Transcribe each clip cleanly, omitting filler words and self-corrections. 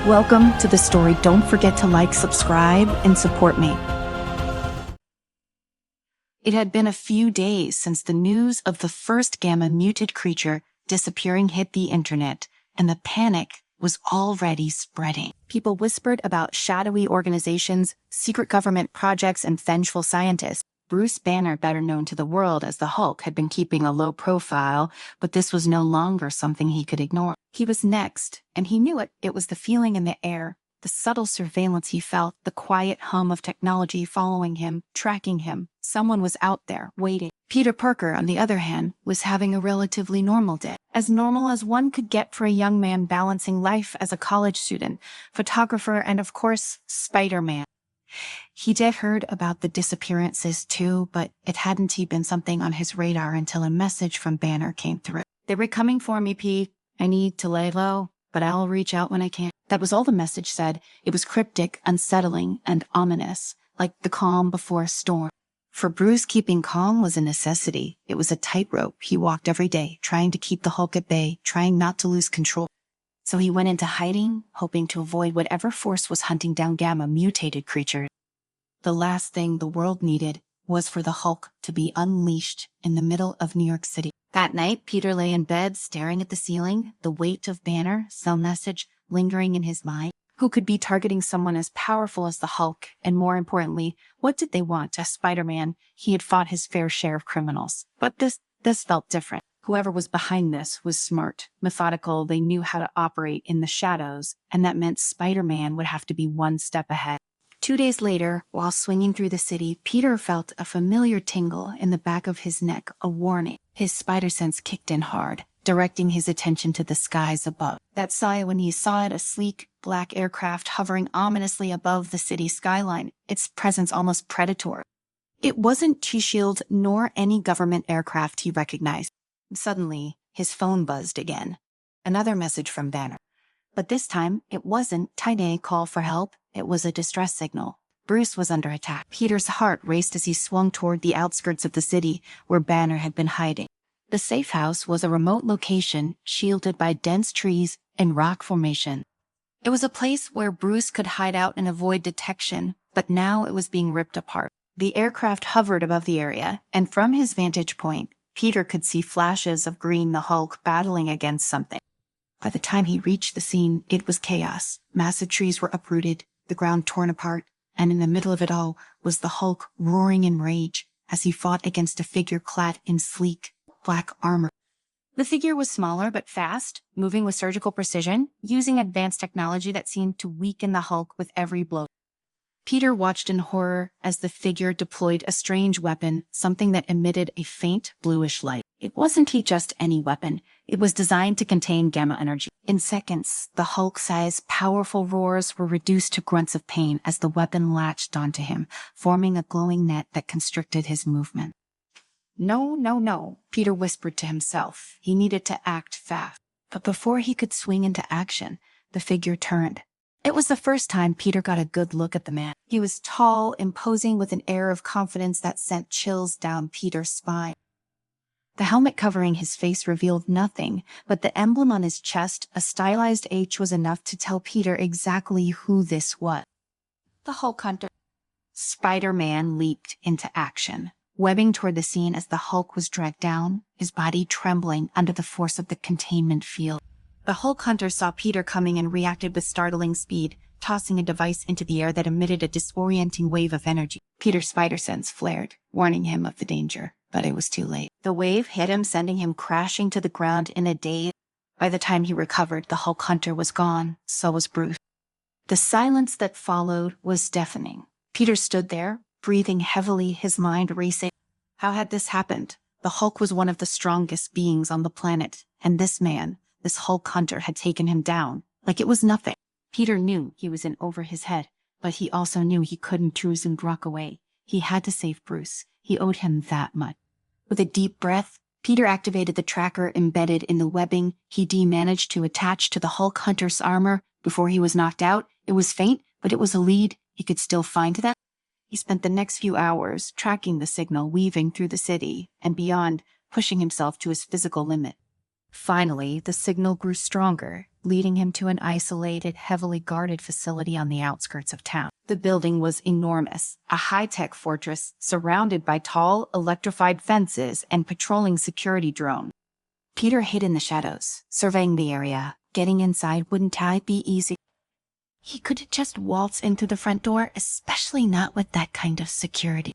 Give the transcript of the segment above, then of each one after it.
Welcome to the story. Don't forget to like, subscribe, and support me. It had been a few days since the news of the first gamma-muted creature disappearing hit the internet, and the panic was already spreading. People whispered about shadowy organizations, secret government projects, and vengeful scientists. Bruce Banner, better known to the world as the Hulk, had been keeping a low profile, but this was no longer something he could ignore. He was next, and he knew it. It was the feeling in the air, the subtle surveillance he felt, the quiet hum of technology following him, tracking him. Someone was out there, waiting. Peter Parker, on the other hand, was having a relatively normal day. As normal as one could get for a young man balancing life as a college student, photographer, and of course, Spider-Man. He'd heard about the disappearances too, but it hadn't been something on his radar until a message from Banner came through. "They were coming for me, Pete. I need to lay low, but I'll reach out when I can." That was all the message said. It was cryptic, unsettling, and ominous, like the calm before a storm. For Bruce, keeping calm was a necessity. It was a tightrope he walked every day, trying to keep the Hulk at bay, trying not to lose control. So he went into hiding, hoping to avoid whatever force was hunting down gamma-mutated creatures. The last thing the world needed was for the Hulk to be unleashed in the middle of New York City. That night, Peter lay in bed, staring at the ceiling, the weight of Banner, cell message, lingering in his mind. Who could be targeting someone as powerful as the Hulk? And more importantly, what did they want? As Spider-Man, he had fought his fair share of criminals. But this felt different. Whoever was behind this was smart, methodical. They knew how to operate in the shadows, and that meant Spider-Man would have to be one step ahead. 2 days later, while swinging through the city, Peter felt a familiar tingle in the back of his neck, a warning. His spider sense kicked in hard, directing his attention to the skies above. That sigh when he saw it, a sleek, black aircraft hovering ominously above the city skyline, its presence almost predatory. It wasn't T-Shield nor any government aircraft he recognized. Suddenly, his phone buzzed again. Another message from Banner. But this time, it wasn't a tiny call for help. It was a distress signal. Bruce was under attack. Peter's heart raced as he swung toward the outskirts of the city where Banner had been hiding. The safe house was a remote location shielded by dense trees and rock formation. It was a place where Bruce could hide out and avoid detection, but now it was being ripped apart. The aircraft hovered above the area, and from his vantage point, Peter could see flashes of green, the Hulk battling against something. By the time he reached the scene, it was chaos. Massive trees were uprooted, the ground torn apart, and in the middle of it all was the Hulk roaring in rage as he fought against a figure clad in sleek, black armor. The figure was smaller but fast, moving with surgical precision, using advanced technology that seemed to weaken the Hulk with every blow. Peter watched in horror as the figure deployed a strange weapon, something that emitted a faint bluish light. It wasn't just any weapon. It was designed to contain gamma energy. In seconds, the Hulk-sized, powerful roars were reduced to grunts of pain as the weapon latched onto him, forming a glowing net that constricted his movement. No, Peter whispered to himself. He needed to act fast. But before he could swing into action, the figure turned. It was the first time Peter got a good look at the man. He was tall, imposing with an air of confidence that sent chills down Peter's spine. The helmet covering his face revealed nothing, but the emblem on his chest, a stylized H, was enough to tell Peter exactly who this was. The Hulk Hunter. Spider-Man leaped into action, webbing toward the scene as the Hulk was dragged down, his body trembling under the force of the containment field. The Hulk Hunter saw Peter coming and reacted with startling speed, tossing a device into the air that emitted a disorienting wave of energy. Peter's spider sense flared, warning him of the danger, but it was too late. The wave hit him, sending him crashing to the ground in a daze. By the time he recovered, the Hulk Hunter was gone, so was Bruce. The silence that followed was deafening. Peter stood there, breathing heavily, his mind racing. How had this happened? The Hulk was one of the strongest beings on the planet, and this man, this Hulk Hunter, had taken him down, like it was nothing. Peter knew he was in over his head, but he also knew he couldn't choose and walk away. He had to save Bruce. He owed him that much. With a deep breath, Peter activated the tracker embedded in the webbing he managed to attach to the Hulk Hunter's armor before he was knocked out. It was faint, but it was a lead. He could still find them. He spent the next few hours tracking the signal, weaving through the city and beyond, pushing himself to his physical limit. Finally, the signal grew stronger. leading him to an isolated, heavily guarded facility on the outskirts of town. The building was enormous, a high-tech fortress surrounded by tall, electrified fences and patrolling security drones. Peter hid in the shadows, surveying the area. Getting inside wouldn't be easy. He couldn't just waltz into the front door, especially not with that kind of security.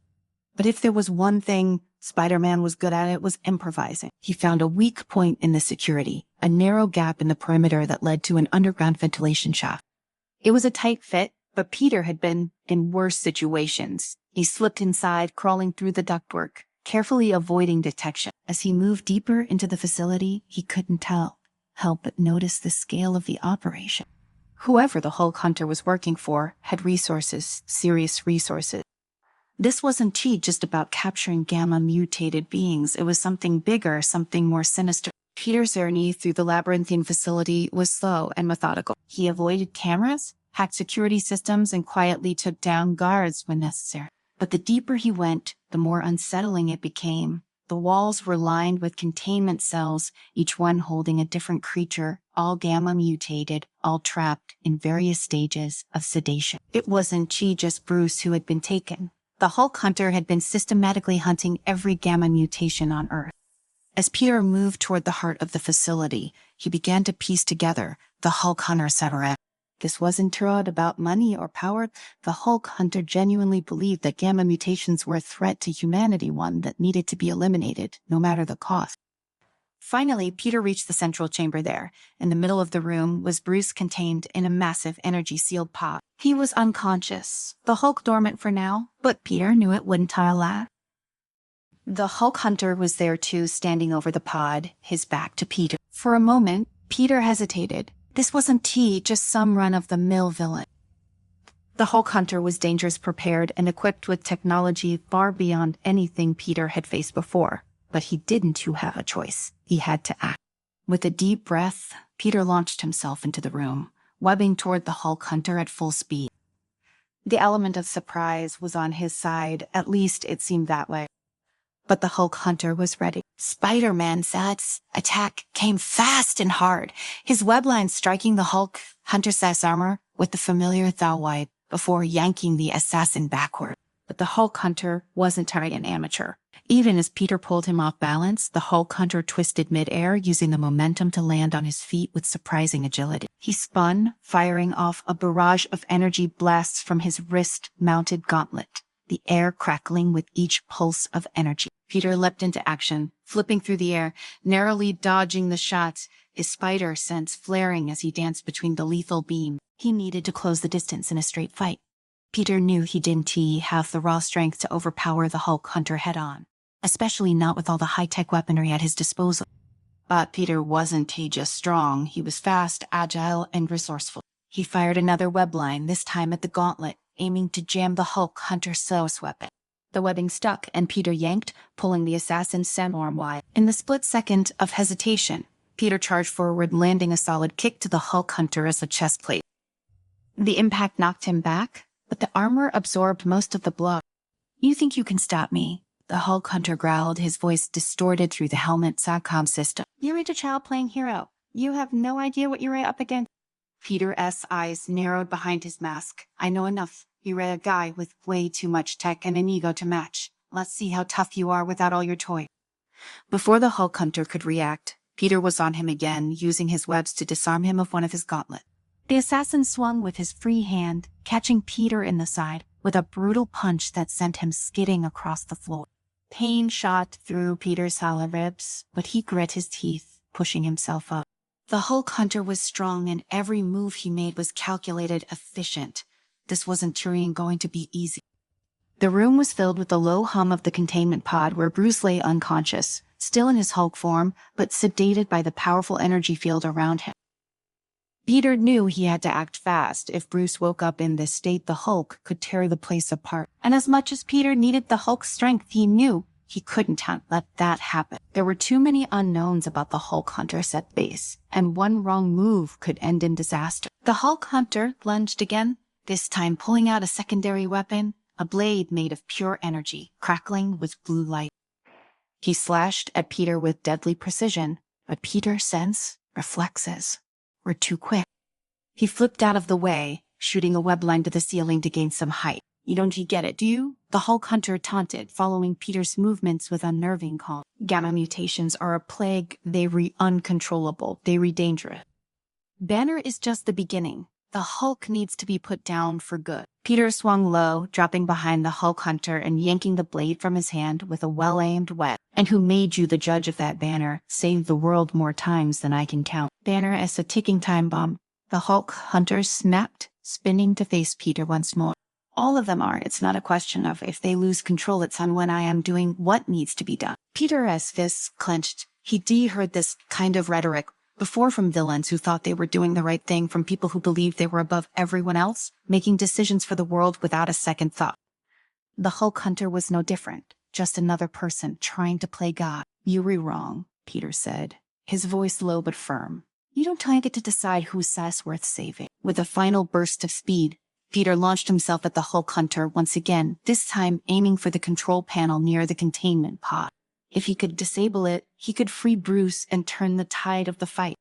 But if there was one thing Spider-Man was good at, it was improvising. He found a weak point in the security, a narrow gap in the perimeter that led to an underground ventilation shaft. It was a tight fit, but Peter had been in worse situations. He slipped inside, crawling through the ductwork, carefully avoiding detection. As he moved deeper into the facility, he couldn't help but notice the scale of the operation. Whoever the Hulk Hunter was working for had resources, serious resources. This wasn't just about capturing gamma-mutated beings. It was something bigger, something more sinister. Peter's journey through the labyrinthine facility was slow and methodical. He avoided cameras, hacked security systems, and quietly took down guards when necessary. But the deeper he went, the more unsettling it became. The walls were lined with containment cells, each one holding a different creature, all gamma-mutated, all trapped in various stages of sedation. It wasn't just Bruce who had been taken. The Hulk Hunter had been systematically hunting every gamma mutation on Earth. As Peter moved toward the heart of the facility, he began to piece together the Hulk Hunter samurai. This wasn't about money or power. The Hulk Hunter genuinely believed that gamma mutations were a threat to humanity, one that needed to be eliminated, no matter the cost. Finally, Peter reached the central chamber there. In the middle of the room was Bruce, contained in a massive energy-sealed pod. He was unconscious, the Hulk dormant for now, but Peter knew it wouldn't last. The Hulk Hunter was there too, standing over the pod, his back to Peter. For a moment, Peter hesitated. This wasn't just some run-of-the-mill villain. The Hulk Hunter was dangerous, prepared, and equipped with technology far beyond anything Peter had faced before. But he didn't have a choice. He had to act. With a deep breath, Peter launched himself into the room, webbing toward the Hulk Hunter at full speed. The element of surprise was on his side, at least it seemed that way. But the Hulk Hunter was ready. Spider-Man's attack came fast and hard, his web line striking the Hulk Hunter's armor with the familiar throw before yanking the assassin backward. But the Hulk Hunter wasn't an amateur. Even as Peter pulled him off balance, the Hulk Hunter twisted mid-air, using the momentum to land on his feet with surprising agility. He spun, firing off a barrage of energy blasts from his wrist-mounted gauntlet, the air crackling with each pulse of energy. Peter leapt into action, flipping through the air, narrowly dodging the shots, his spider sense flaring as he danced between the lethal beam. He needed to close the distance in a straight fight. Peter knew he didn't have the raw strength to overpower the Hulk Hunter head-on, especially not with all the high-tech weaponry at his disposal. But Peter wasn't just strong. He was fast, agile, and resourceful. He fired another web line, this time at the gauntlet, aiming to jam the Hulk Hunter's source weapon. The webbing stuck, and Peter yanked, pulling the assassin's arm wide. In the split second of hesitation, Peter charged forward, landing a solid kick to the Hulk Hunter as a chest plate. The impact knocked him back, but the armor absorbed most of the blow. "You think you can stop me?" The Hulk Hunter growled, his voice distorted through the helmet's SATCOM system. "You're a child playing hero. You have no idea what you're up against." Peter's eyes narrowed behind his mask. "I know enough. You're a guy with way too much tech and an ego to match. Let's see how tough you are without all your toys." Before the Hulk Hunter could react, Peter was on him again, using his webs to disarm him of one of his gauntlets. The assassin swung with his free hand, catching Peter in the side with a brutal punch that sent him skidding across the floor. Pain shot through Peter's hollow ribs, but he grit his teeth, pushing himself up. The Hulk Hunter was strong, and every move he made was calculated, efficient. This wasn't going to be easy. The room was filled with the low hum of the containment pod where Bruce lay unconscious, still in his Hulk form, but sedated by the powerful energy field around him. Peter knew he had to act fast. If Bruce woke up in this state, the Hulk could tear the place apart. And as much as Peter needed the Hulk's strength, he knew he couldn't let that happen. There were too many unknowns about the Hulk Hunter set base, and one wrong move could end in disaster. The Hulk Hunter lunged again, this time pulling out a secondary weapon, a blade made of pure energy, crackling with blue light. He slashed at Peter with deadly precision, but Peter sensed reflexes. were too quick. He flipped out of the way, shooting a web line to the ceiling to gain some height. You don't get it, do you? The Hulk Hunter taunted, following Peter's movements with unnerving calm. Gamma mutations are a plague. They uncontrollable. They dangerous. Banner is just the beginning. The Hulk needs to be put down for good. Peter swung low, dropping behind the Hulk Hunter and yanking the blade from his hand with a well-aimed web. And who made you the judge of that, Banner? Saved the world more times than I can count. Banner as a ticking time bomb. The Hulk Hunter snapped, spinning to face Peter once more. All of them are. It's not a question of if they lose control, it's on when I am doing what needs to be done. Peter's fists clenched. He heard this kind of rhetoric before from villains who thought they were doing the right thing, from people who believed they were above everyone else, making decisions for the world without a second thought. The Hulk Hunter was no different, just another person trying to play God. You were wrong, Peter said, his voice low but firm. You don't get to decide whose size worth saving. With a final burst of speed, Peter launched himself at the Hulk Hunter once again, this time aiming for the control panel near the containment pod. If he could disable it, he could free Bruce and turn the tide of the fight.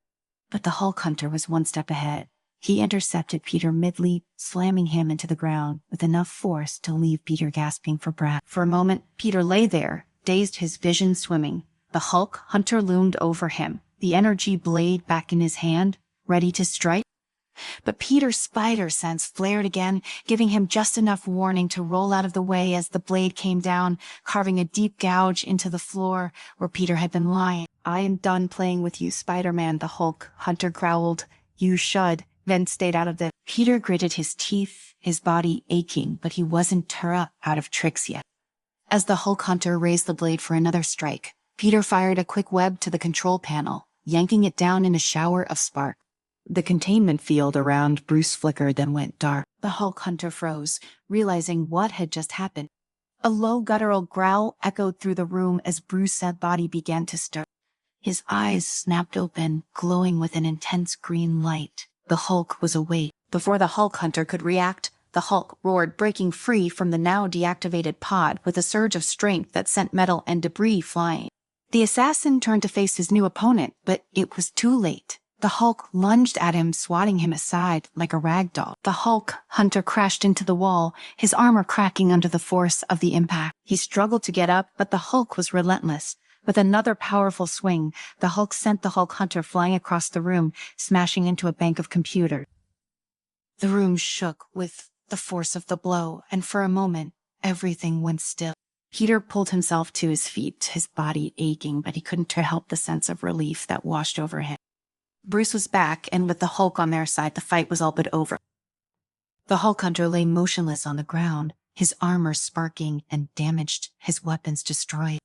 But the Hulk Hunter was one step ahead. He intercepted Peter mid-leap, slamming him into the ground with enough force to leave Peter gasping for breath. For a moment, Peter lay there, dazed, his vision swimming. The Hulk Hunter loomed over him, the energy blade back in his hand, ready to strike. But Peter's spider sense flared again, giving him just enough warning to roll out of the way as the blade came down, carving a deep gouge into the floor where Peter had been lying. I am done playing with you, Spider-Man, the Hulk Hunter growled. You should, then stayed out of the... Peter gritted his teeth, his body aching, but he wasn't out of tricks yet. As the Hulk Hunter raised the blade for another strike, Peter fired a quick web to the control panel, yanking it down in a shower of sparks. The containment field around Bruce flickered, then went dark. The Hulk Hunter froze, realizing what had just happened. A low guttural growl echoed through the room as Bruce's body began to stir. His eyes snapped open, glowing with an intense green light. The Hulk was awake. Before the Hulk Hunter could react, the Hulk roared, breaking free from the now deactivated pod with a surge of strength that sent metal and debris flying. The assassin turned to face his new opponent, but it was too late. The Hulk lunged at him, swatting him aside like a rag doll. The Hulk Hunter crashed into the wall, his armor cracking under the force of the impact. He struggled to get up, but the Hulk was relentless. With another powerful swing, the Hulk sent the Hulk Hunter flying across the room, smashing into a bank of computers. The room shook with the force of the blow, and for a moment, everything went still. Peter pulled himself to his feet, his body aching, but he couldn't help the sense of relief that washed over him. Bruce was back, and with the Hulk on their side, the fight was all but over. The Hulk Hunter lay motionless on the ground, his armor sparking and damaged, his weapons destroyed.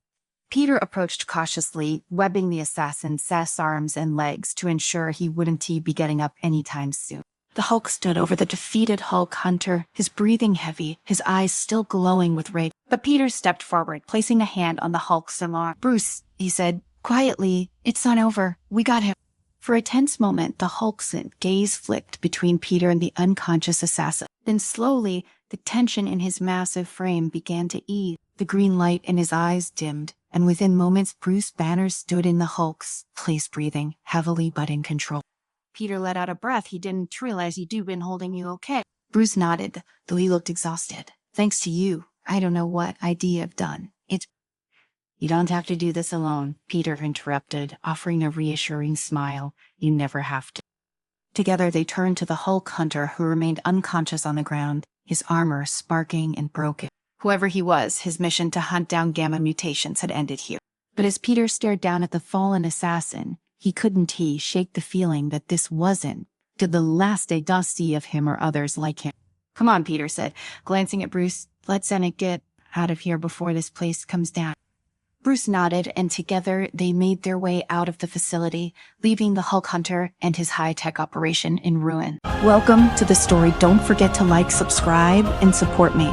Peter approached cautiously, webbing the assassin's arms and legs to ensure he wouldn't be getting up anytime soon. The Hulk stood over the defeated Hulk Hunter, his breathing heavy, his eyes still glowing with rage. But Peter stepped forward, placing a hand on the Hulk's arm. "Bruce," he said, quietly, "it's not over. We got him." For a tense moment, the Hulk's gaze flicked between Peter and the unconscious assassin. Then slowly, the tension in his massive frame began to ease. The green light in his eyes dimmed, and within moments Bruce Banner stood in the Hulk's place, breathing heavily but in control. Peter let out a breath. He didn't realize he'd been holding you okay. Bruce nodded, though he looked exhausted. "Thanks to you, I don't know what I'd have done. You don't have to do this alone," Peter interrupted, offering a reassuring smile. "You never have to." Together they turned to the Hulk Hunter, who remained unconscious on the ground, his armor sparking and broken. Whoever he was, his mission to hunt down gamma mutations had ended here. But as Peter stared down at the fallen assassin, he couldn't shake the feeling that this wasn't the last they see of him or others like him. "Come on," Peter said, glancing at Bruce. "Let's get out of here before this place comes down." Bruce nodded, and together they made their way out of the facility, leaving the Hulk Hunter and his high-tech operation in ruin. Welcome to the story. Don't forget to like, subscribe, and support me.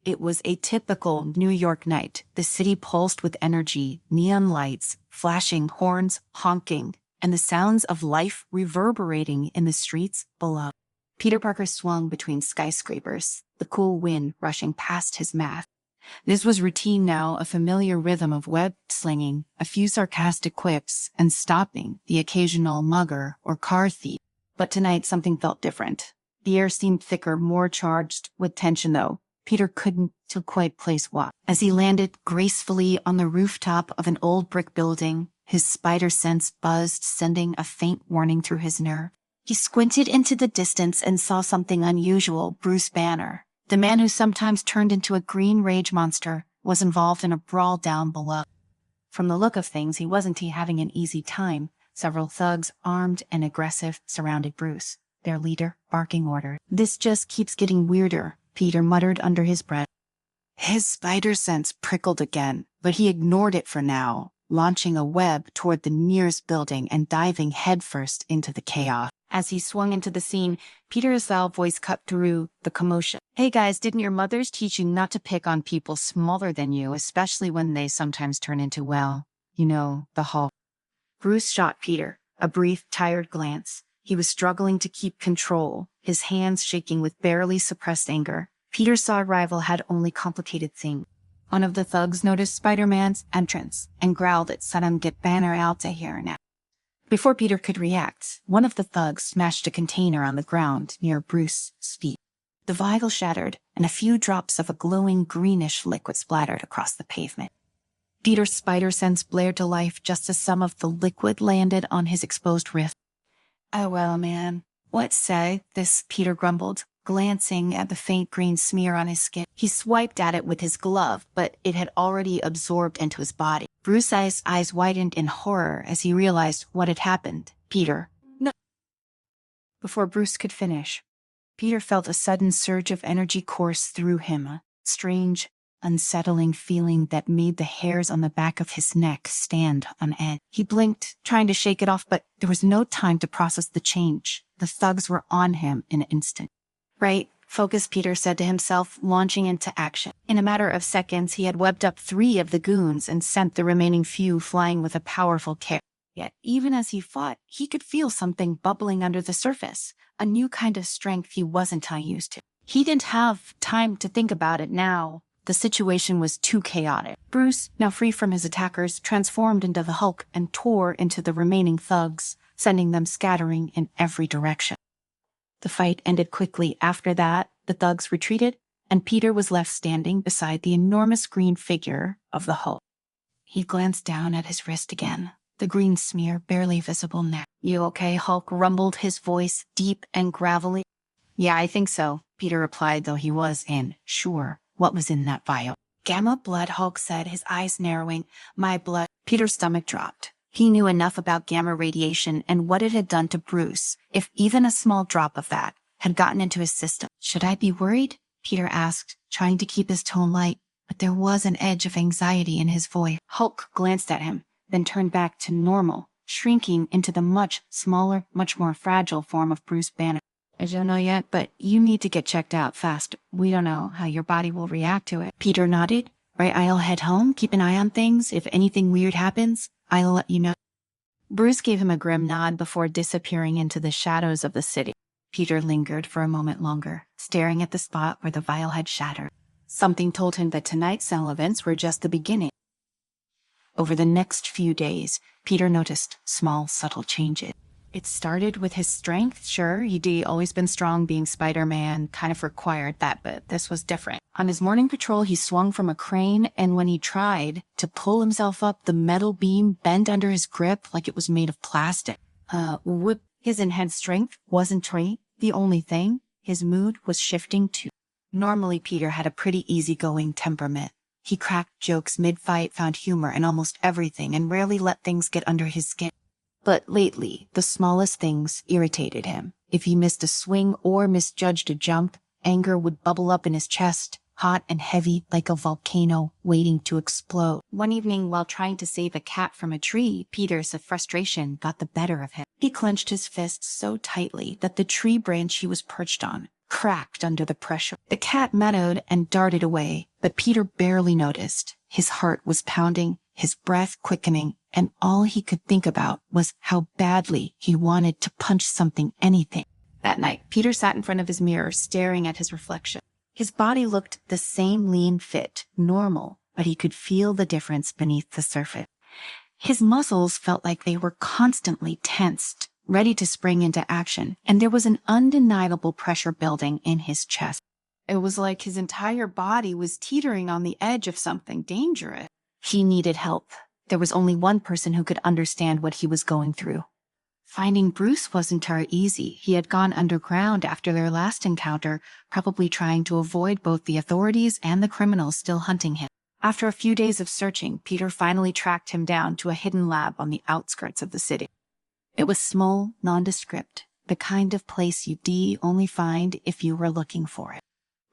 It was a typical New York night. The city pulsed with energy, neon lights, flashing horns, honking, and the sounds of life reverberating in the streets below. Peter Parker swung between skyscrapers, the cool wind rushing past his mask. This was routine now, a familiar rhythm of web slinging, a few sarcastic quips, and stopping the occasional mugger or car thief. But tonight something felt different. The air seemed thicker, more charged with tension though. Peter couldn't quite place what. As he landed gracefully on the rooftop of an old brick building, his spider sense buzzed, sending a faint warning through his nerve. He squinted into the distance and saw something unusual. Bruce Banner, the man who sometimes turned into a green rage monster, was involved in a brawl down below. From the look of things, he wasn't having an easy time. Several thugs, armed and aggressive, surrounded Bruce, their leader barking orders. "This just keeps getting weirder," Peter muttered under his breath. His spider sense prickled again, but he ignored it for now, launching a web toward the nearest building and diving headfirst into the chaos. As he swung into the scene, Peter's loud voice cut through the commotion. "Hey guys, didn't your mothers teach you not to pick on people smaller than you, especially when they sometimes turn into, well, you know, the Hulk?" Bruce shot Peter a brief, tired glance. He was struggling to keep control, his hands shaking with barely suppressed anger. Peter saw a rival had only complicated things. One of the thugs noticed Spider-Man's entrance and growled at him, "Get Banner out of here now." Before Peter could react, one of the thugs smashed a container on the ground near Bruce's feet. The vial shattered, and a few drops of a glowing greenish liquid splattered across the pavement. Peter's spider sense blared to life just as some of the liquid landed on his exposed wrist. "Oh well, man. What say?" Peter grumbled, glancing at the faint green smear on his skin. He swiped at it with his glove, but it had already absorbed into his body. Bruce's eyes widened in horror as he realized what had happened. "Peter, no." Before Bruce could finish, Peter felt a sudden surge of energy course through him, a strange, unsettling feeling that made the hairs on the back of his neck stand on end. He blinked, trying to shake it off, but there was no time to process the change. The thugs were on him in an instant. "Right, focus," Peter said to himself, launching into action. In a matter of seconds, he had webbed up 3 of the goons and sent the remaining few flying with a powerful kick. Yet, even as he fought, he could feel something bubbling under the surface, a new kind of strength he wasn't used to. He didn't have time to think about it now. The situation was too chaotic. Bruce, now free from his attackers, transformed into the Hulk and tore into the remaining thugs, sending them scattering in every direction. The fight ended quickly. After that, the thugs retreated, and Peter was left standing beside the enormous green figure of the Hulk. He glanced down at his wrist again, the green smear barely visible now. "You okay, Hulk?" rumbled his voice, deep and gravelly. "Yeah, I think so," Peter replied, though he wasn't sure what was in that vial. "Gamma blood," Hulk said, his eyes narrowing. "My blood." Peter's stomach dropped. He knew enough about gamma radiation and what it had done to Bruce, if even a small drop of that had gotten into his system. "Should I be worried?" Peter asked, trying to keep his tone light, but there was an edge of anxiety in his voice. Hulk glanced at him, then turned back to normal, shrinking into the much smaller, much more fragile form of Bruce Banner. "I don't know yet, but you need to get checked out fast. We don't know how your body will react to it." Peter nodded. "Right, I'll head home, keep an eye on things. If anything weird happens, I'll let you know." Bruce gave him a grim nod before disappearing into the shadows of the city. Peter lingered for a moment longer, staring at the spot where the vial had shattered. Something told him that tonight's cell events were just the beginning. Over the next few days, Peter noticed small, subtle changes. It started with his strength. Sure, he'd always been strong, being Spider-Man kind of required that, but this was different. On his morning patrol, he swung from a crane, and when he tried to pull himself up, the metal beam bent under his grip like it was made of plastic. Whoop. His enhanced strength wasn't the only thing. His mood was shifting too. Normally, Peter had a pretty easygoing temperament. He cracked jokes mid-fight, found humor in almost everything, and rarely let things get under his skin. But lately, the smallest things irritated him. If he missed a swing or misjudged a jump, anger would bubble up in his chest, hot and heavy like a volcano waiting to explode. One evening, while trying to save a cat from a tree, Peter's frustration got the better of him. He clenched his fists so tightly that the tree branch he was perched on cracked under the pressure. The cat meowed and darted away, but Peter barely noticed. His heart was pounding, his breath quickening, and all he could think about was how badly he wanted to punch something, anything. That night, Peter sat in front of his mirror, staring at his reflection. His body looked the same, lean, fit, normal, but he could feel the difference beneath the surface. His muscles felt like they were constantly tensed, ready to spring into action, and there was an undeniable pressure building in his chest. It was like his entire body was teetering on the edge of something dangerous. He needed help. There was only one person who could understand what he was going through. Finding Bruce wasn't easy. He had gone underground after their last encounter, probably trying to avoid both the authorities and the criminals still hunting him. After a few days of searching, Peter finally tracked him down to a hidden lab on the outskirts of the city. It was small, nondescript, the kind of place you'd only find if you were looking for it.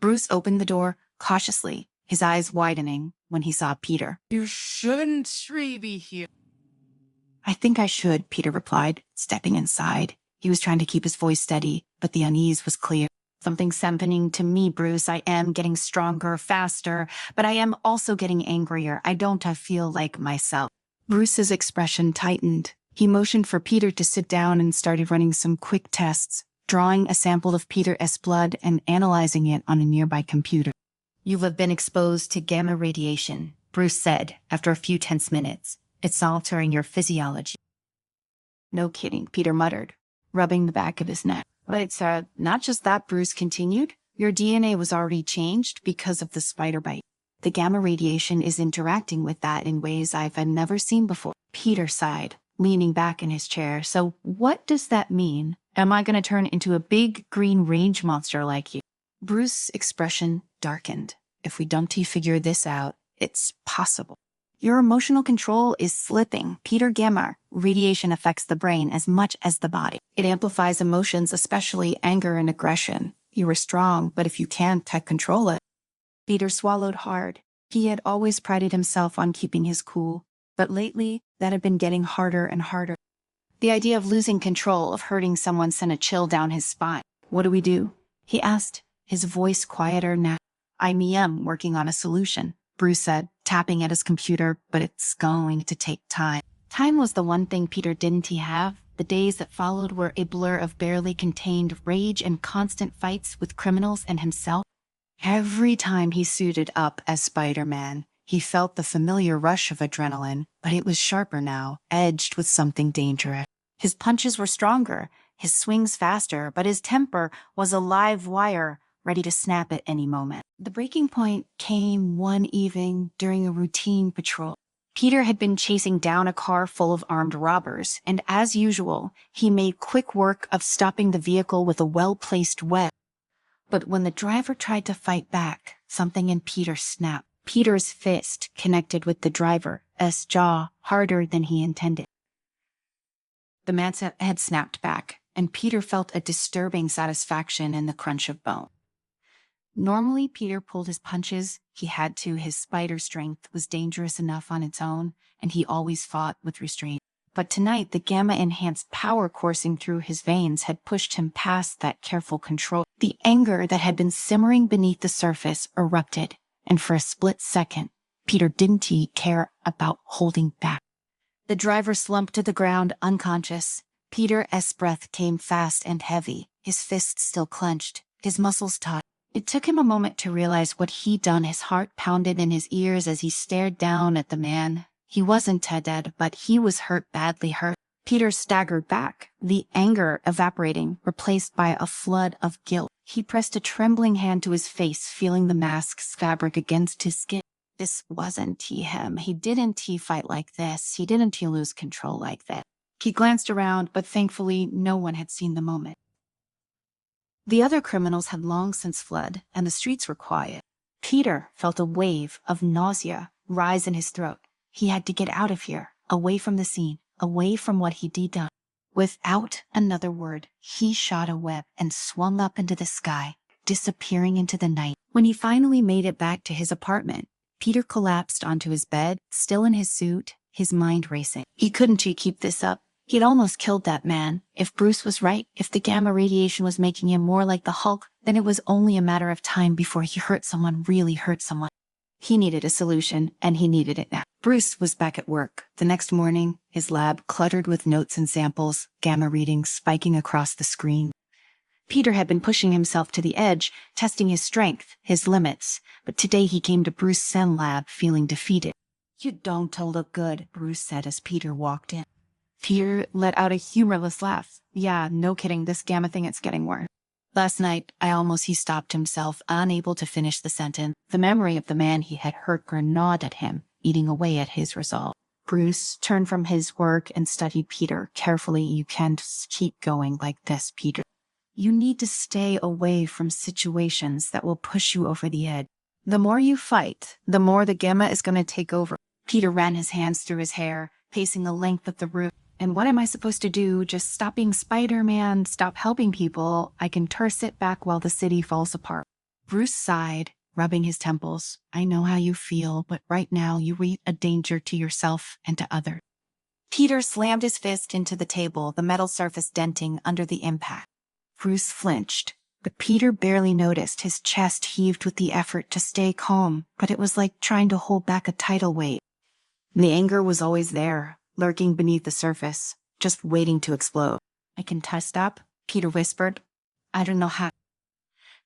Bruce opened the door cautiously, his eyes widening when he saw Peter. "You shouldn't be here." "I think I should," Peter replied, stepping inside. He was trying to keep his voice steady, but the unease was clear. "Something's happening to me, Bruce. I am getting stronger, faster, but I am also getting angrier. I don't feel like myself." Bruce's expression tightened. He motioned for Peter to sit down and started running some quick tests, drawing a sample of Peter's blood and analyzing it on a nearby computer. "You have been exposed to gamma radiation," Bruce said after a few tense minutes. "It's altering your physiology." "No kidding," Peter muttered, rubbing the back of his neck. "But it's not just that," Bruce continued. "Your DNA was already changed because of the spider bite. The gamma radiation is interacting with that in ways I've never seen before." Peter sighed, leaning back in his chair. "So what does that mean? Am I going to turn into a big green range monster like you?" Bruce's expression darkened. "If we don't figure this out, it's possible. Your emotional control is slipping. Peter, gamma radiation affects the brain as much as the body. It amplifies emotions, especially anger and aggression. You are strong, but if you can't control it." Peter swallowed hard. He had always prided himself on keeping his cool, but lately that had been getting harder and harder. The idea of losing control, of hurting someone, sent a chill down his spine. "What do we do?" he asked, his voice quieter now. "I'm working on a solution," Bruce said, tapping at his computer, "but it's going to take time." Time was the one thing Peter didn't have. The days that followed were a blur of barely contained rage and constant fights with criminals and himself. Every time he suited up as Spider-Man, he felt the familiar rush of adrenaline, but it was sharper now, edged with something dangerous. His punches were stronger, his swings faster, but his temper was a live wire, ready to snap at any moment. The breaking point came one evening during a routine patrol. Peter had been chasing down a car full of armed robbers, and as usual, he made quick work of stopping the vehicle with a well-placed web. But when the driver tried to fight back, something in Peter snapped. Peter's fist connected with the driver's jaw harder than he intended. The man's head snapped back, and Peter felt a disturbing satisfaction in the crunch of bone. Normally, Peter pulled his punches. He had to. His spider strength was dangerous enough on its own, and he always fought with restraint. But tonight, the gamma-enhanced power coursing through his veins had pushed him past that careful control. The anger that had been simmering beneath the surface erupted, and for a split second, Peter didn't care about holding back. The driver slumped to the ground, unconscious. Peter's breath came fast and heavy, his fists still clenched, his muscles taut. It took him a moment to realize what he'd done. His heart pounded in his ears as he stared down at the man. He wasn't dead, but he was hurt, badly hurt. Peter staggered back, the anger evaporating, replaced by a flood of guilt. He pressed a trembling hand to his face, feeling the mask's fabric against his skin. This wasn't him. He didn't fight like this. He didn't lose control like that. He glanced around, but thankfully no one had seen the moment. The other criminals had long since fled, and the streets were quiet. Peter felt a wave of nausea rise in his throat. He had to get out of here, away from the scene, away from what he'd done. Without another word, he shot a web and swung up into the sky, disappearing into the night. When he finally made it back to his apartment, Peter collapsed onto his bed, still in his suit, his mind racing. He couldn't keep this up. He'd almost killed that man. If Bruce was right, if the gamma radiation was making him more like the Hulk, then it was only a matter of time before he hurt someone, really hurt someone. He needed a solution, and he needed it now. Bruce was back at work. The next morning, his lab cluttered with notes and samples, gamma readings spiking across the screen. Peter had been pushing himself to the edge, testing his strength, his limits, but today he came to Bruce Sen Lab feeling defeated. "You don't look good," Bruce said as Peter walked in. Peter let out a humorless laugh. "Yeah, no kidding, this gamma thing, it's getting worse. Last night, he stopped himself, unable to finish the sentence. The memory of the man he had hurt gnawed at him, eating away at his resolve. Bruce turned from his work and studied Peter carefully. "You can't keep going like this, Peter. You need to stay away from situations that will push you over the edge. The more you fight, the more the gamma is going to take over." Peter ran his hands through his hair, pacing the length of the room. "And what am I supposed to do? Just stop being Spider-Man, stop helping people? I can sit back while the city falls apart." Bruce sighed, rubbing his temples. "I know how you feel, but right now you are a danger to yourself and to others." Peter slammed his fist into the table, the metal surface denting under the impact. Bruce flinched, but Peter barely noticed. His chest heaved with the effort to stay calm, but it was like trying to hold back a tidal wave. The anger was always there, lurking beneath the surface, just waiting to explode. "I can stop," Peter whispered. "I don't know how."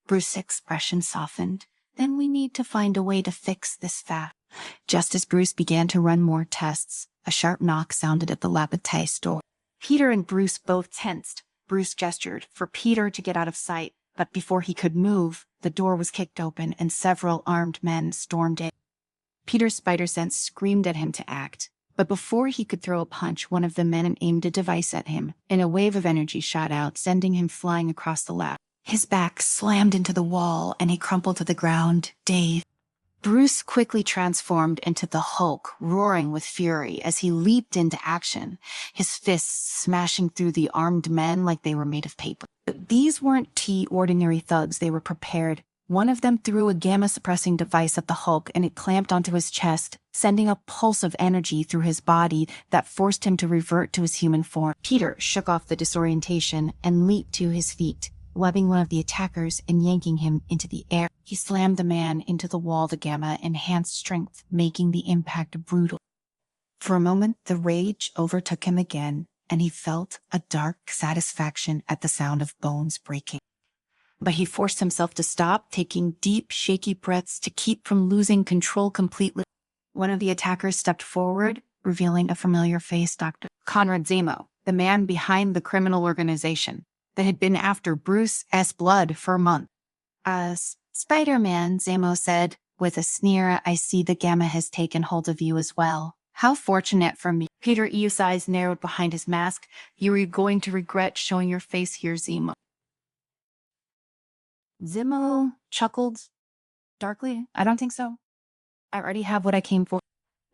Bruce's expression softened. "Then we need to find a way to fix this fast." Just as Bruce began to run more tests, a sharp knock sounded at the laboratory's door. Peter and Bruce both tensed. Bruce gestured for Peter to get out of sight, but before he could move, the door was kicked open and several armed men stormed in. Peter's spider sense screamed at him to act, but before he could throw a punch, one of the men aimed a device at him, and a wave of energy shot out, sending him flying across the lab. His back slammed into the wall, and he crumpled to the ground, dazed. Bruce quickly transformed into the Hulk, roaring with fury as he leaped into action, his fists smashing through the armed men like they were made of paper. But these weren't ordinary thugs, they were prepared. One of them threw a gamma-suppressing device at the Hulk, and it clamped onto his chest, sending a pulse of energy through his body that forced him to revert to his human form. Peter shook off the disorientation and leaped to his feet, webbing one of the attackers and yanking him into the air. He slammed the man into the wall, the gamma-enhanced strength, making the impact brutal. For a moment, the rage overtook him again, and he felt a dark satisfaction at the sound of bones breaking. But he forced himself to stop, taking deep, shaky breaths to keep from losing control completely. One of the attackers stepped forward, revealing a familiar face, Dr. Conrad Zemo, the man behind the criminal organization that had been after Bruce's blood for a month. "Spider-Man," Zemo said, with a sneer, "I see the gamma has taken hold of you as well. How fortunate for me." Peter's eyes narrowed behind his mask. "You are going to regret showing your face here, Zemo." Zemo chuckled darkly. "I don't think so. I already have what I came for."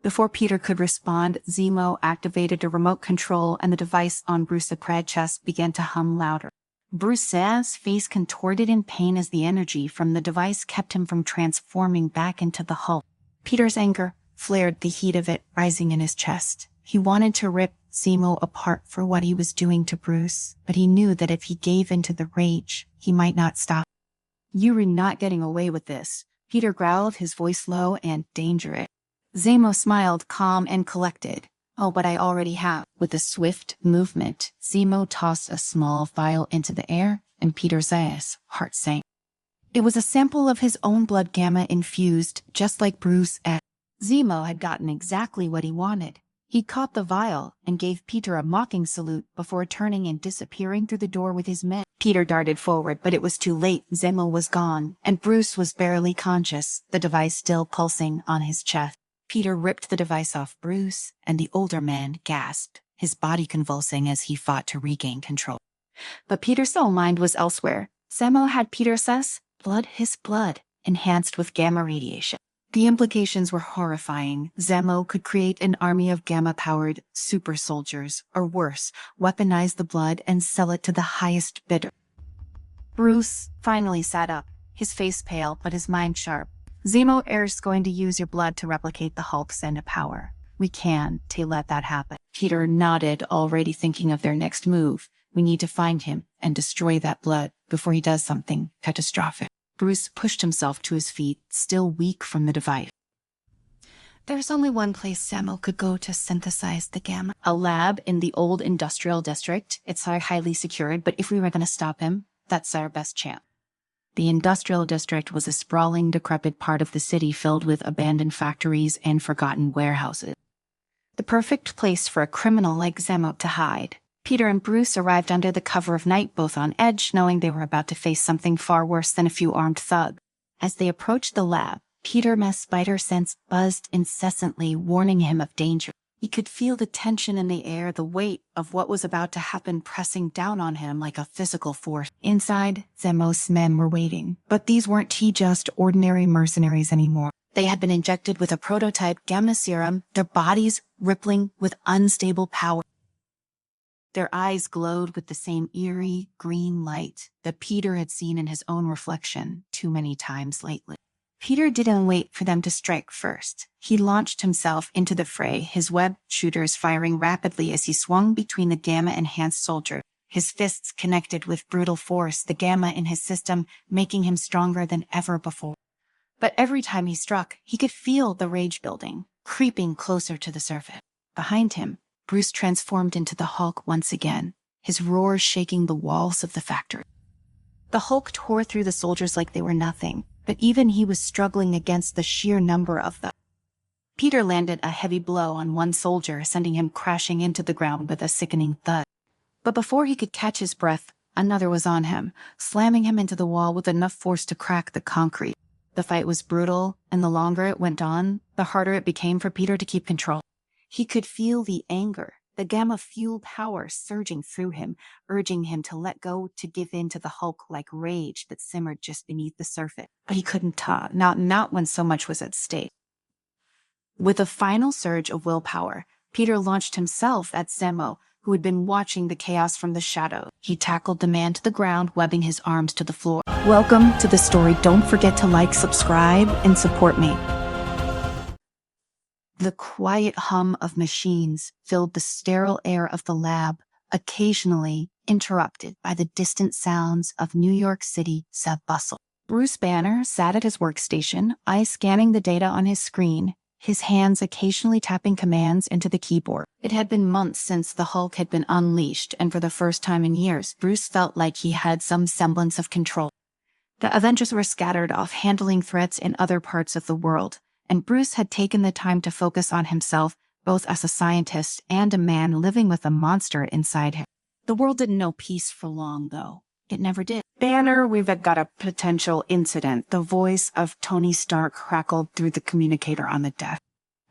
Before Peter could respond, Zemo activated a remote control and the device on Bruce's chest began to hum louder. Bruce's face contorted in pain as the energy from the device kept him from transforming back into the Hulk. Peter's anger flared, the heat of it rising in his chest. He wanted to rip Zemo apart for what he was doing to Bruce, but he knew that if he gave in to the rage, he might not stop. "You are not getting away with this," Peter growled, his voice low and dangerous. Zemo smiled, calm and collected. "Oh, but I already have." With a swift movement, Zemo tossed a small vial into the air, and Peter's heart sank. It was a sample of his own blood gamma infused, just like Bruce. Zemo had gotten exactly what he wanted. He caught the vial and gave Peter a mocking salute before turning and disappearing through the door with his men. Peter darted forward, but it was too late. Zemo was gone, and Bruce was barely conscious, the device still pulsing on his chest. Peter ripped the device off Bruce, and the older man gasped, his body convulsing as he fought to regain control. But Peter's whole mind was elsewhere. Zemo had Peter's blood, his blood, enhanced with gamma radiation. The implications were horrifying. Zemo could create an army of gamma-powered super soldiers, or worse, weaponize the blood and sell it to the highest bidder. Bruce finally sat up, his face pale but his mind sharp. "Zemo is going to use your blood to replicate the Hulk's end of power. We can't let that happen." Peter nodded, already thinking of their next move. "We need to find him and destroy that blood before he does something catastrophic." Bruce pushed himself to his feet, still weak from the device. "There's only one place Zemo could go to synthesize the gamma. A lab in the old industrial district. It's highly secured, but if we were going to stop him, That's our best chance. The industrial district was a sprawling, decrepit part of the city filled with abandoned factories and forgotten warehouses. The perfect place for a criminal like Zemo to hide. Peter and Bruce arrived under the cover of night, both on edge, knowing they were about to face something far worse than a few armed thugs. As they approached the lab, Peter's spider sense buzzed incessantly, warning him of danger. He could feel the tension in the air, the weight of what was about to happen pressing down on him like a physical force. Inside, Zemo's men were waiting, but these weren't just ordinary mercenaries anymore. They had been injected with a prototype gamma serum, their bodies rippling with unstable power. Their eyes glowed with the same eerie, green light that Peter had seen in his own reflection too many times lately. Peter didn't wait for them to strike first. He launched himself into the fray, his web shooters firing rapidly as he swung between the gamma-enhanced soldier. His fists connected with brutal force, the gamma in his system making him stronger than ever before. But every time he struck, he could feel the rage building, creeping closer to the surface. Behind him, Bruce transformed into the Hulk once again, his roar shaking the walls of the factory. The Hulk tore through the soldiers like they were nothing, but even he was struggling against the sheer number of them. Peter landed a heavy blow on one soldier, sending him crashing into the ground with a sickening thud. But before he could catch his breath, another was on him, slamming him into the wall with enough force to crack the concrete. The fight was brutal, and the longer it went on, the harder it became for Peter to keep control. He could feel the anger, the gamma-fueled power surging through him, urging him to let go, to give in to the Hulk-like rage that simmered just beneath the surface. But he couldn't talk, not when so much was at stake. With a final surge of willpower, Peter launched himself at Zemo, who had been watching the chaos from the shadows. He tackled the man to the ground, webbing his arms to the floor. Welcome to the story. Don't forget to like, subscribe, and support me. The quiet hum of machines filled the sterile air of the lab, occasionally interrupted by the distant sounds of New York City bustle. Bruce Banner sat at his workstation, eyes scanning the data on his screen, his hands occasionally tapping commands into the keyboard. It had been months since the Hulk had been unleashed, and for the first time in years, Bruce felt like he had some semblance of control. The Avengers were scattered off, handling threats in other parts of the world, and Bruce had taken the time to focus on himself, both as a scientist and a man living with a monster inside him. The world didn't know peace for long, though. It never did. Banner, we've got a potential incident. The voice of Tony Stark crackled through the communicator on the desk.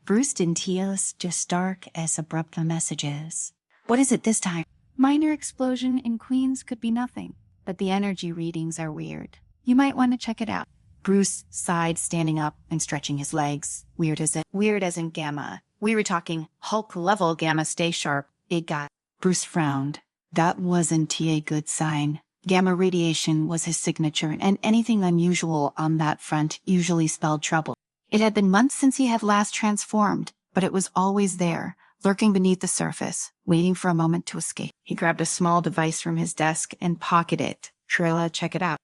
Bruce didn't hear, just dark as abrupt messages. What is it this time? Minor explosion in Queens could be nothing, but the energy readings are weird. You might want to check it out. Bruce sighed, standing up and stretching his legs. Weird is it? Weird as in gamma. We were talking Hulk-level gamma, stay sharp, big guy. Bruce frowned. That wasn't a good sign. Gamma radiation was his signature, and anything unusual on that front usually spelled trouble. It had been months since he had last transformed, but it was always there, lurking beneath the surface, waiting for a moment to escape. He grabbed a small device from his desk and pocketed it. Trilla, check it out.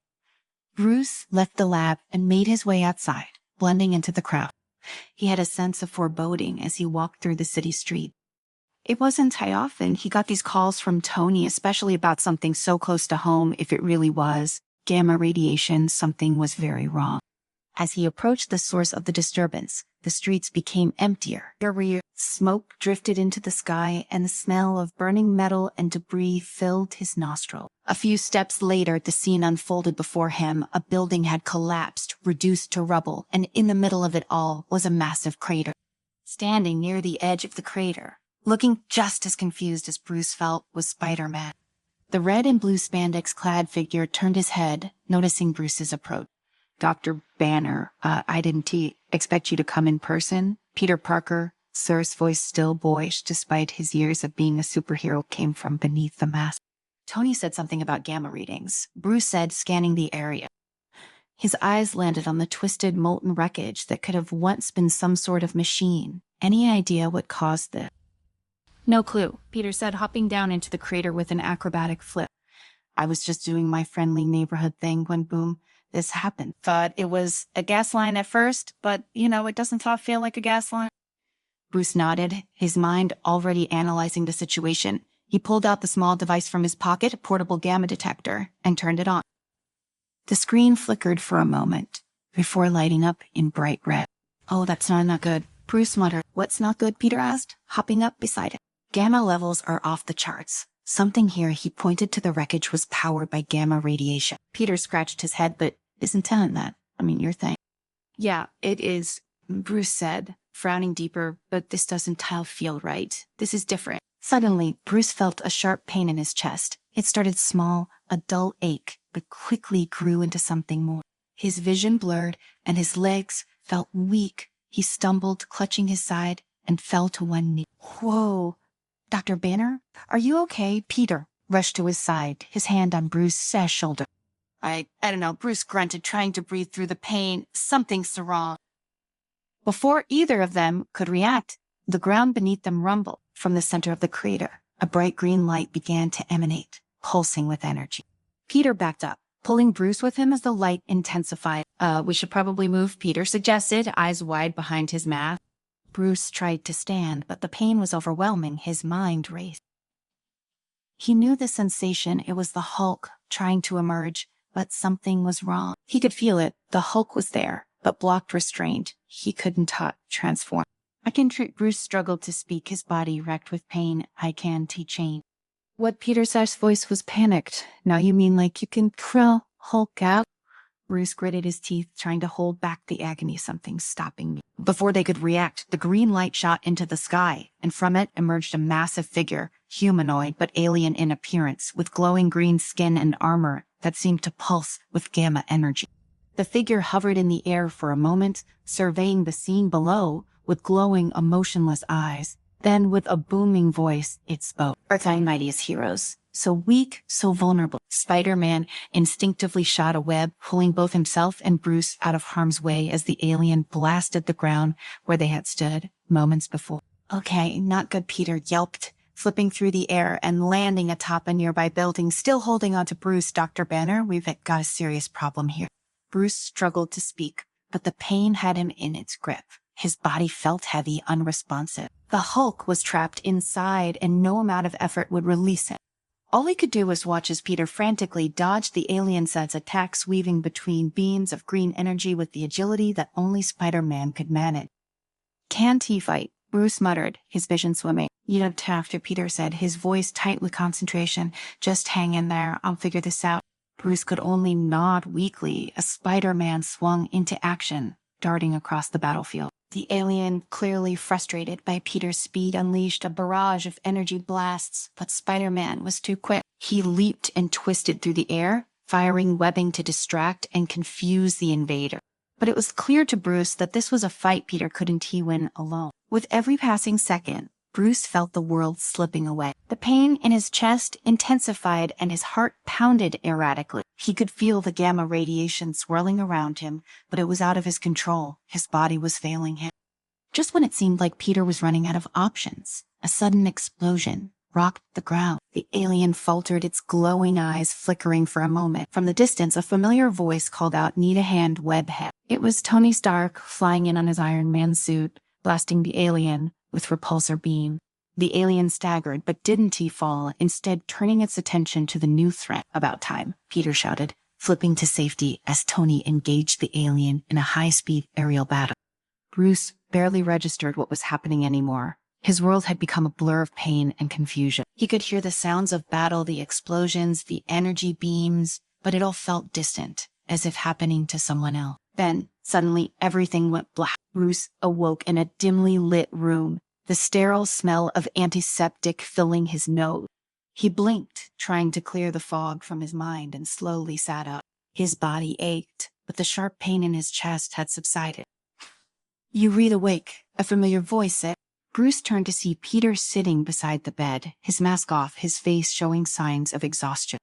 Bruce left the lab and made his way outside, blending into the crowd. He had a sense of foreboding as he walked through the city street. It wasn't often he got these calls from Tony, especially about something so close to home. If it really was gamma radiation, something was very wrong. As he approached the source of the disturbance, the streets became emptier. Smoke drifted into the sky, and the smell of burning metal and debris filled his nostril. A few steps later, the scene unfolded before him. A building had collapsed, reduced to rubble, and in the middle of it all was a massive crater. Standing near the edge of the crater, looking just as confused as Bruce felt, was Spider-Man. The red and blue spandex-clad figure turned his head, noticing Bruce's approach. Dr. Banner, I didn't expect you to come in person. Peter Parker, Sir's voice still boyish despite his years of being a superhero, came from beneath the mask. Tony said something about gamma readings, Bruce said, scanning the area. His eyes landed on the twisted, molten wreckage that could have once been some sort of machine. Any idea what caused this? No clue, Peter said, hopping down into the crater with an acrobatic flip. I was just doing my friendly neighborhood thing when, boom, this happened. Thought it was a gas line at first, but, it doesn't feel like a gas line. Bruce nodded, his mind already analyzing the situation. He pulled out the small device from his pocket, a portable gamma detector, and turned it on. The screen flickered for a moment before lighting up in bright red. "Oh, that's not good," Bruce muttered. "What's not good?" Peter asked, hopping up beside him. "Gamma levels are off the charts. Something here," he pointed to the wreckage, "was powered by gamma radiation." Peter scratched his head, "But isn't that, your thing?" "Yeah, it is," Bruce said, frowning deeper, "but this doesn't feel right. This is different." Suddenly, Bruce felt a sharp pain in his chest. It started small, a dull ache, but quickly grew into something more. His vision blurred, and his legs felt weak. He stumbled, clutching his side, and fell to one knee. "Whoa! Dr. Banner? Are you okay?" Peter rushed to his side, his hand on Bruce's shoulder. I don't know," Bruce grunted, trying to breathe through the pain. "Something's wrong." Before either of them could react, the ground beneath them rumbled. From the center of the crater, a bright green light began to emanate, pulsing with energy. Peter backed up, pulling Bruce with him as the light intensified. We should probably move," Peter suggested, eyes wide behind his mask. Bruce tried to stand, but the pain was overwhelming. His mind raced. He knew the sensation. It was the Hulk trying to emerge, but something was wrong. He could feel it. The Hulk was there, but blocked, restrained. He couldn't transform. Bruce struggled to speak, his body wrecked with pain. "I can't," he chained. What Peter's voice was panicked. "Now you mean like you can Hulk out?" Bruce gritted his teeth, trying to hold back the agony. "Something's stopping me." Before they could react, the green light shot into the sky, and from it emerged a massive figure, humanoid but alien in appearance, with glowing green skin and armor that seemed to pulse with gamma energy. The figure hovered in the air for a moment, surveying the scene below with glowing, emotionless eyes. Then, with a booming voice, it spoke. "Earth's mightiest heroes. So weak, so vulnerable." Spider-Man instinctively shot a web, pulling both himself and Bruce out of harm's way as the alien blasted the ground where they had stood moments before. "Okay, not good," Peter yelped, flipping through the air and landing atop a nearby building, still holding on to Bruce. "Dr. Banner, we've got a serious problem here." Bruce struggled to speak, but the pain had him in its grip. His body felt heavy, unresponsive. The Hulk was trapped inside, and no amount of effort would release him. All he could do was watch as Peter frantically dodged the alien's attacks, weaving between beams of green energy with the agility that only Spider-Man could manage. "Can't he fight?" Bruce muttered, his vision swimming. "You'd have to," Peter said, his voice tight with concentration. "Just hang in there. I'll figure this out." Bruce could only nod weakly as Spider-Man swung into action, darting across the battlefield. The alien, clearly frustrated by Peter's speed, unleashed a barrage of energy blasts, but Spider-Man was too quick. He leaped and twisted through the air, firing webbing to distract and confuse the invader. But it was clear to Bruce that this was a fight Peter couldn't win alone. With every passing second, Bruce felt the world slipping away. The pain in his chest intensified and his heart pounded erratically. He could feel the gamma radiation swirling around him, but it was out of his control. His body was failing him. Just when it seemed like Peter was running out of options, a sudden explosion rocked the ground. The alien faltered, its glowing eyes flickering for a moment. From the distance, a familiar voice called out, "Need a hand, webhead." It was Tony Stark, flying in on his Iron Man suit, blasting the alien with repulsor beam. The alien staggered, but didn't fall, instead turning its attention to the new threat. "About time," Peter shouted, flipping to safety as Tony engaged the alien in a high-speed aerial battle. Bruce barely registered what was happening anymore. His world had become a blur of pain and confusion. He could hear the sounds of battle, the explosions, the energy beams, but it all felt distant, as if happening to someone else. Then, suddenly, everything went black. Bruce awoke in a dimly lit room, the sterile smell of antiseptic filling his nose. He blinked, trying to clear the fog from his mind, and slowly sat up. His body ached, but the sharp pain in his chest had subsided. "You read awake," a familiar voice said. Bruce turned to see Peter sitting beside the bed, his mask off, his face showing signs of exhaustion.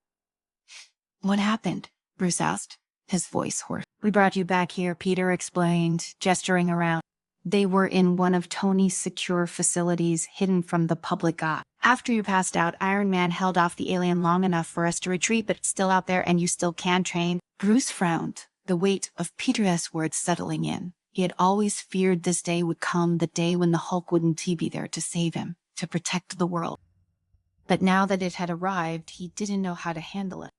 "What happened?" Bruce asked, his voice hoarse. "We brought you back here," Peter explained, gesturing around. "They were in one of Tony's secure facilities, hidden from the public eye. After you passed out, Iron Man held off the alien long enough for us to retreat, but it's still out there and you still can train." Bruce frowned, the weight of Peter's words settling in. He had always feared this day would come, the day when the Hulk wouldn't be there to save him, to protect the world. But now that it had arrived, he didn't know how to handle it.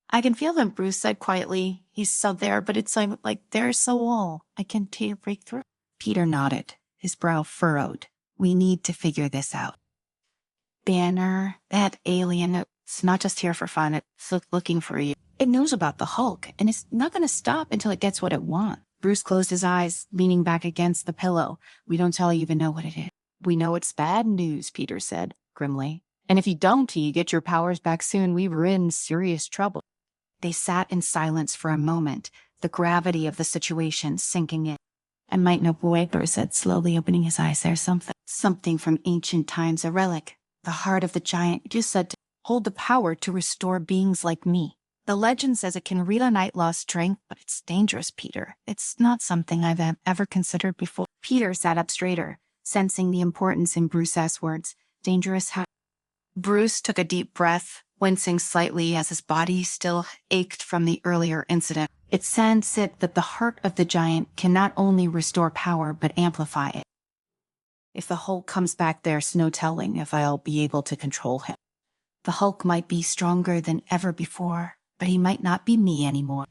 I can feel them, Bruce said quietly. He's so there, but it's like they're so all. I can't break through. Peter nodded, his brow furrowed. We need to figure this out. Banner, that alien, it's not just here for fun. It's looking for you. It knows about the Hulk, and it's not going to stop until it gets what it wants. Bruce closed his eyes, leaning back against the pillow. We don't even know what it is. We know it's bad news, Peter said, grimly. And if you don't get your powers back soon, we were in serious trouble. They sat in silence for a moment, the gravity of the situation sinking in. I might know, boy, Bruce said, slowly opening his eyes. There's something from ancient times, a relic. The heart of the giant. You just said to hold the power to restore beings like me. The legend says it can reunite lost strength, but it's dangerous, Peter. It's not something I've ever considered before. Peter sat up straighter, sensing the importance in Bruce's words. Dangerous how? Bruce took a deep breath, wincing slightly as his body still ached from the earlier incident. It sensed that the heart of the giant can not only restore power, but amplify it. If the Hulk comes back, there's no telling if I'll be able to control him. The Hulk might be stronger than ever before, but he might not be me anymore.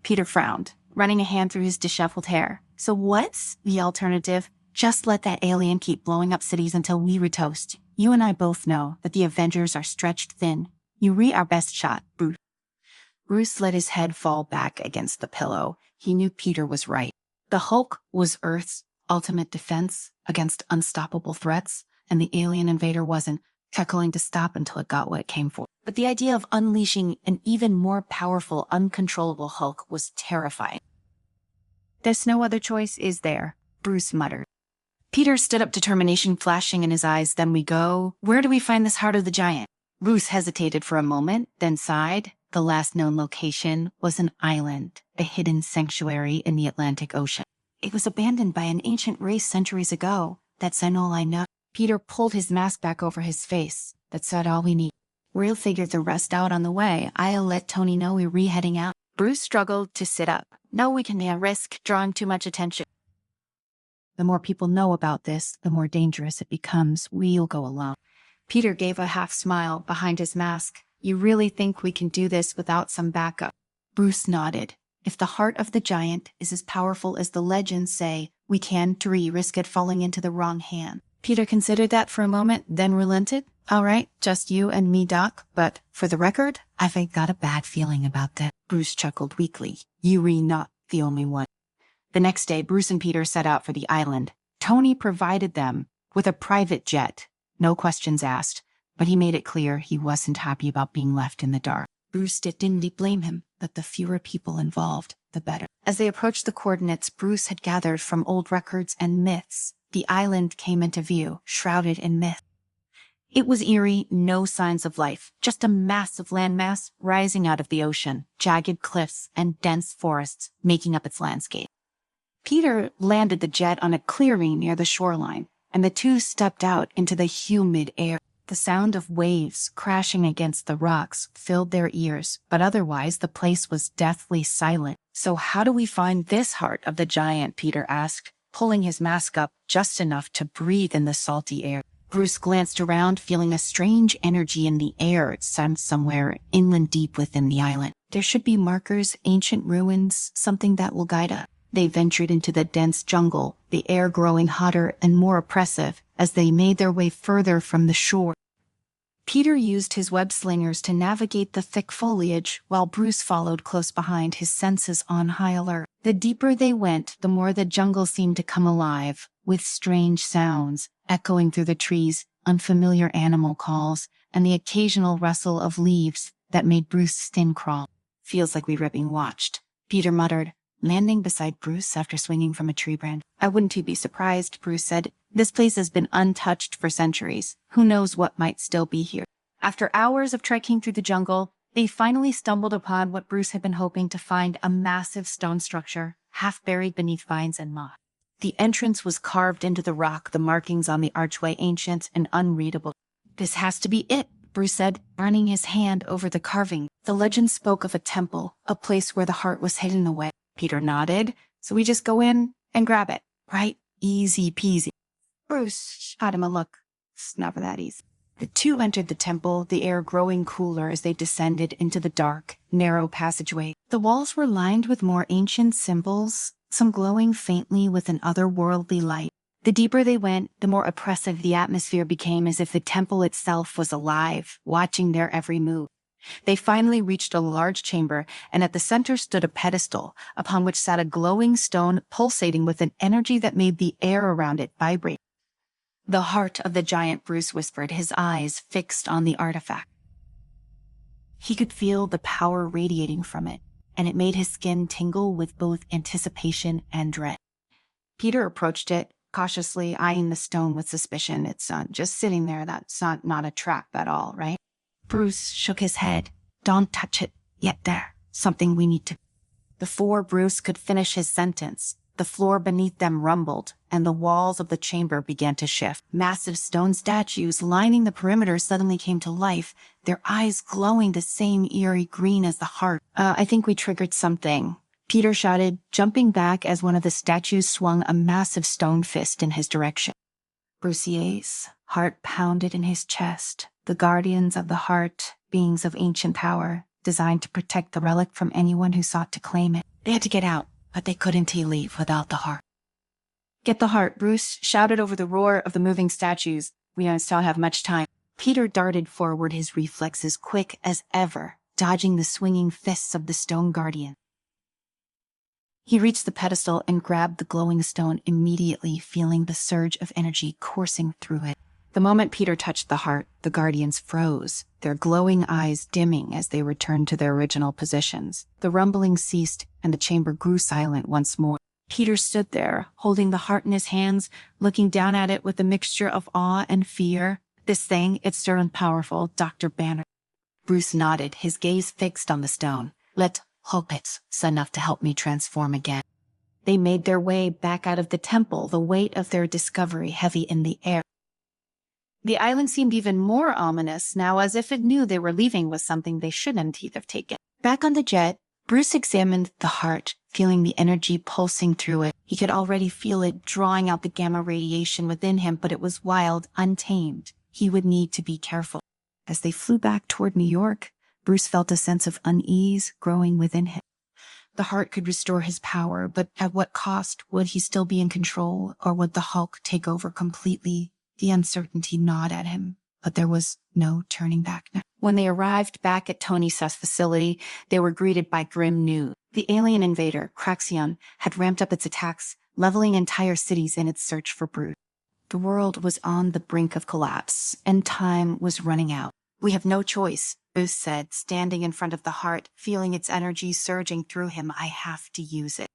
Peter frowned, running a hand through his disheveled hair. So what's the alternative? Just let that alien keep blowing up cities until we retoast. You and I both know that the Avengers are stretched thin. You our best shot, Bruce. Bruce let his head fall back against the pillow. He knew Peter was right. The Hulk was Earth's ultimate defense against unstoppable threats, and the alien invader wasn't going to stop until it got what it came for. But the idea of unleashing an even more powerful, uncontrollable Hulk was terrifying. There's no other choice, is there? Bruce muttered. Peter stood up, determination flashing in his eyes. Then we go. Where do we find this heart of the giant? Bruce hesitated for a moment, then sighed. The last known location was an island, a hidden sanctuary in the Atlantic Ocean. It was abandoned by an ancient race centuries ago. That's all I know. Peter pulled his mask back over his face. That's all we need. We'll figure the rest out on the way. I'll let Tony know we're re-heading out. Bruce struggled to sit up. No, we can risk drawing too much attention. The more people know about this, the more dangerous it becomes. We'll go alone. Peter gave a half smile behind his mask. You really think we can do this without some backup? Bruce nodded. If the heart of the giant is as powerful as the legends say, we can risk it falling into the wrong hand. Peter considered that for a moment, then relented. All right, just you and me, Doc, but for the record, I've got a bad feeling about that. Bruce chuckled weakly. You're not the only one. The next day, Bruce and Peter set out for the island. Tony provided them with a private jet. No questions asked, but he made it clear he wasn't happy about being left in the dark. Bruce didn't blame him, but the fewer people involved, the better. As they approached the coordinates Bruce had gathered from old records and myths, the island came into view, shrouded in myth. It was eerie, no signs of life, just a massive landmass rising out of the ocean, jagged cliffs and dense forests making up its landscape. Peter landed the jet on a clearing near the shoreline, and the two stepped out into the humid air. The sound of waves crashing against the rocks filled their ears, but otherwise the place was deathly silent. So how do we find this heart of the giant? Peter asked, pulling his mask up just enough to breathe in the salty air. Bruce glanced around, feeling a strange energy in the air. It seemed somewhere inland deep within the island. There should be markers, ancient ruins, something that will guide us. They ventured into the dense jungle, the air growing hotter and more oppressive as they made their way further from the shore. Peter used his web slingers to navigate the thick foliage, while Bruce followed close behind, his senses on high alert. The deeper they went, the more the jungle seemed to come alive, with strange sounds echoing through the trees, unfamiliar animal calls, and the occasional rustle of leaves that made Bruce's skin crawl. Feels like we were being watched, Peter muttered, landing beside Bruce after swinging from a tree branch. I wouldn't be surprised, Bruce said. This place has been untouched for centuries. Who knows what might still be here? After hours of trekking through the jungle, they finally stumbled upon what Bruce had been hoping to find, a massive stone structure, half buried beneath vines and moss. The entrance was carved into the rock, the markings on the archway ancient and unreadable. This has to be it, Bruce said, running his hand over the carving. The legend spoke of a temple, a place where the heart was hidden away. Peter nodded. So we just go in and grab it, right? Easy peasy. Bruce shot him a look. It's never that easy. The two entered the temple, the air growing cooler as they descended into the dark, narrow passageway. The walls were lined with more ancient symbols, some glowing faintly with an otherworldly light. The deeper they went, the more oppressive the atmosphere became, as if the temple itself was alive, watching their every move. They finally reached a large chamber, and at the center stood a pedestal, upon which sat a glowing stone pulsating with an energy that made the air around it vibrate. The heart of the giant, Bruce whispered, his eyes fixed on the artifact. He could feel the power radiating from it, and it made his skin tingle with both anticipation and dread. Peter approached it, cautiously eyeing the stone with suspicion. It's just sitting there. That's not a trap at all, right? Bruce shook his head. Don't touch it yet. There. Something we need to... Before Bruce could finish his sentence, the floor beneath them rumbled, and the walls of the chamber began to shift. Massive stone statues lining the perimeter suddenly came to life, their eyes glowing the same eerie green as the heart. I think we triggered something, Peter shouted, jumping back as one of the statues swung a massive stone fist in his direction. Brucier's heart pounded in his chest. The guardians of the heart, beings of ancient power, designed to protect the relic from anyone who sought to claim it. They had to get out, but they couldn't leave without the heart. Get the heart, Bruce shouted over the roar of the moving statues. We don't still have much time. Peter darted forward, his reflexes quick as ever, dodging the swinging fists of the stone guardian. He reached the pedestal and grabbed the glowing stone, immediately feeling the surge of energy coursing through it. The moment Peter touched the heart, the guardians froze, their glowing eyes dimming as they returned to their original positions. The rumbling ceased, and the chamber grew silent once more. Peter stood there, holding the heart in his hands, looking down at it with a mixture of awe and fear. This thing, it's stern and powerful, Dr. Banner. Bruce nodded, his gaze fixed on the stone. Let hope it's enough to help me transform again. They made their way back out of the temple, the weight of their discovery heavy in the air. The island seemed even more ominous now, as if it knew they were leaving with something they shouldn't have taken. Back on the jet, Bruce examined the heart, feeling the energy pulsing through it. He could already feel it drawing out the gamma radiation within him, but it was wild, untamed. He would need to be careful. As they flew back toward New York, Bruce felt a sense of unease growing within him. The heart could restore his power, but at what cost? Would he still be in control, or would the Hulk take over completely? The uncertainty gnawed at him, but there was no turning back now. When they arrived back at Tony Suss's facility, they were greeted by grim news. The alien invader, Craxion, had ramped up its attacks, leveling entire cities in its search for Bruce. The world was on the brink of collapse, and time was running out. We have no choice, Bruce said, standing in front of the heart, feeling its energy surging through him. I have to use it.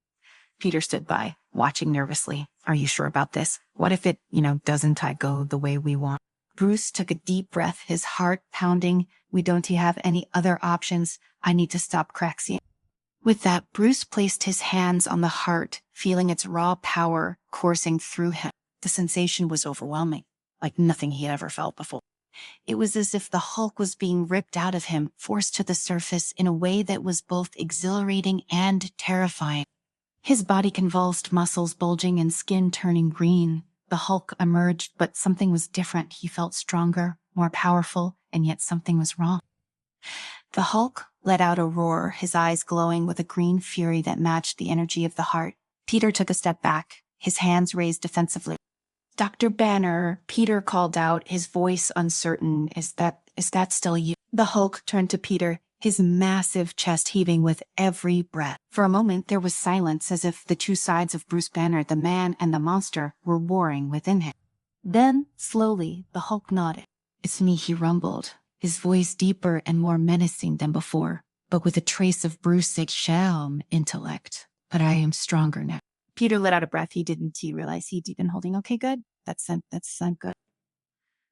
Peter stood by, watching nervously. Are you sure about this? What if it, doesn't go the way we want? Bruce took a deep breath, his heart pounding. We don't have any other options. I need to stop Craxion. With that, Bruce placed his hands on the heart, feeling its raw power coursing through him. The sensation was overwhelming, like nothing he had ever felt before. It was as if the Hulk was being ripped out of him, forced to the surface in a way that was both exhilarating and terrifying. His body convulsed, muscles bulging and skin turning green. The Hulk emerged, but something was different. He felt stronger, more powerful, and yet something was wrong. The Hulk let out a roar, his eyes glowing with a green fury that matched the energy of the heart. Peter took a step back, his hands raised defensively. Dr. Banner, Peter called out, his voice uncertain. Is that still you? The Hulk turned to Peter, his massive chest heaving with every breath. For a moment, there was silence, as if the two sides of Bruce Banner, the man and the monster, were warring within him. Then, slowly, the Hulk nodded. It's me, he rumbled, his voice deeper and more menacing than before, but with a trace of Bruce's sham intellect. But I am stronger now. Peter let out a breath. He realize he'd been holding. Okay, good. That's good.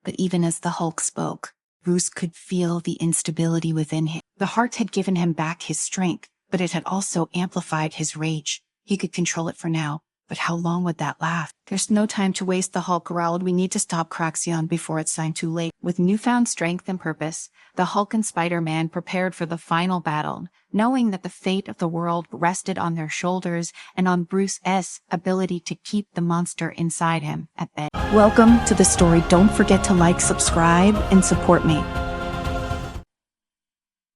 But even as the Hulk spoke, Bruce could feel the instability within him. The heart had given him back his strength, but it had also amplified his rage. He could control it for now, But how long would that last? There's no time to waste, the Hulk growled. We need to stop Craxion before it's too late. With newfound strength and purpose, the Hulk and Spider-Man prepared for the final battle, knowing that the fate of the world rested on their shoulders and on Bruce's ability to keep the monster inside him at bay. Welcome to the story. Don't forget to like, subscribe, and support me.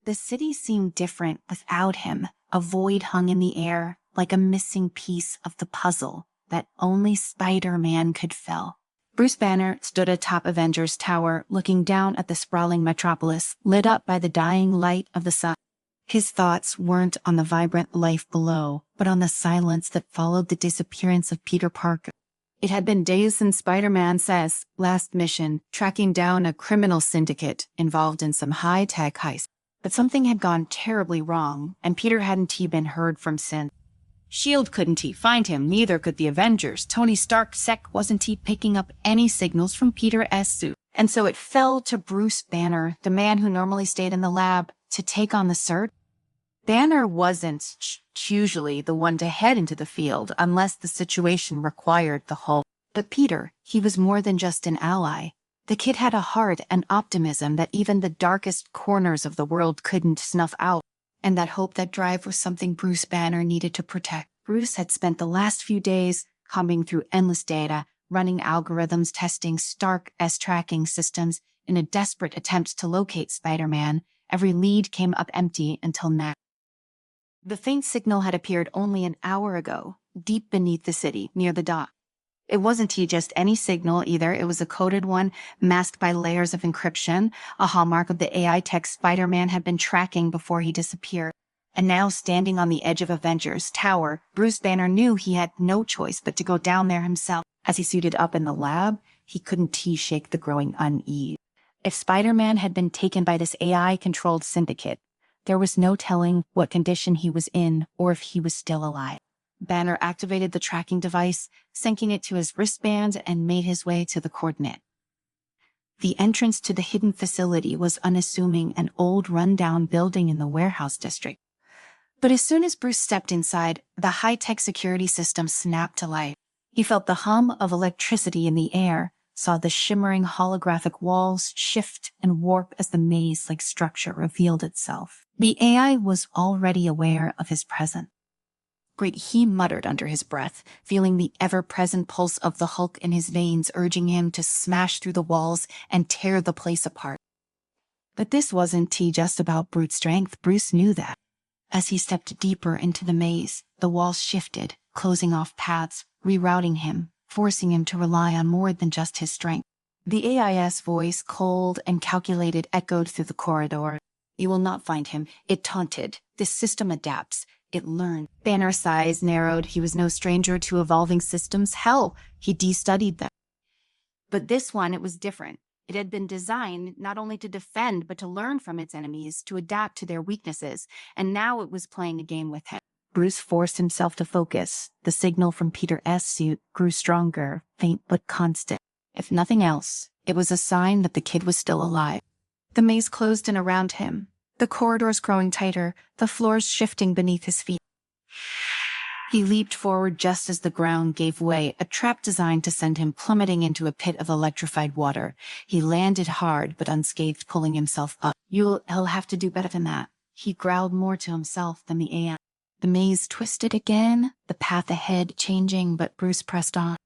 The city seemed different without him. A void hung in the air, like a missing piece of the puzzle that only Spider-Man could fill. Bruce Banner stood atop Avengers Tower, looking down at the sprawling metropolis, lit up by the dying light of the sun. His thoughts weren't on the vibrant life below, but on the silence that followed the disappearance of Peter Parker. It had been days since Spider-Man's last mission, tracking down a criminal syndicate involved in some high-tech heist. But something had gone terribly wrong, and Peter hadn't been heard from since. S.H.I.E.L.D. couldn't find him, neither could the Avengers. Tony Stark's wasn't picking up any signals from Peter's suit. And so it fell to Bruce Banner, the man who normally stayed in the lab, to take on the search. Banner wasn't usually the one to head into the field unless the situation required the Hulk. But Peter, he was more than just an ally. The kid had a heart and optimism that even the darkest corners of the world couldn't snuff out. And that hope, that drive was something Bruce Banner needed to protect. Bruce had spent the last few days combing through endless data, running algorithms, testing Stark's tracking systems in a desperate attempt to locate Spider-Man. Every lead came up empty until now. The faint signal had appeared only an hour ago, deep beneath the city, near the dock. It wasn't just any signal either. It was a coded one, masked by layers of encryption, a hallmark of the AI tech Spider-Man had been tracking before he disappeared. And now, standing on the edge of Avengers Tower, Bruce Banner knew he had no choice but to go down there himself. As he suited up in the lab, he couldn't shake the growing unease. If Spider-Man had been taken by this AI-controlled syndicate, there was no telling what condition he was in or if he was still alive. Banner activated the tracking device, syncing it to his wristband, and made his way to the coordinate. The entrance to the hidden facility was unassuming, an old run-down building in the warehouse district. But as soon as Bruce stepped inside, the high-tech security system snapped to life. He felt the hum of electricity in the air, saw the shimmering holographic walls shift and warp as the maze-like structure revealed itself. The AI was already aware of his presence. Great, he muttered under his breath, feeling the ever-present pulse of the Hulk in his veins, urging him to smash through the walls and tear the place apart. But this wasn't just about brute strength. Bruce knew that. As he stepped deeper into the maze, the walls shifted, closing off paths, rerouting him, forcing him to rely on more than just his strength. The AI's voice, cold and calculated, echoed through the corridor. "You will not find him," it taunted. "This system adapts. It learned." Banner's eyes narrowed. He was no stranger to evolving systems. Hell, he de-studied them. But this one, it was different. It had been designed not only to defend, but to learn from its enemies, to adapt to their weaknesses, and now it was playing a game with him. Bruce forced himself to focus. The signal from Peter's suit grew stronger, faint but constant. If nothing else, it was a sign that the kid was still alive. The maze closed in around him, the corridors growing tighter, the floors shifting beneath his feet. He leaped forward just as the ground gave way, a trap designed to send him plummeting into a pit of electrified water. He landed hard but unscathed, pulling himself up. He'll have to do better than that. He growled more to himself than the AI. The maze twisted again, the path ahead changing, but Bruce pressed on.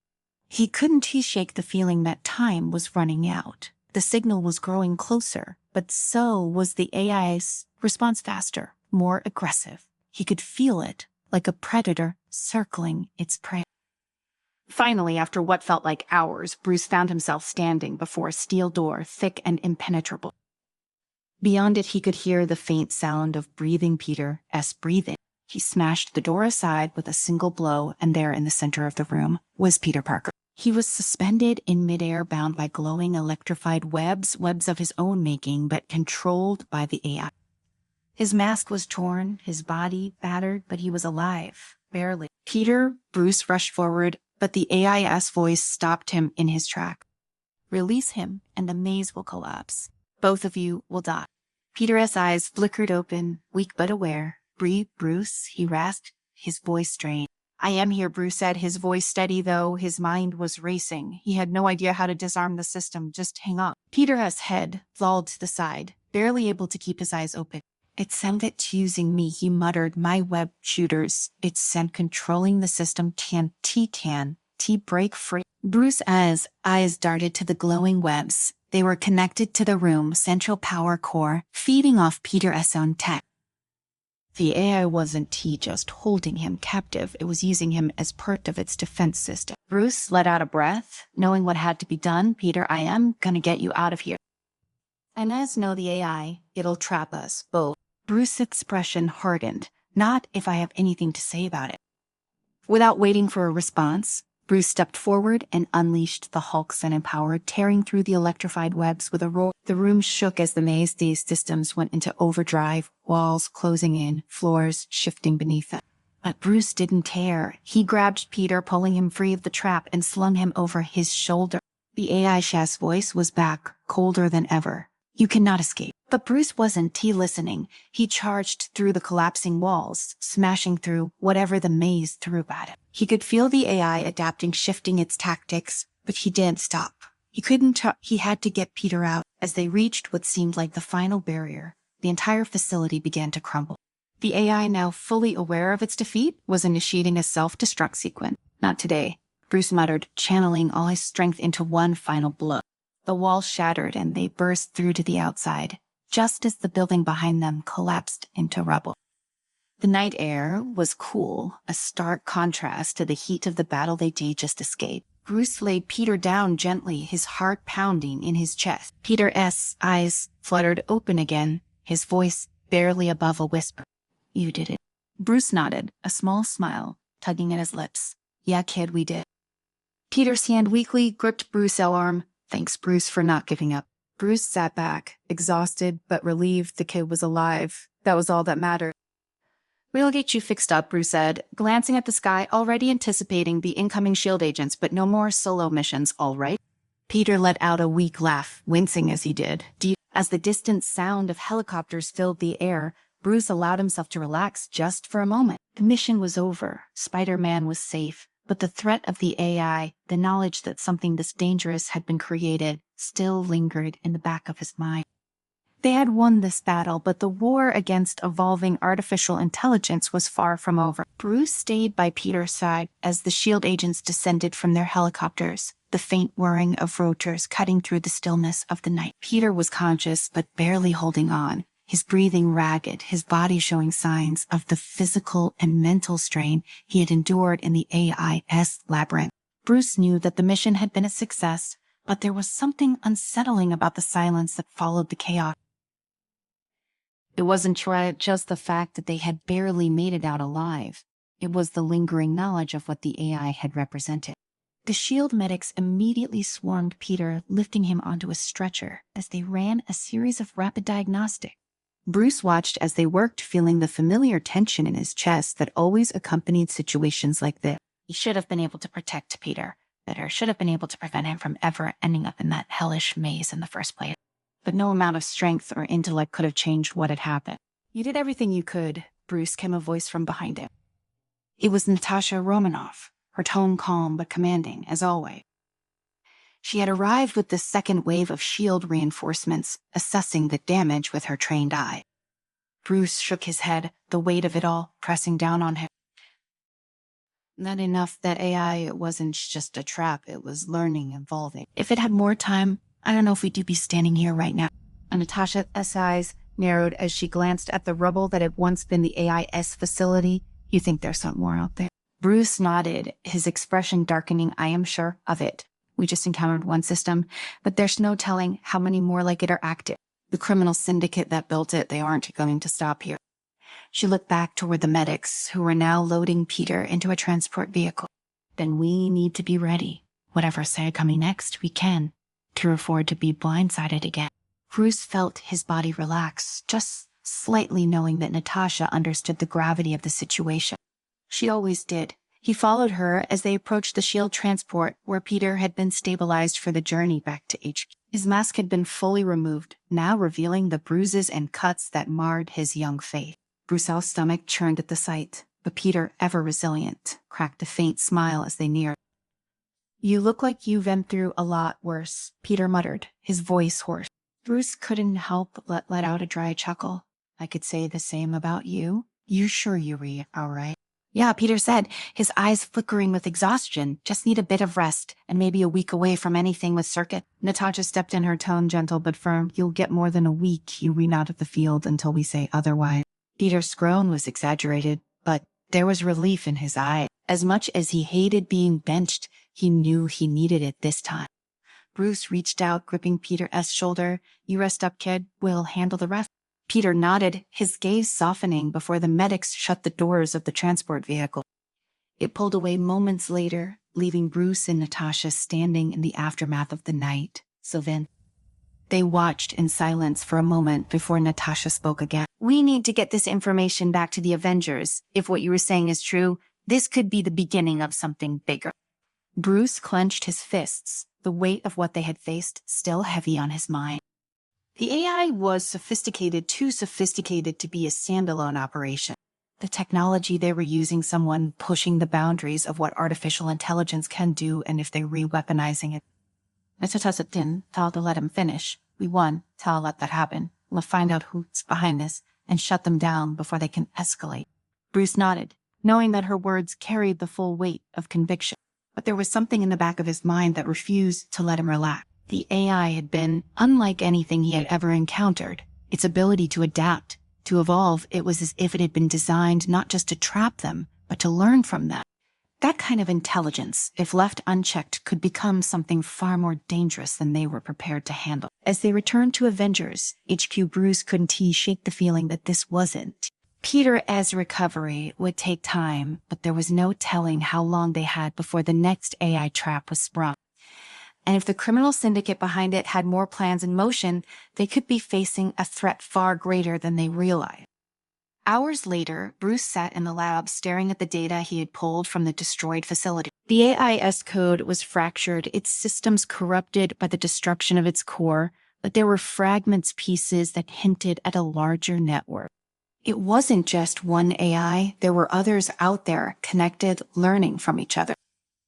He couldn't shake the feeling that time was running out. The signal was growing closer, but so was the AI's response, faster, more aggressive. He could feel it, like a predator circling its prey. Finally, after what felt like hours, Bruce found himself standing before a steel door, thick and impenetrable. Beyond it, he could hear the faint sound of breathing Peter's breathing. He smashed the door aside with a single blow, and there in the center of the room was Peter Parker. He was suspended in midair, bound by glowing electrified webs of his own making, but controlled by the AI. His mask was torn, his body battered, but he was alive, barely. Bruce rushed forward, but the AI's voice stopped him in his track. "Release him, and the maze will collapse. Both of you will die." Peter's eyes flickered open, weak but aware. "Breathe, Bruce," he rasped, his voice strained. I am here, Bruce said, his voice steady though his mind was racing. He had no idea how to disarm the system, just hang up. Peter's head lolled to the side, barely able to keep his eyes open. It sent it using me, he muttered. My web shooters. It sent controlling the system break free. Bruce's eyes darted to the glowing webs. They were connected to the room's central power core, feeding off Peter's own tech. The AI wasn't just holding him captive, it was using him as part of its defense system. Bruce let out a breath, knowing what had to be done. Peter, I am gonna get you out of here. And as know the AI, it'll trap us both. Bruce's expression hardened. Not if I have anything to say about it. Without waiting for a response, Bruce stepped forward and unleashed the Hulk Senate power, tearing through the electrified webs with a roar. The room shook as the maze-dazed systems went into overdrive, walls closing in, floors shifting beneath them. But Bruce didn't tear. He grabbed Peter, pulling him free of the trap, and slung him over his shoulder. The AI's voice was back, colder than ever. You cannot escape. But Bruce wasn't listening. He charged through the collapsing walls, smashing through whatever the maze threw at him. He could feel the AI adapting, shifting its tactics, but he didn't stop. He had to get Peter out. As they reached what seemed like the final barrier, the entire facility began to crumble. The AI, now fully aware of its defeat, was initiating a self-destruct sequence. Not today, Bruce muttered, channeling all his strength into one final blow. The walls shattered and they burst through to the outside, just as the building behind them collapsed into rubble. The night air was cool, a stark contrast to the heat of the battle they just escaped. Bruce laid Peter down gently, his heart pounding in his chest. Peter's eyes fluttered open again, his voice barely above a whisper. You did it. Bruce nodded, a small smile tugging at his lips. Yeah, kid, we did. Peter's hand weakly gripped Bruce's arm. Thanks, Bruce, for not giving up. Bruce sat back, exhausted but relieved the kid was alive. That was all that mattered. We'll get you fixed up, Bruce said, glancing at the sky, already anticipating the incoming SHIELD agents, but no more solo missions, all right? Peter let out a weak laugh, wincing as he did. As the distant sound of helicopters filled the air, Bruce allowed himself to relax just for a moment. The mission was over. Spider-Man was safe. But the threat of the AI, the knowledge that something this dangerous had been created, still lingered in the back of his mind. They had won this battle, but the war against evolving artificial intelligence was far from over. Bruce stayed by Peter's side as the SHIELD agents descended from their helicopters, the faint whirring of rotors cutting through the stillness of the night. Peter was conscious, but barely holding on, his breathing ragged, his body showing signs of the physical and mental strain he had endured in the AI's labyrinth. Bruce knew that the mission had been a success, but there was something unsettling about the silence that followed the chaos. It wasn't just the fact that they had barely made it out alive. It was the lingering knowledge of what the AI had represented. The SHIELD medics immediately swarmed Peter, lifting him onto a stretcher as they ran a series of rapid diagnostics. Bruce watched as they worked, feeling the familiar tension in his chest that always accompanied situations like this. He should have been able to protect Peter, better, should have been able to prevent him from ever ending up in that hellish maze in the first place. But no amount of strength or intellect could have changed what had happened. You did everything you could, Bruce, came a voice from behind him. It was Natasha Romanoff, her tone calm but commanding, as always. She had arrived with the second wave of SHIELD reinforcements, assessing the damage with her trained eye. Bruce shook his head, the weight of it all pressing down on him. Not enough. That AI, it wasn't just a trap, it was learning, evolving. If it had more time, I don't know if we'd be standing here right now. And Natasha's eyes narrowed as she glanced at the rubble that had once been the AI's facility. You think there's something more out there? Bruce nodded, his expression darkening. I am sure of it. We just encountered one system, but there's no telling how many more like it are active. The criminal syndicate that built it, they aren't going to stop here. She looked back toward the medics, who were now loading Peter into a transport vehicle. Then we need to be ready. Whatever say coming next, we can afford to be blindsided again. Bruce felt his body relax, just slightly, knowing that Natasha understood the gravity of the situation. She always did. He followed her as they approached the SHIELD transport, where Peter had been stabilized for the journey back to HQ. His mask had been fully removed, now revealing the bruises and cuts that marred his young face. Bruce's stomach churned at the sight, But Peter, ever resilient, cracked a faint smile as they neared. "You look like you've been through a lot worse," Peter muttered, his voice hoarse. Bruce couldn't help but let out a dry chuckle. "I could say the same about you. You're sure you're all right?" "Yeah," Peter said, his eyes flickering with exhaustion. "Just need a bit of rest, and maybe a week away from anything with circuit." Natasha stepped in, her tone gentle but firm. "You'll get more than a week, you read out of the field until we say otherwise." Peter's groan was exaggerated, but there was relief in his eye. As much as he hated being benched, he knew he needed it this time. Bruce reached out, gripping Peter's shoulder. "You rest up, kid. We'll handle the rest." Peter nodded, his gaze softening before the medics shut the doors of the transport vehicle. It pulled away moments later, leaving Bruce and Natasha standing in the aftermath of the night. So then, they watched in silence for a moment before Natasha spoke again. "We need to get this information back to the Avengers. If what you were saying is true, this could be the beginning of something bigger." Bruce clenched his fists, the weight of what they had faced still heavy on his mind. The AI was sophisticated, too sophisticated to be a standalone operation. The technology they were using, someone pushing the boundaries of what artificial intelligence can do, and if they're re-weaponizing it. Natasha didn't tell to let him finish. "We won. Tell let that happen. We'll find out who's behind this and shut them down before they can escalate." Bruce nodded, knowing that her words carried the full weight of conviction. But there was something in the back of his mind that refused to let him relax. The AI had been unlike anything he had ever encountered. Its ability to adapt, to evolve, it was as if it had been designed not just to trap them, but to learn from them. That kind of intelligence, if left unchecked, could become something far more dangerous than they were prepared to handle. As they returned to Avengers HQ, Bruce couldn't shake the feeling that this wasn't. Peter's recovery would take time, but there was no telling how long they had before the next AI trap was sprung. And if the criminal syndicate behind it had more plans in motion, they could be facing a threat far greater than they realized. Hours later, Bruce sat in the lab staring at the data he had pulled from the destroyed facility. The AI's code was fractured, its systems corrupted by the destruction of its core, but there were fragments, pieces that hinted at a larger network. It wasn't just one AI, there were others out there, connected, learning from each other.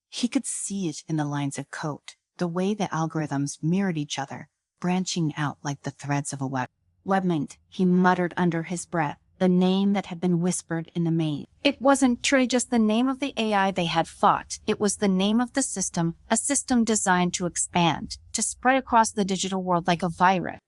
He could see it in the lines of code, the way the algorithms mirrored each other, branching out like the threads of a web. "Webmint," he muttered under his breath, the name that had been whispered in the maze. It wasn't truly just the name of the AI they had fought. It was the name of the system, a system designed to expand, to spread across the digital world like a virus.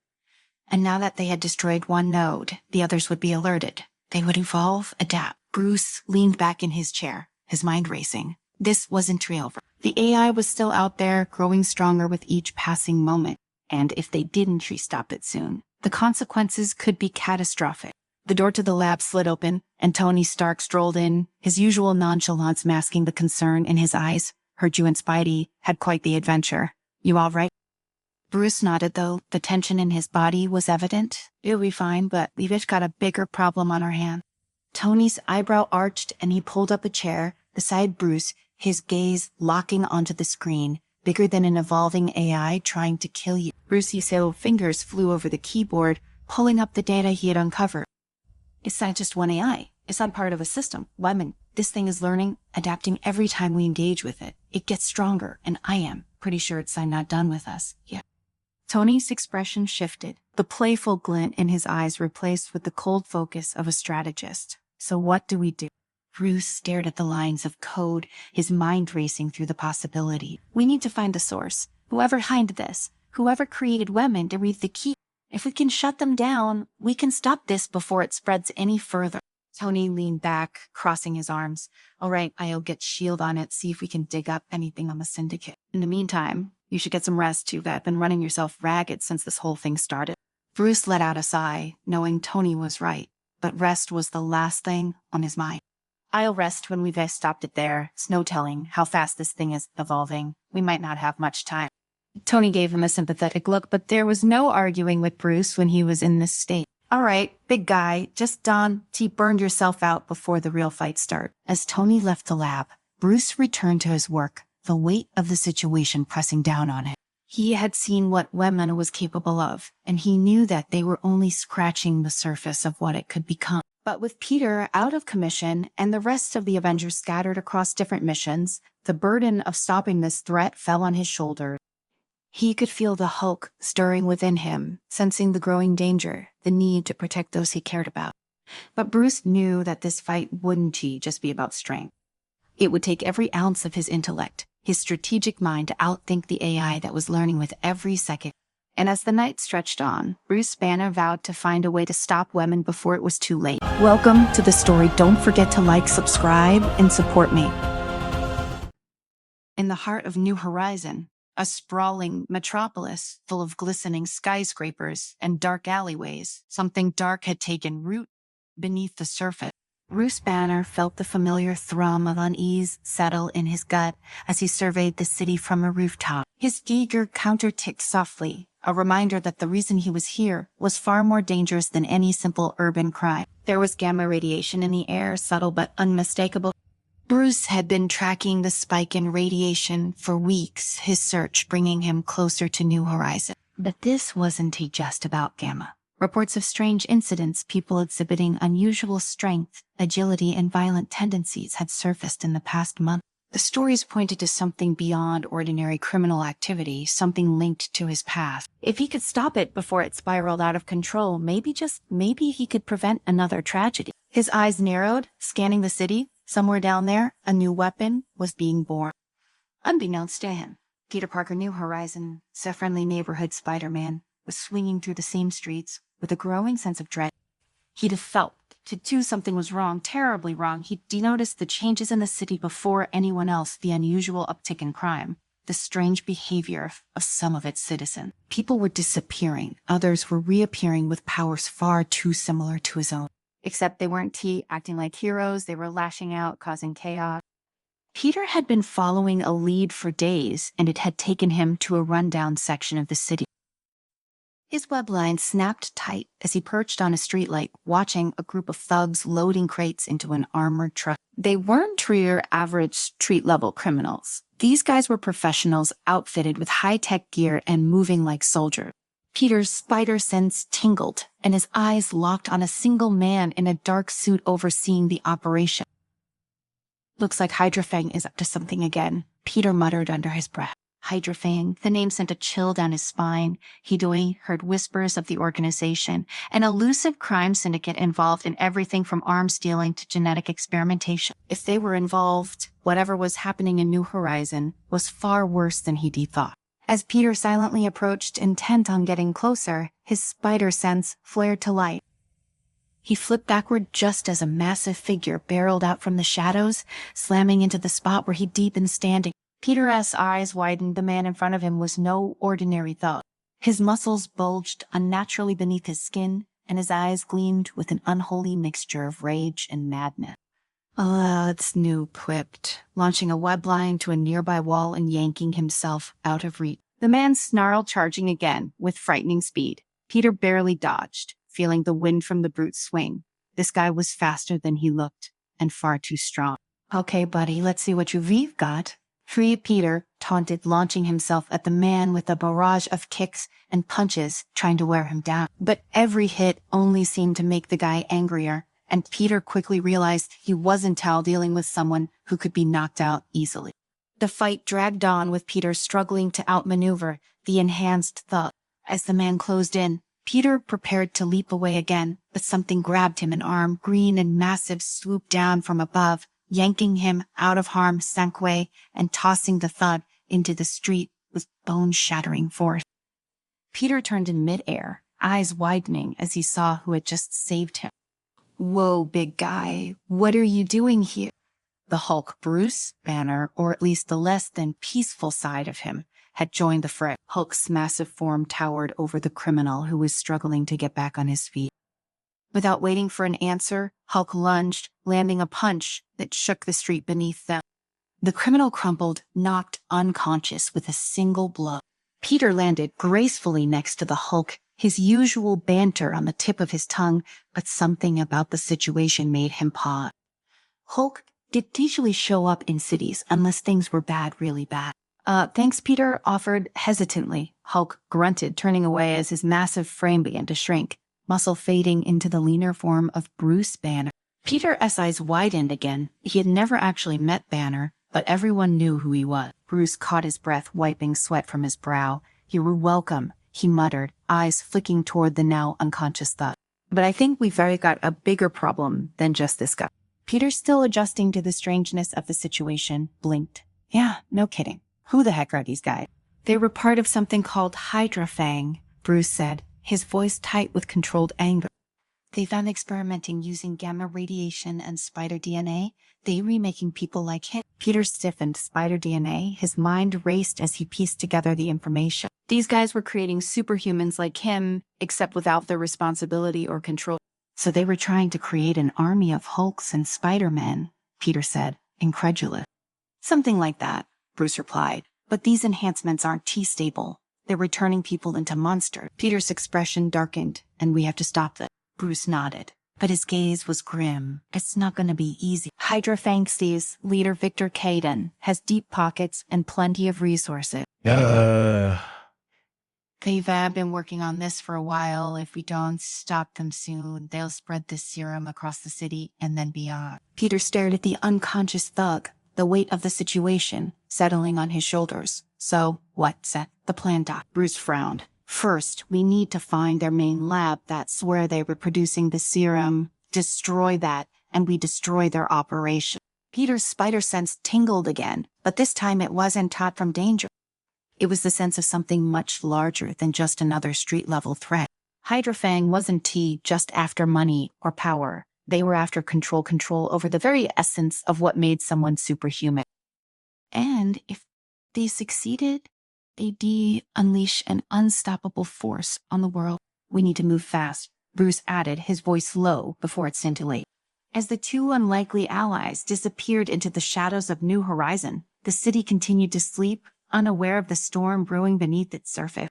And now that they had destroyed one node, the others would be alerted. They would evolve, adapt. Bruce leaned back in his chair, his mind racing. This wasn't real. The AI was still out there, growing stronger with each passing moment. And if they didn't stop it soon, the consequences could be catastrophic. The door to the lab slid open, and Tony Stark strolled in, his usual nonchalance masking the concern in his eyes. "Heard you and Spidey had quite the adventure. You all right?" Bruce nodded, though the tension in his body was evident. "It'll be fine, but we've each got a bigger problem on our hands." Tony's eyebrow arched, and he pulled up a chair beside Bruce, his gaze locking onto the screen, bigger than an evolving AI trying to kill you. Bruce's fingers flew over the keyboard, pulling up the data he had uncovered. "It's not just one AI. It's not part of a system. Lemon, this thing is learning, adapting every time we engage with it. It gets stronger, and I am pretty sure it's not done with us yet." Tony's expression shifted, the playful glint in his eyes replaced with the cold focus of a strategist. "So what do we do?" Bruce stared at the lines of code, his mind racing through the possibility. "We need to find the source. Whoever behind this, whoever created Women to read the key. If we can shut them down, we can stop this before it spreads any further." Tony leaned back, crossing his arms. "All right, I'll get S.H.I.E.L.D. on it, see if we can dig up anything on the syndicate. In the meantime, you should get some rest too. You've been running yourself ragged since this whole thing started." Bruce let out a sigh, knowing Tony was right, but rest was the last thing on his mind. "I'll rest when we've stopped it there. It's no telling how fast this thing is evolving. We might not have much time." Tony gave him a sympathetic look, but there was no arguing with Bruce when he was in this state. "All right, big guy, just burn yourself out before the real fight starts." As Tony left the lab, Bruce returned to his work, the weight of the situation pressing down on him. He had seen what Women was capable of, and he knew that they were only scratching the surface of what it could become. But with Peter out of commission and the rest of the Avengers scattered across different missions, the burden of stopping this threat fell on his shoulders. He could feel the Hulk stirring within him, sensing the growing danger, the need to protect those he cared about. But Bruce knew that this fight wouldn't just be about strength. It would take every ounce of his intellect, his strategic mind to outthink the AI that was learning with every second. And as the night stretched on, Bruce Banner vowed to find a way to stop Women before it was too late. Welcome to the story. Don't forget to like, subscribe, and support me. In the heart of New Horizon, a sprawling metropolis full of glistening skyscrapers and dark alleyways, something dark had taken root beneath the surface. Bruce Banner felt the familiar thrum of unease settle in his gut as he surveyed the city from a rooftop. His Geiger counter ticked softly, a reminder that the reason he was here was far more dangerous than any simple urban crime. There was gamma radiation in the air, subtle but unmistakable. Bruce had been tracking the spike in radiation for weeks, his search bringing him closer to New Horizon. But this wasn't just about gamma. Reports of strange incidents, people exhibiting unusual strength, agility, and violent tendencies had surfaced in the past month. The stories pointed to something beyond ordinary criminal activity, something linked to his past. If he could stop it before it spiraled out of control, maybe he could prevent another tragedy. His eyes narrowed, scanning the city. Somewhere down there, a new weapon was being born. Unbeknownst to him, Peter Parker, New Horizon, a friendly neighborhood Spider-Man, was swinging through the same streets with a growing sense of dread. He'd have felt something was wrong, terribly wrong. He'd noticed the changes in the city before anyone else, the unusual uptick in crime, the strange behavior of some of its citizens. People were disappearing. Others were reappearing with powers far too similar to his own. Except they weren't acting like heroes, they were lashing out, causing chaos. Peter had been following a lead for days, and it had taken him to a rundown section of the city. His web line snapped tight as he perched on a streetlight, watching a group of thugs loading crates into an armored truck. They weren't your average street-level criminals. These guys were professionals outfitted with high-tech gear and moving like soldiers. Peter's spider sense tingled, and his eyes locked on a single man in a dark suit overseeing the operation. Looks like Hydra Fang is up to something again, Peter muttered under his breath. Hydra Fang, the name sent a chill down his spine. He'd heard whispers of the organization, an elusive crime syndicate involved in everything from arms dealing to genetic experimentation. If they were involved, whatever was happening in New Horizon was far worse than he'd thought. As Peter silently approached, intent on getting closer, his spider sense flared to life. He flipped backward just as a massive figure barreled out from the shadows, slamming into the spot where he'd been standing. Peter's eyes widened. The man in front of him was no ordinary thug. His muscles bulged unnaturally beneath his skin, and his eyes gleamed with an unholy mixture of rage and madness. It's new, quipped, launching a web line to a nearby wall and yanking himself out of reach. The man snarled, charging again with frightening speed. Peter barely dodged, feeling the wind from the brute swing. This guy was faster than he looked, and far too strong. Okay, buddy, let's see what you've got. Free Peter taunted, launching himself at the man with a barrage of kicks and punches, trying to wear him down. But every hit only seemed to make the guy angrier, and Peter quickly realized he wasn't dealing with someone who could be knocked out easily. The fight dragged on, with Peter struggling to outmaneuver the enhanced thug. As the man closed in, Peter prepared to leap away again, but something grabbed him. An arm, green and massive, swooped down from above, yanking him out of harm's way and tossing the thug into the street with bone-shattering force. Peter turned in midair, eyes widening as he saw who had just saved him. Whoa, big guy, what are you doing here? The Hulk, Bruce Banner, or at least the less than peaceful side of him, had joined the fray. Hulk's massive form towered over the criminal who was struggling to get back on his feet. Without waiting for an answer, Hulk lunged, landing a punch that shook the street beneath them. The criminal crumpled, knocked unconscious with a single blow. Peter landed gracefully next to the Hulk, his usual banter on the tip of his tongue, but something about the situation made him pause. Hulk didn't usually show up in cities unless things were bad, really bad. Thanks, Peter offered hesitantly. Hulk grunted, turning away as his massive frame began to shrink. muscle fading into the leaner form of Bruce Banner. Peter's eyes widened again. He had never actually met Banner, but everyone knew who he was. Bruce caught his breath, wiping sweat from his brow. "You're welcome," he muttered, eyes flicking toward the now unconscious thug. "But I think we've already got a bigger problem than just this guy." Peter, still adjusting to the strangeness of the situation, blinked. "Yeah, no kidding. Who the heck are these guys?" "They were part of something called Hydrafang," Bruce said, his voice tight with controlled anger. "They found experimenting using gamma radiation and spider DNA. They remaking people like him." Peter stiffened. Spider DNA? His mind raced as he pieced together the information. These guys were creating superhumans like him, except without the responsibility or control. "So they were trying to create an army of Hulks and Spider-Men," Peter said, incredulous. "Something like that," Bruce replied. "But these enhancements aren't T-stable. They're returning people into monsters." Peter's expression darkened. "And we have to stop them." Bruce nodded, but his gaze was grim. "It's not going to be easy. Hydrafang's leader Victor Caden has deep pockets and plenty of resources. They've been working on this for a while. If we don't stop them soon, they'll spread this serum across the city and then beyond." Peter stared at the unconscious thug, the weight of the situation settling on his shoulders. "So, what's the plan, Doc?" Bruce frowned. "First, we need to find their main lab. That's where they were producing the serum. Destroy that, and we destroy their operation." Peter's spider sense tingled again, but this time it wasn't taut from danger. It was the sense of something much larger than just another street-level threat. Hydrafang wasn't just after money or power. They were after control over the very essence of what made someone superhuman. And if they succeeded, they'd unleash an unstoppable force on the world. "We need to move fast," Bruce added, his voice low before it scintillated. As the two unlikely allies disappeared into the shadows of New Horizon, the city continued to sleep, unaware of the storm brewing beneath its surface.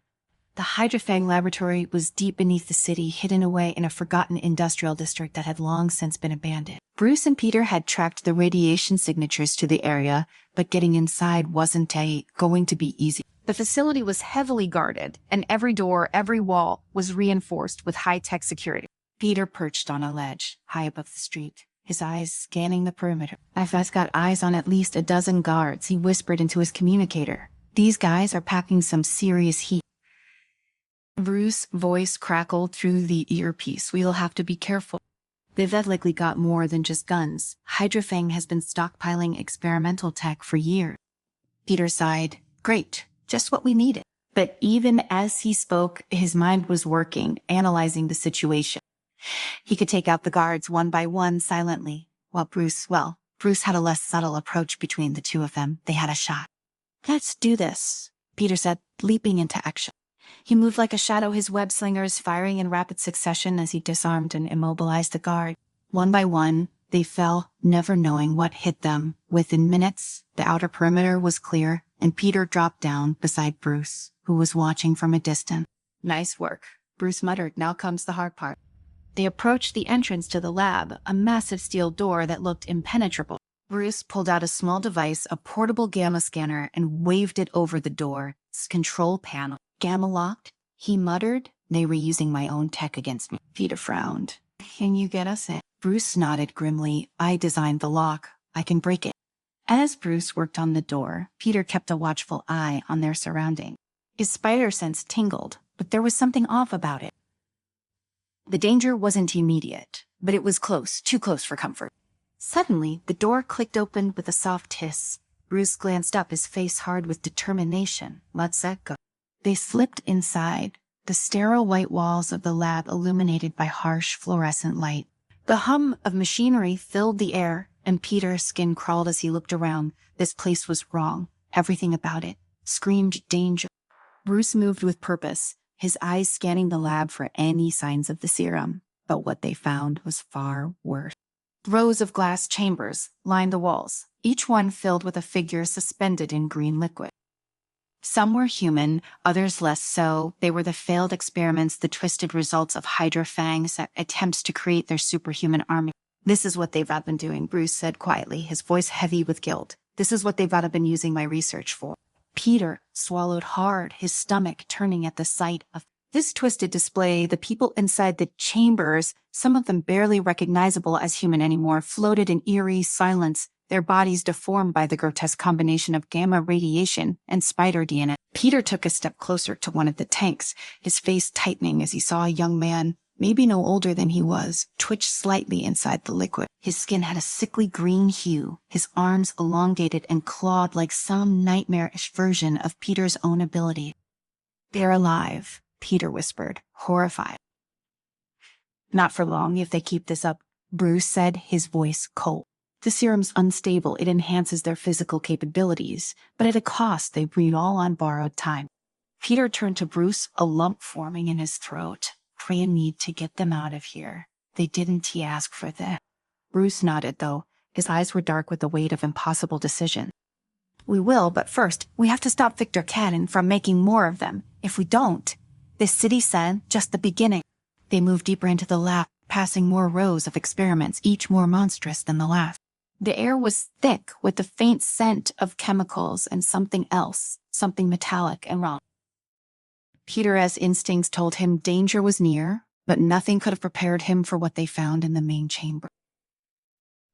The Hydrafang laboratory was deep beneath the city, hidden away in a forgotten industrial district that had long since been abandoned. Bruce and Peter had tracked the radiation signatures to the area, but getting inside wasn't going to be easy. The facility was heavily guarded, and every door, every wall was reinforced with high-tech security. Peter perched on a ledge, high above the street, his eyes scanning the perimeter. "I've got eyes on at least a dozen guards," he whispered into his communicator. "These guys are packing some serious heat." Bruce's voice crackled through the earpiece. "We'll have to be careful. They've likely got more than just guns. Hydrafang has been stockpiling experimental tech for years." Peter sighed. "Great, just what we needed." But even as he spoke, his mind was working, analyzing the situation. He could take out the guards one by one silently, while Bruce had a less subtle approach between the two of them. They had a shot. "Let's do this," Peter said, leaping into action. He moved like a shadow, his web slingers firing in rapid succession as he disarmed and immobilized the guard. One by one, they fell, never knowing what hit them. Within minutes, the outer perimeter was clear, and Peter dropped down beside Bruce, who was watching from a distance. "Nice work," Bruce muttered. "Now comes the hard part." They approached the entrance to the lab, a massive steel door that looked impenetrable. Bruce pulled out a small device, a portable gamma scanner, and waved it over the door's control panel. "Gamma locked?" he muttered. "They were using my own tech against me." Peter frowned. "Can you get us in?" Bruce nodded grimly. "I designed the lock. I can break it." As Bruce worked on the door, Peter kept a watchful eye on their surroundings. His spider sense tingled, but there was something off about it. The danger wasn't immediate, but it was close, too close for comfort. Suddenly, the door clicked open with a soft hiss. Bruce glanced up, his face hard with determination. "Let's go." They slipped inside, the sterile white walls of the lab illuminated by harsh fluorescent light. The hum of machinery filled the air, and Peter's skin crawled as he looked around. This place was wrong. Everything about it screamed danger. Bruce moved with purpose, his eyes scanning the lab for any signs of the serum. But what they found was far worse. Rows of glass chambers lined the walls, each one filled with a figure suspended in green liquid. Some were human, others less so. They were the failed experiments, the twisted results of Hydrafang's attempts to create their superhuman army. "This is what they've been doing," Bruce said quietly, his voice heavy with guilt. "This is what they've been using my research for." Peter swallowed hard, his stomach turning at the sight of This twisted display, the people inside the chambers, some of them barely recognizable as human anymore, floated in eerie silence, their bodies deformed by the grotesque combination of gamma radiation and spider DNA. Peter took a step closer to one of the tanks, his face tightening as he saw a young man, maybe no older than he was, twitch slightly inside the liquid. His skin had a sickly green hue, his arms elongated and clawed like some nightmarish version of Peter's own ability. "They're alive," Peter whispered, horrified. "Not for long if they keep this up," Bruce said, his voice cold. "The serum's unstable, it enhances their physical capabilities, but at a cost they breed all on borrowed time." Peter turned to Bruce, a lump forming in his throat. "We need to get them out of here. They didn't ask for that." Bruce nodded, though. His eyes were dark with the weight of impossible decision. "We will, but first, we have to stop Victor Cannon from making more of them. If we don't, this city said just the beginning." They moved deeper into the lab, passing more rows of experiments, each more monstrous than the last. The air was thick with the faint scent of chemicals and something else, something metallic and wrong. Peter's instincts told him danger was near, but nothing could have prepared him for what they found in the main chamber.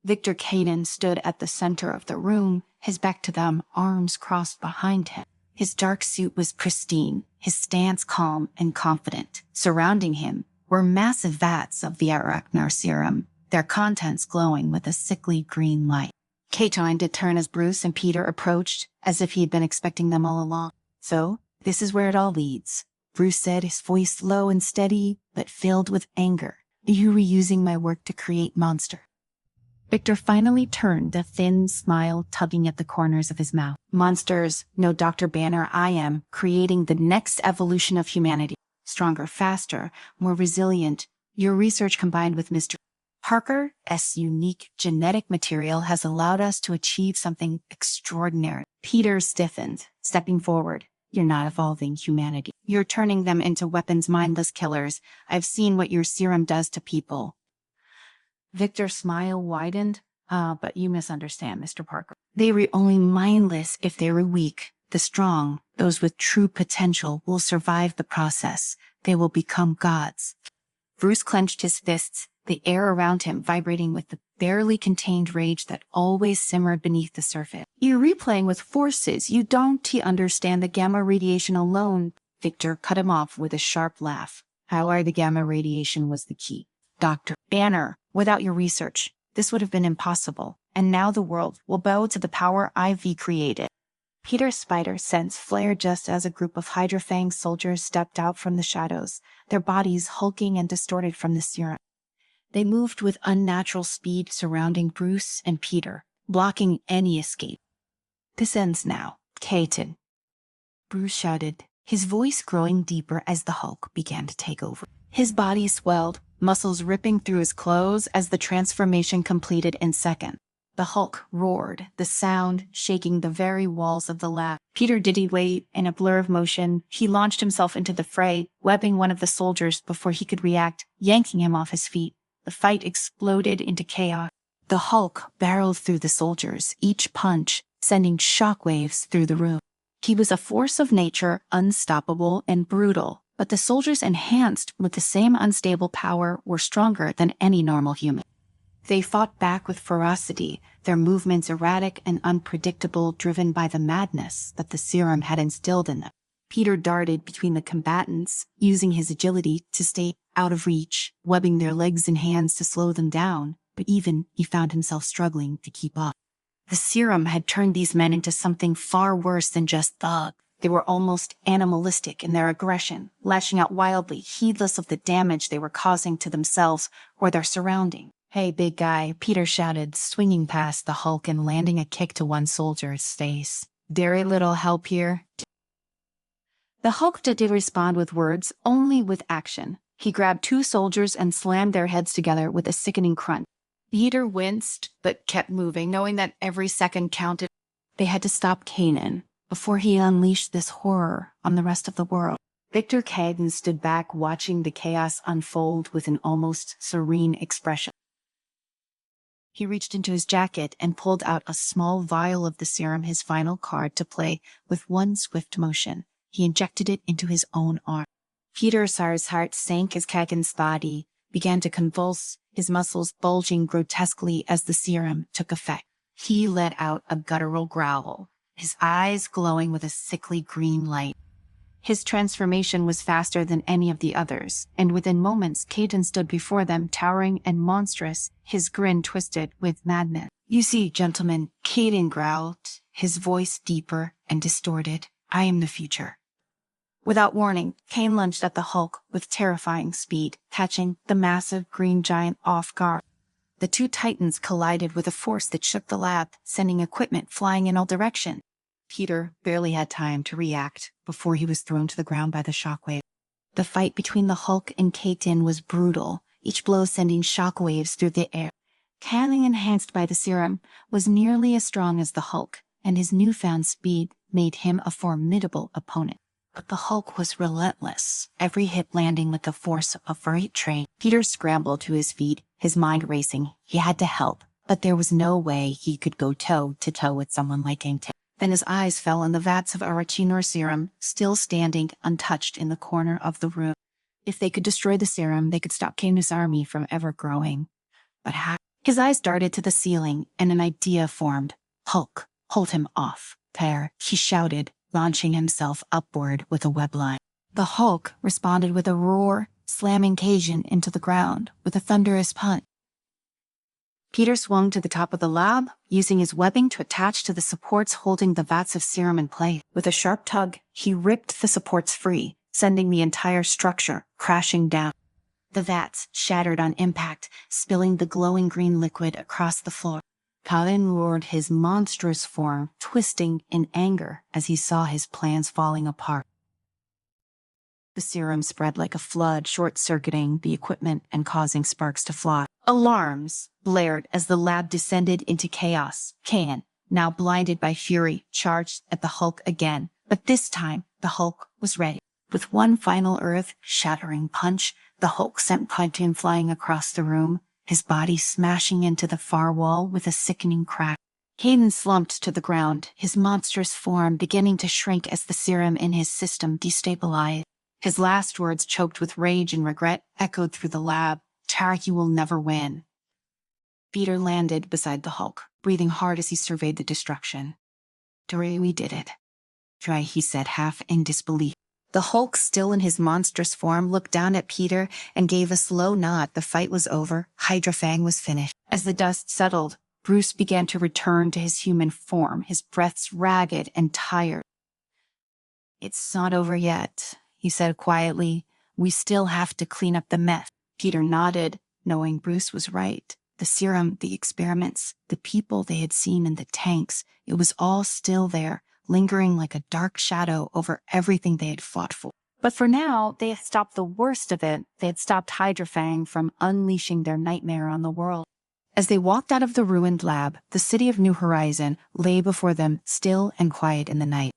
Victor Cannon stood at the center of the room, his back to them, arms crossed behind him. His dark suit was pristine, his stance calm and confident. Surrounding him were massive vats of the arachnar serum, their contents glowing with a sickly green light. Kate turned to turn as Bruce and Peter approached, as if he had been expecting them all along. "So, this is where it all leads," Bruce said, his voice low and steady, but filled with anger. "Are you reusing my work to create monster?" Victor finally turned, a thin smile tugging at the corners of his mouth. "Monsters, no Dr. Banner, I am creating the next evolution of humanity. Stronger, faster, more resilient. Your research combined with Mr. Parker's unique genetic material has allowed us to achieve something extraordinary." Peter stiffened, stepping forward. "You're not evolving humanity. You're turning them into weapons, mindless killers. I've seen what your serum does to people." Victor's smile widened. But you misunderstand, Mr. Parker. They were only mindless if they were weak. The strong, those with true potential, will survive the process. They will become gods." Bruce clenched his fists, the air around him vibrating with the barely contained rage that always simmered beneath the surface. "You're replaying with forces. You don't understand the gamma radiation alone." Victor cut him off with a sharp laugh. "However, the gamma radiation was the key. Dr. Banner, without your research, this would have been impossible, and now the world will bow to the power I've created." Peter's spider sense flared just as a group of Hydra-Fang soldiers stepped out from the shadows, their bodies hulking and distorted from the serum. They moved with unnatural speed surrounding Bruce and Peter, blocking any escape. "This ends now, Caton," Bruce shouted, his voice growing deeper as the Hulk began to take over. His body swelled, muscles ripping through his clothes as the transformation completed in seconds. The Hulk roared, the sound shaking the very walls of the lab. Peter didn't wait. In a blur of motion, he launched himself into the fray, webbing one of the soldiers before he could react, yanking him off his feet. The fight exploded into chaos. The Hulk barreled through the soldiers, each punch sending shockwaves through the room. He was a force of nature, unstoppable and brutal, but the soldiers, enhanced with the same unstable power, were stronger than any normal human. They fought back with ferocity, their movements erratic and unpredictable, driven by the madness that the serum had instilled in them. Peter darted between the combatants, using his agility to stay out of reach, webbing their legs and hands to slow them down, but even he found himself struggling to keep up. The serum had turned these men into something far worse than just thugs. They were almost animalistic in their aggression, lashing out wildly, heedless of the damage they were causing to themselves or their surroundings. "Hey, big guy," Peter shouted, swinging past the Hulk and landing a kick to one soldier's face. "Very little help here?" The Hulk didn't respond with words, only with action. He grabbed two soldiers and slammed their heads together with a sickening crunch. Peter winced, but kept moving, knowing that every second counted. They had to stop Kanan before he unleashed this horror on the rest of the world. Victor Caden stood back, watching the chaos unfold with an almost serene expression. He reached into his jacket and pulled out a small vial of the serum, his final card to play. With one swift motion, he injected it into his own arm. Peter's heart sank as Kagan's body began to convulse, his muscles bulging grotesquely as the serum took effect. He let out a guttural growl, his eyes glowing with a sickly green light. His transformation was faster than any of the others, and within moments Caden stood before them, towering and monstrous, his grin twisted with madness. "You see, gentlemen," Caden growled, his voice deeper and distorted, "I am the future." Without warning, Kane lunged at the Hulk with terrifying speed, catching the massive green giant off guard. The two titans collided with a force that shook the lab, sending equipment flying in all directions. Peter barely had time to react before he was thrown to the ground by the shockwave. The fight between the Hulk and Katen was brutal, each blow sending shockwaves through the air. Kane, enhanced by the serum, was nearly as strong as the Hulk, and his newfound speed made him a formidable opponent. But the Hulk was relentless, every hit landing with the force of a freight train. Peter scrambled to his feet, his mind racing. He had to help, but there was no way he could go toe-to-toe with someone like Katen. Then his eyes fell on the vats of Arachinor serum, still standing untouched in the corner of the room. If they could destroy the serum, they could stop Kane's army from ever growing. But how? His eyes darted to the ceiling, and an idea formed. "Hulk, hold him off, pair," he shouted, launching himself upward with a web line. The Hulk responded with a roar, slamming Cajun into the ground with a thunderous punch. Peter swung to the top of the lab, using his webbing to attach to the supports holding the vats of serum in place. With a sharp tug, he ripped the supports free, sending the entire structure crashing down. The vats shattered on impact, spilling the glowing green liquid across the floor. Kaden roared, his monstrous form twisting in anger as he saw his plans falling apart. The serum spread like a flood, short-circuiting the equipment and causing sparks to fly. Alarms blared as the lab descended into chaos. Kaden, now blinded by fury, charged at the Hulk again. But this time, the Hulk was ready. With one final earth-shattering punch, the Hulk sent Kaden flying across the room, his body smashing into the far wall with a sickening crack. Kaden slumped to the ground, his monstrous form beginning to shrink as the serum in his system destabilized. His last words, choked with rage and regret, echoed through the lab. "Tarek, you will never win." Peter landed beside the Hulk, breathing hard as he surveyed the destruction. "Tarek, we did it." "Try," he said, half in disbelief. The Hulk, still in his monstrous form, looked down at Peter and gave a slow nod. The fight was over. Hydra Fang was finished. As the dust settled, Bruce began to return to his human form, his breaths ragged and tired. "It's not over yet," he said quietly. "We still have to clean up the mess." Peter nodded, knowing Bruce was right. The serum, the experiments, the people they had seen in the tanks, it was all still there, lingering like a dark shadow over everything they had fought for. But for now, they had stopped the worst of it. They had stopped Hydra Fang from unleashing their nightmare on the world. As they walked out of the ruined lab, the city of New Horizon lay before them, still and quiet in the night.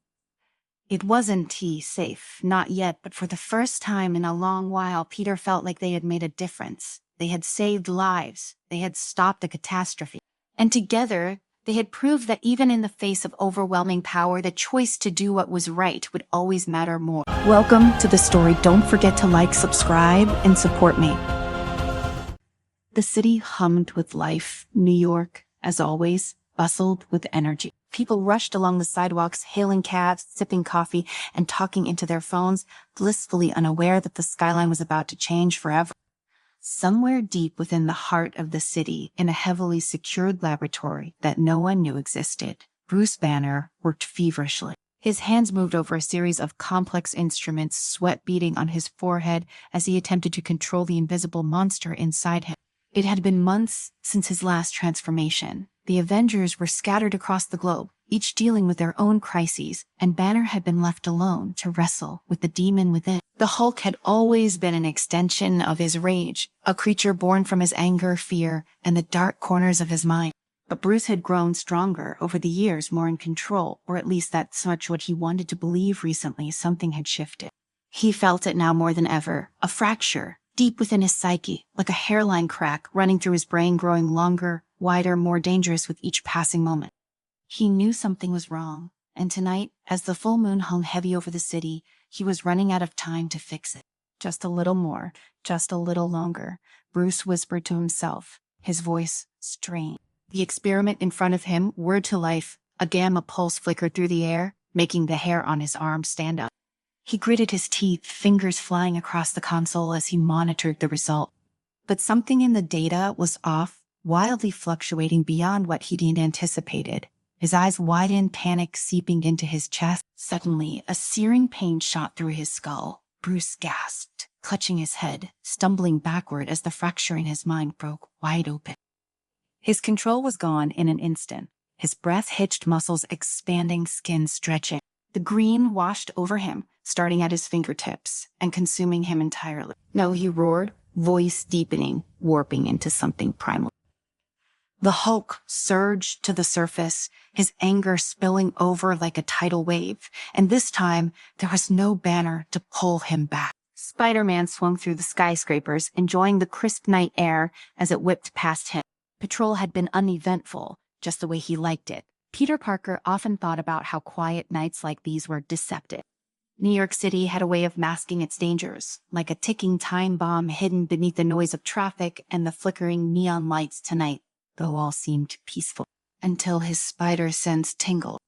It wasn't safe, not yet, but for the first time in a long while, Peter felt like they had made a difference. They had saved lives. They had stopped a catastrophe. And together, they had proved that even in the face of overwhelming power, the choice to do what was right would always matter more. Welcome to the story. Don't forget to like, subscribe, and support me. The city hummed with life. New York, as always, bustled with energy. People rushed along the sidewalks, hailing cabs, sipping coffee, and talking into their phones, blissfully unaware that the skyline was about to change forever. Somewhere deep within the heart of the city, in a heavily secured laboratory that no one knew existed, Bruce Banner worked feverishly. His hands moved over a series of complex instruments, sweat beading on his forehead as he attempted to control the invisible monster inside him. It had been months since his last transformation. The Avengers were scattered across the globe, each dealing with their own crises, and Banner had been left alone to wrestle with the demon within. The Hulk had always been an extension of his rage, a creature born from his anger, fear, and the dark corners of his mind. But Bruce had grown stronger over the years, more in control, or at least that's much what he wanted to believe. Recently, something had shifted. He felt it now more than ever, a fracture, deep within his psyche, like a hairline crack running through his brain, growing longer, wider, more dangerous with each passing moment. He knew something was wrong, and tonight, as the full moon hung heavy over the city, he was running out of time to fix it. Just a little more, just a little longer, Bruce whispered to himself, his voice strained. The experiment in front of him whirred to life. A gamma pulse flickered through the air, making the hair on his arm stand up. He gritted his teeth, fingers flying across the console as he monitored the result. But something in the data was off, wildly fluctuating beyond what he'd anticipated. His eyes widened, panic seeping into his chest. Suddenly, a searing pain shot through his skull. Bruce gasped, clutching his head, stumbling backward as the fracture in his mind broke wide open. His control was gone in an instant. His breath hitched, muscles expanding, skin stretching. The green washed over him, starting at his fingertips and consuming him entirely. No, he roared, voice deepening, warping into something primal. The Hulk surged to the surface, his anger spilling over like a tidal wave, and this time there was no banner to pull him back. Spider-Man swung through the skyscrapers, enjoying the crisp night air as it whipped past him. Patrol had been uneventful, just the way he liked it. Peter Parker often thought about how quiet nights like these were deceptive. New York City had a way of masking its dangers, like a ticking time bomb hidden beneath the noise of traffic and the flickering neon lights tonight, though all seemed peaceful, until his spider sense tingled.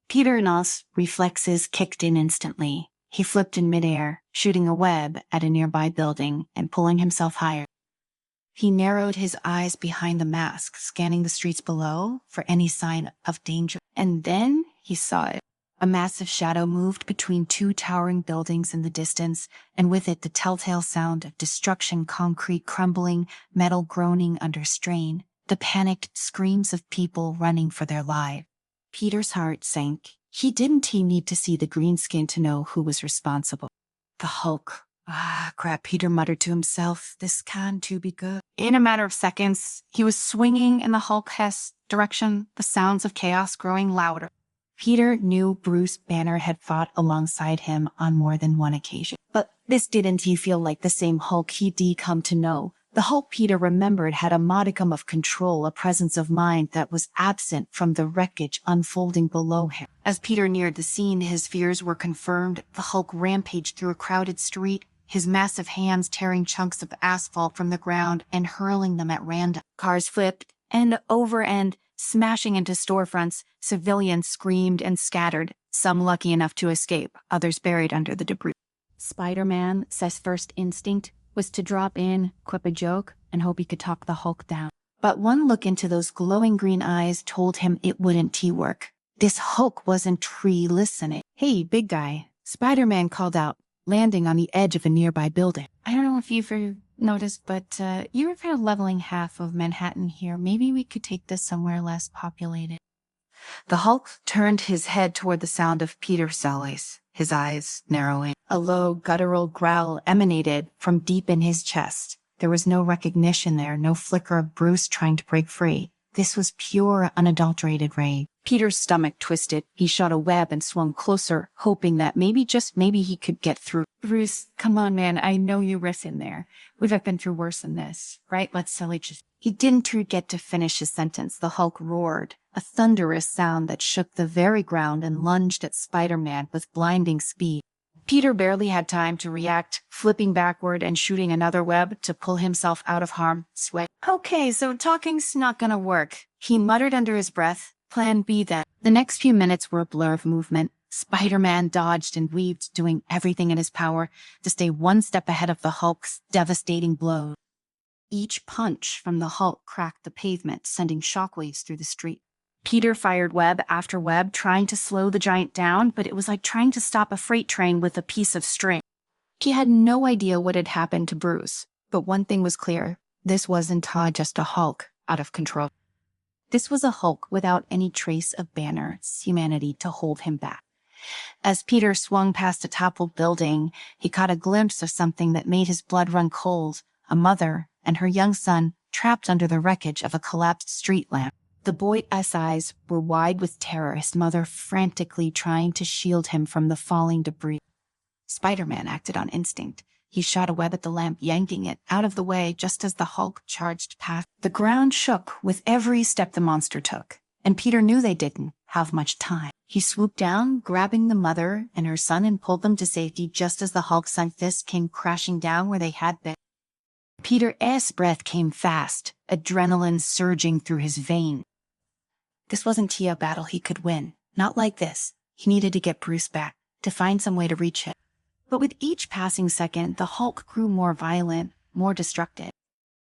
Peter's reflexes kicked in instantly. He flipped in midair, shooting a web at a nearby building and pulling himself higher. He narrowed his eyes behind the mask, scanning the streets below for any sign of danger. And then he saw it. A massive shadow moved between two towering buildings in the distance, and with it the telltale sound of destruction, concrete crumbling, metal groaning under strain, the panicked screams of people running for their lives. Peter's heart sank. He need to see the green skin to know who was responsible. The Hulk. Ah, crap, Peter muttered to himself. This can too be good. In a matter of seconds, he was swinging in the Hulk's direction, the sounds of chaos growing louder. Peter knew Bruce Banner had fought alongside him on more than one occasion. But this didn't feel like the same Hulk he'd come to know. The Hulk Peter remembered had a modicum of control, a presence of mind that was absent from the wreckage unfolding below him. As Peter neared the scene, his fears were confirmed. The Hulk rampaged through a crowded street, his massive hands tearing chunks of asphalt from the ground and hurling them at random. Cars flipped end over end, smashing into storefronts. Civilians screamed and scattered, some lucky enough to escape, others buried under the debris. Spider-Man's first instinct was to drop in, quip a joke, and hope he could talk the Hulk down. But one look into those glowing green eyes told him it wouldn't work. This Hulk wasn't listening. "Hey, big guy," Spider-Man called out, landing on the edge of a nearby building. "I don't know if you've noticed, but you were kind of leveling half of Manhattan here. Maybe we could take this somewhere less populated." The Hulk turned his head toward the sound of Peter's voice, his eyes narrowing. A low, guttural growl emanated from deep in his chest. There was no recognition there, no flicker of Bruce trying to break free. This was pure, unadulterated rage. Peter's stomach twisted. He shot a web and swung closer, hoping that maybe, just maybe, he could get through. "Bruce, come on, man. I know you risk in there. We've been through worse than this, right? Let's silly just..." He didn't get to finish his sentence. The Hulk roared, a thunderous sound that shook the very ground, and lunged at Spider-Man with blinding speed. Peter barely had time to react, flipping backward and shooting another web to pull himself out of harm. Sweat. "Okay, so talking's not gonna work," he muttered under his breath. "Plan B then." The next few minutes were a blur of movement. Spider-Man dodged and weaved, doing everything in his power to stay one step ahead of the Hulk's devastating blow. Each punch from the Hulk cracked the pavement, sending shockwaves through the street. Peter fired web after web, trying to slow the giant down, but it was like trying to stop a freight train with a piece of string. He had no idea what had happened to Bruce, but one thing was clear. This wasn't just a Hulk out of control. This was a Hulk without any trace of Banner's humanity to hold him back. As Peter swung past a toppled building, he caught a glimpse of something that made his blood run cold. A mother and her young son trapped under the wreckage of a collapsed street lamp. The boy's eyes were wide with terror, his mother frantically trying to shield him from the falling debris. Spider-Man acted on instinct. He shot a web at the lamp, yanking it out of the way just as the Hulk charged past. The ground shook with every step the monster took, and Peter knew they didn't. have much time. He swooped down, grabbing the mother and her son, and pulled them to safety just as the Hulk's sun fist came crashing down where they had been. Peter's breath came fast, adrenaline surging through his veins. This wasn't a battle he could win. Not like this. He needed to get Bruce back, to find some way to reach him. But with each passing second, the Hulk grew more violent, more destructive.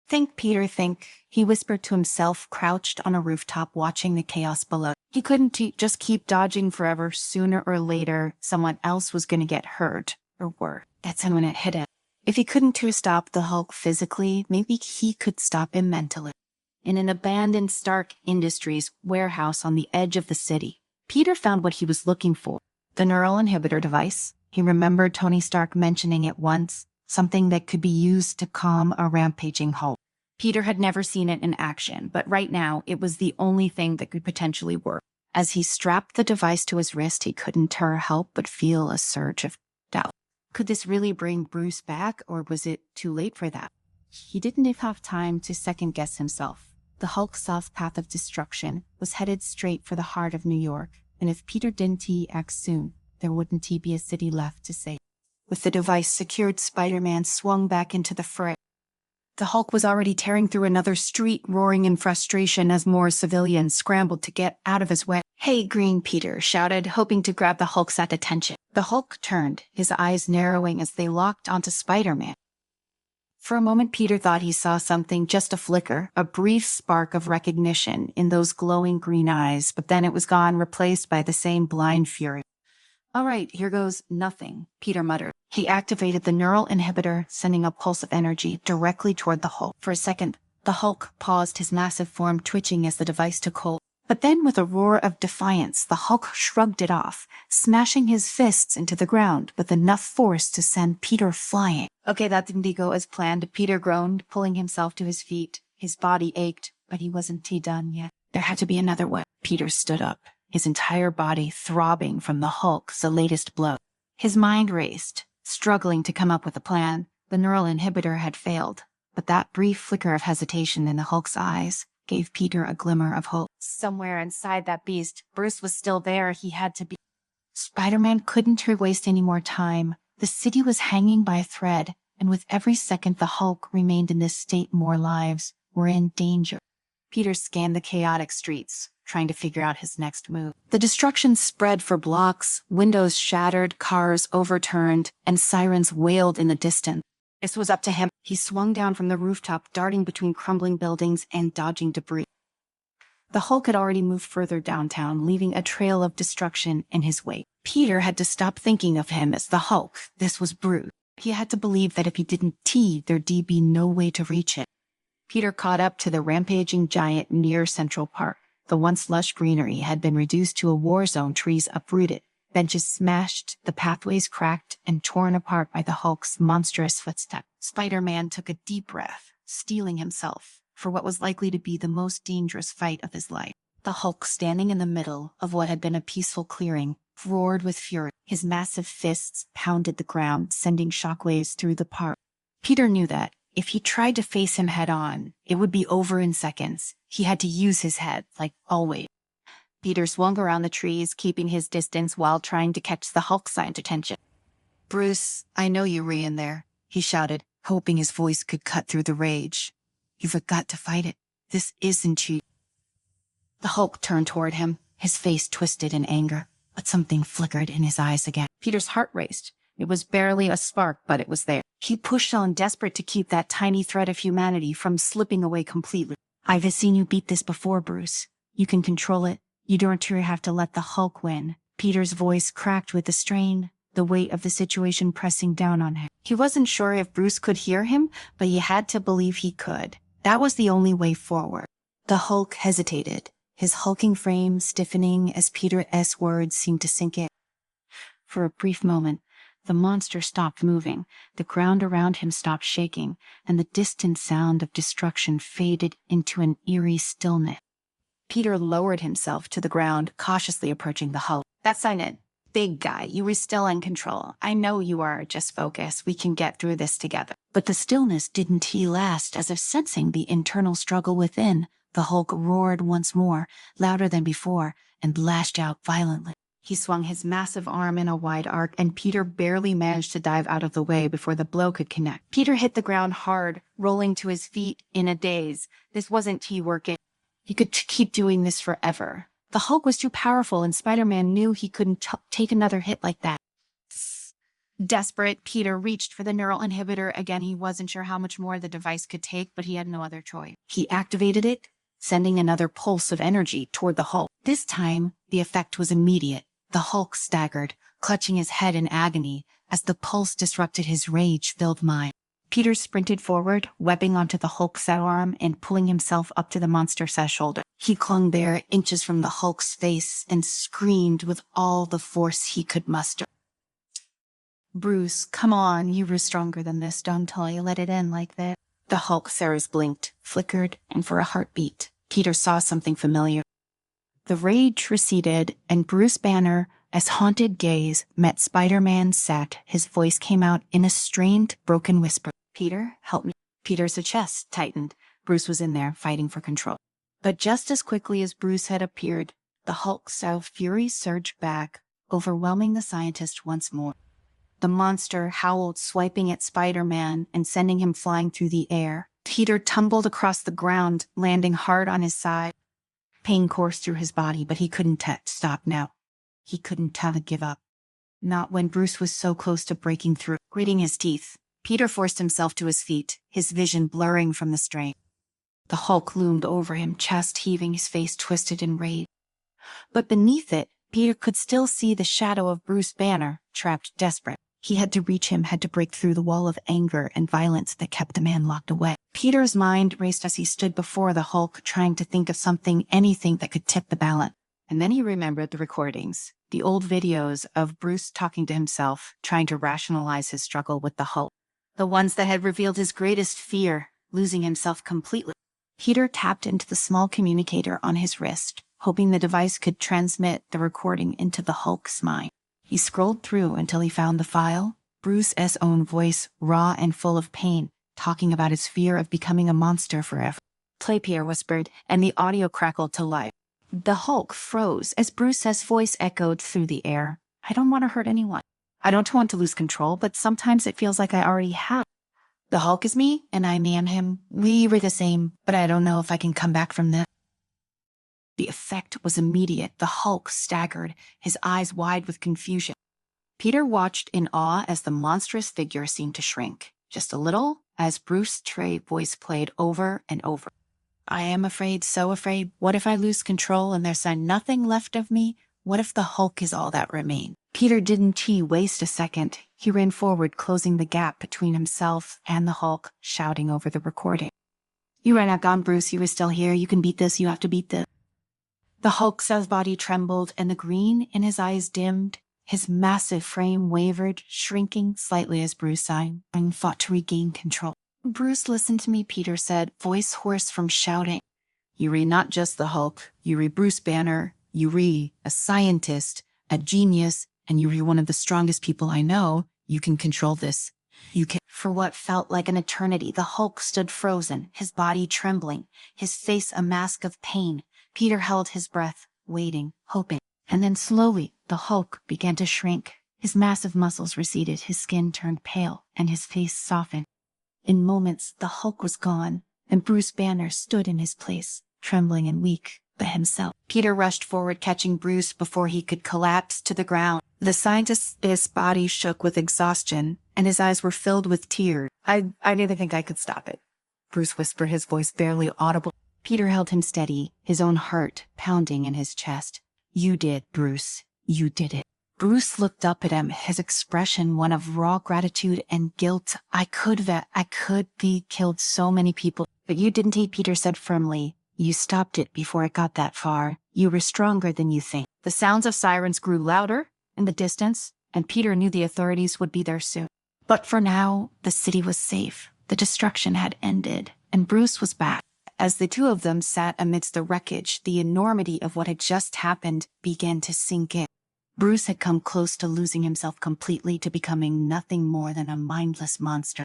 Think, Peter, think, he whispered to himself, crouched on a rooftop watching the chaos below. He couldn't just keep dodging forever. Sooner or later, someone else was going to get hurt, or worse. That's when it hit him. If he couldn't stop the Hulk physically, maybe he could stop him mentally. In an abandoned Stark Industries warehouse on the edge of the city, Peter found what he was looking for. The neural inhibitor device. He remembered Tony Stark mentioning it once, something that could be used to calm a rampaging Hulk. Peter had never seen it in action, but right now it was the only thing that could potentially work. As he strapped the device to his wrist, he couldn't help but feel a surge of doubt. Could this really bring Bruce back, or was it too late for that? He didn't have time to second-guess himself. The Hulk's soft path of destruction was headed straight for the heart of New York, and if Peter didn't act soon, there wouldn't be a city left to save. With the device secured, Spider-Man swung back into the fray. The Hulk was already tearing through another street, roaring in frustration as more civilians scrambled to get out of his way. "Hey, Green," Peter shouted, hoping to grab the Hulk's attention. The Hulk turned, his eyes narrowing as they locked onto Spider-Man. For a moment, Peter thought he saw something, just a flicker, a brief spark of recognition in those glowing green eyes, but then it was gone, replaced by the same blind fury. "All right, here goes nothing," Peter muttered. He activated the neural inhibitor, sending a pulse of energy directly toward the Hulk. For a second, the Hulk paused, his massive form twitching as the device took hold. But then, with a roar of defiance, the Hulk shrugged it off, smashing his fists into the ground with enough force to send Peter flying. Okay, that didn't go as planned, Peter groaned, pulling himself to his feet. His body ached, but he wasn't done yet. There had to be another way. Peter stood up, his entire body throbbing from the Hulk's latest blow. His mind raced, struggling to come up with a plan. The neural inhibitor had failed, but that brief flicker of hesitation in the Hulk's eyes gave Peter a glimmer of hope. Somewhere inside that beast, Bruce was still there. He had to be. Spider-Man couldn't waste any more time. The city was hanging by a thread, and with every second the Hulk remained in this state, more lives were in danger. Peter scanned the chaotic streets, trying to figure out his next move. The destruction spread for blocks, windows shattered, cars overturned, and sirens wailed in the distance. This was up to him. He swung down from the rooftop, darting between crumbling buildings and dodging debris. The Hulk had already moved further downtown, leaving a trail of destruction in his wake. Peter had to stop thinking of him as the Hulk. This was Bruce. He had to believe that if he didn't there'd be no way to reach it. Peter caught up to the rampaging giant near Central Park. The once lush greenery had been reduced to a war zone, trees uprooted, benches smashed, the pathways cracked and torn apart by the Hulk's monstrous footsteps. Spider-Man took a deep breath, steeling himself for what was likely to be the most dangerous fight of his life. The Hulk, standing in the middle of what had been a peaceful clearing, roared with fury. His massive fists pounded the ground, sending shockwaves through the park. Peter knew that if he tried to face him head-on, it would be over in seconds. He had to use his head, like always. Peter swung around the trees, keeping his distance while trying to catch the Hulk's attention. "Bruce, I know you were in there," he shouted, hoping his voice could cut through the rage. "You've got to fight it. This isn't cheap." The Hulk turned toward him, his face twisted in anger, but something flickered in his eyes again. Peter's heart raced. It was barely a spark, but it was there. He pushed on, desperate to keep that tiny thread of humanity from slipping away completely. "I've seen you beat this before, Bruce. You can control it. You don't have to let the Hulk win." Peter's voice cracked with the strain, the weight of the situation pressing down on him. He wasn't sure if Bruce could hear him, but he had to believe he could. That was the only way forward. The Hulk hesitated, his hulking frame stiffening as Peter's words seemed to sink in. For a brief moment, the monster stopped moving, the ground around him stopped shaking, and the distant sound of destruction faded into an eerie stillness. Peter lowered himself to the ground, cautiously approaching the Hulk. "That's it. Big guy, you were still in control. I know you are. Just focus. We can get through this together." But the stillness didn't last. As if sensing the internal struggle within, the Hulk roared once more, louder than before, and lashed out violently. He swung his massive arm in a wide arc, and Peter barely managed to dive out of the way before the blow could connect. Peter hit the ground hard, rolling to his feet in a daze. This wasn't working. He could keep doing this forever. The Hulk was too powerful, and Spider-Man knew he couldn't take another hit like that. Desperate, Peter reached for the neural inhibitor. Again, he wasn't sure how much more the device could take, but he had no other choice. He activated it, sending another pulse of energy toward the Hulk. This time, the effect was immediate. The Hulk staggered, clutching his head in agony as the pulse disrupted his rage-filled mind. Peter sprinted forward, webbing onto the Hulk's arm and pulling himself up to the monster's shoulder. He clung there, inches from the Hulk's face, and screamed with all the force he could muster. "Bruce, come on, you were stronger than this. Don't tell you let it end like that." The Hulk's eyes blinked, flickered, and for a heartbeat, Peter saw something familiar. The rage receded, and Bruce Banner, as haunted gaze met Spider-Man's set, his voice came out in a strained, broken whisper. "Peter, help me." Peter's chest tightened. Bruce was in there, fighting for control. But just as quickly as Bruce had appeared, the Hulk's fury surged back, overwhelming the scientist once more. The monster howled, swiping at Spider-Man and sending him flying through the air. Peter tumbled across the ground, landing hard on his side. Pain coursed through his body, but he couldn't stop now. He couldn't give up. Not when Bruce was so close to breaking through. Gritting his teeth, Peter forced himself to his feet, his vision blurring from the strain. The Hulk loomed over him, chest heaving, his face twisted in rage. But beneath it, Peter could still see the shadow of Bruce Banner, trapped desperate. He had to reach him, had to break through the wall of anger and violence that kept the man locked away. Peter's mind raced as he stood before the Hulk, trying to think of something, anything that could tip the balance. And then he remembered the recordings, the old videos of Bruce talking to himself, trying to rationalize his struggle with the Hulk. The ones that had revealed his greatest fear, losing himself completely. Peter tapped into the small communicator on his wrist, hoping the device could transmit the recording into the Hulk's mind. He scrolled through until he found the file, Bruce's own voice, raw and full of pain, talking about his fear of becoming a monster forever. "Play," Pierre whispered, and the audio crackled to life. The Hulk froze as Bruce's voice echoed through the air. "I don't want to hurt anyone. I don't want to lose control, but sometimes it feels like I already have. The Hulk is me, and I am him. We were the same, but I don't know if I can come back from this." The effect was immediate. The Hulk staggered, his eyes wide with confusion. Peter watched in awe as the monstrous figure seemed to shrink, just a little, as Bruce's voice played over and over. "I am afraid, so afraid. What if I lose control and there's nothing left of me? What if the Hulk is all that remains?" Peter didn't waste a second. He ran forward, closing the gap between himself and the Hulk, shouting over the recording. "You are not gone, Bruce. You are still here. You can beat this. You have to beat this." The Hulk's body trembled, and the green in his eyes dimmed. His massive frame wavered, shrinking slightly as Bruce sighed and fought to regain control. "Bruce, listen to me," Peter said, voice hoarse from shouting. "You re not just the Hulk. You re Bruce Banner. You re a scientist, a genius, and you re one of the strongest people I know. You can control this. You can." For what felt like an eternity, the Hulk stood frozen, his body trembling, his face a mask of pain. Peter held his breath, waiting, hoping. And then slowly, the Hulk began to shrink. His massive muscles receded, his skin turned pale, and his face softened. In moments, the Hulk was gone, and Bruce Banner stood in his place, trembling and weak, but himself. Peter rushed forward, catching Bruce before he could collapse to the ground. The scientist's body shook with exhaustion, and his eyes were filled with tears. I didn't think I could stop it," Bruce whispered, his voice barely audible. Peter held him steady, his own heart pounding in his chest. "You did, Bruce. You did it." Bruce looked up at him, his expression one of raw gratitude and guilt. I could be killed so many people. "But you didn't," Peter said firmly. "You stopped it before it got that far. You were stronger than you think." The sounds of sirens grew louder in the distance, and Peter knew the authorities would be there soon. But for now, the city was safe. The destruction had ended, and Bruce was back. As the two of them sat amidst the wreckage, the enormity of what had just happened began to sink in. Bruce had come close to losing himself completely, to becoming nothing more than a mindless monster.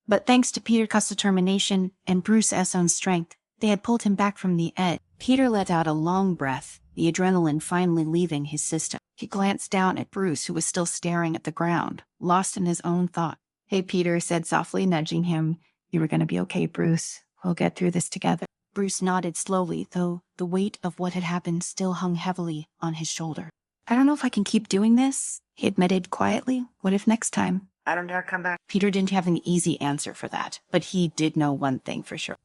But thanks to Peter's determination and Bruce's own strength, they had pulled him back from the edge. Peter let out a long breath, the adrenaline finally leaving his system. He glanced down at Bruce, who was still staring at the ground, lost in his own thought. "Hey, Peter," said softly, nudging him. "You were going to be okay, Bruce. We'll get through this together." Bruce nodded slowly, though the weight of what had happened still hung heavily on his shoulder. "I don't know if I can keep doing this," he admitted quietly. "What if next time I don't dare come back?" Peter didn't have an easy answer for that, but he did know one thing for sure.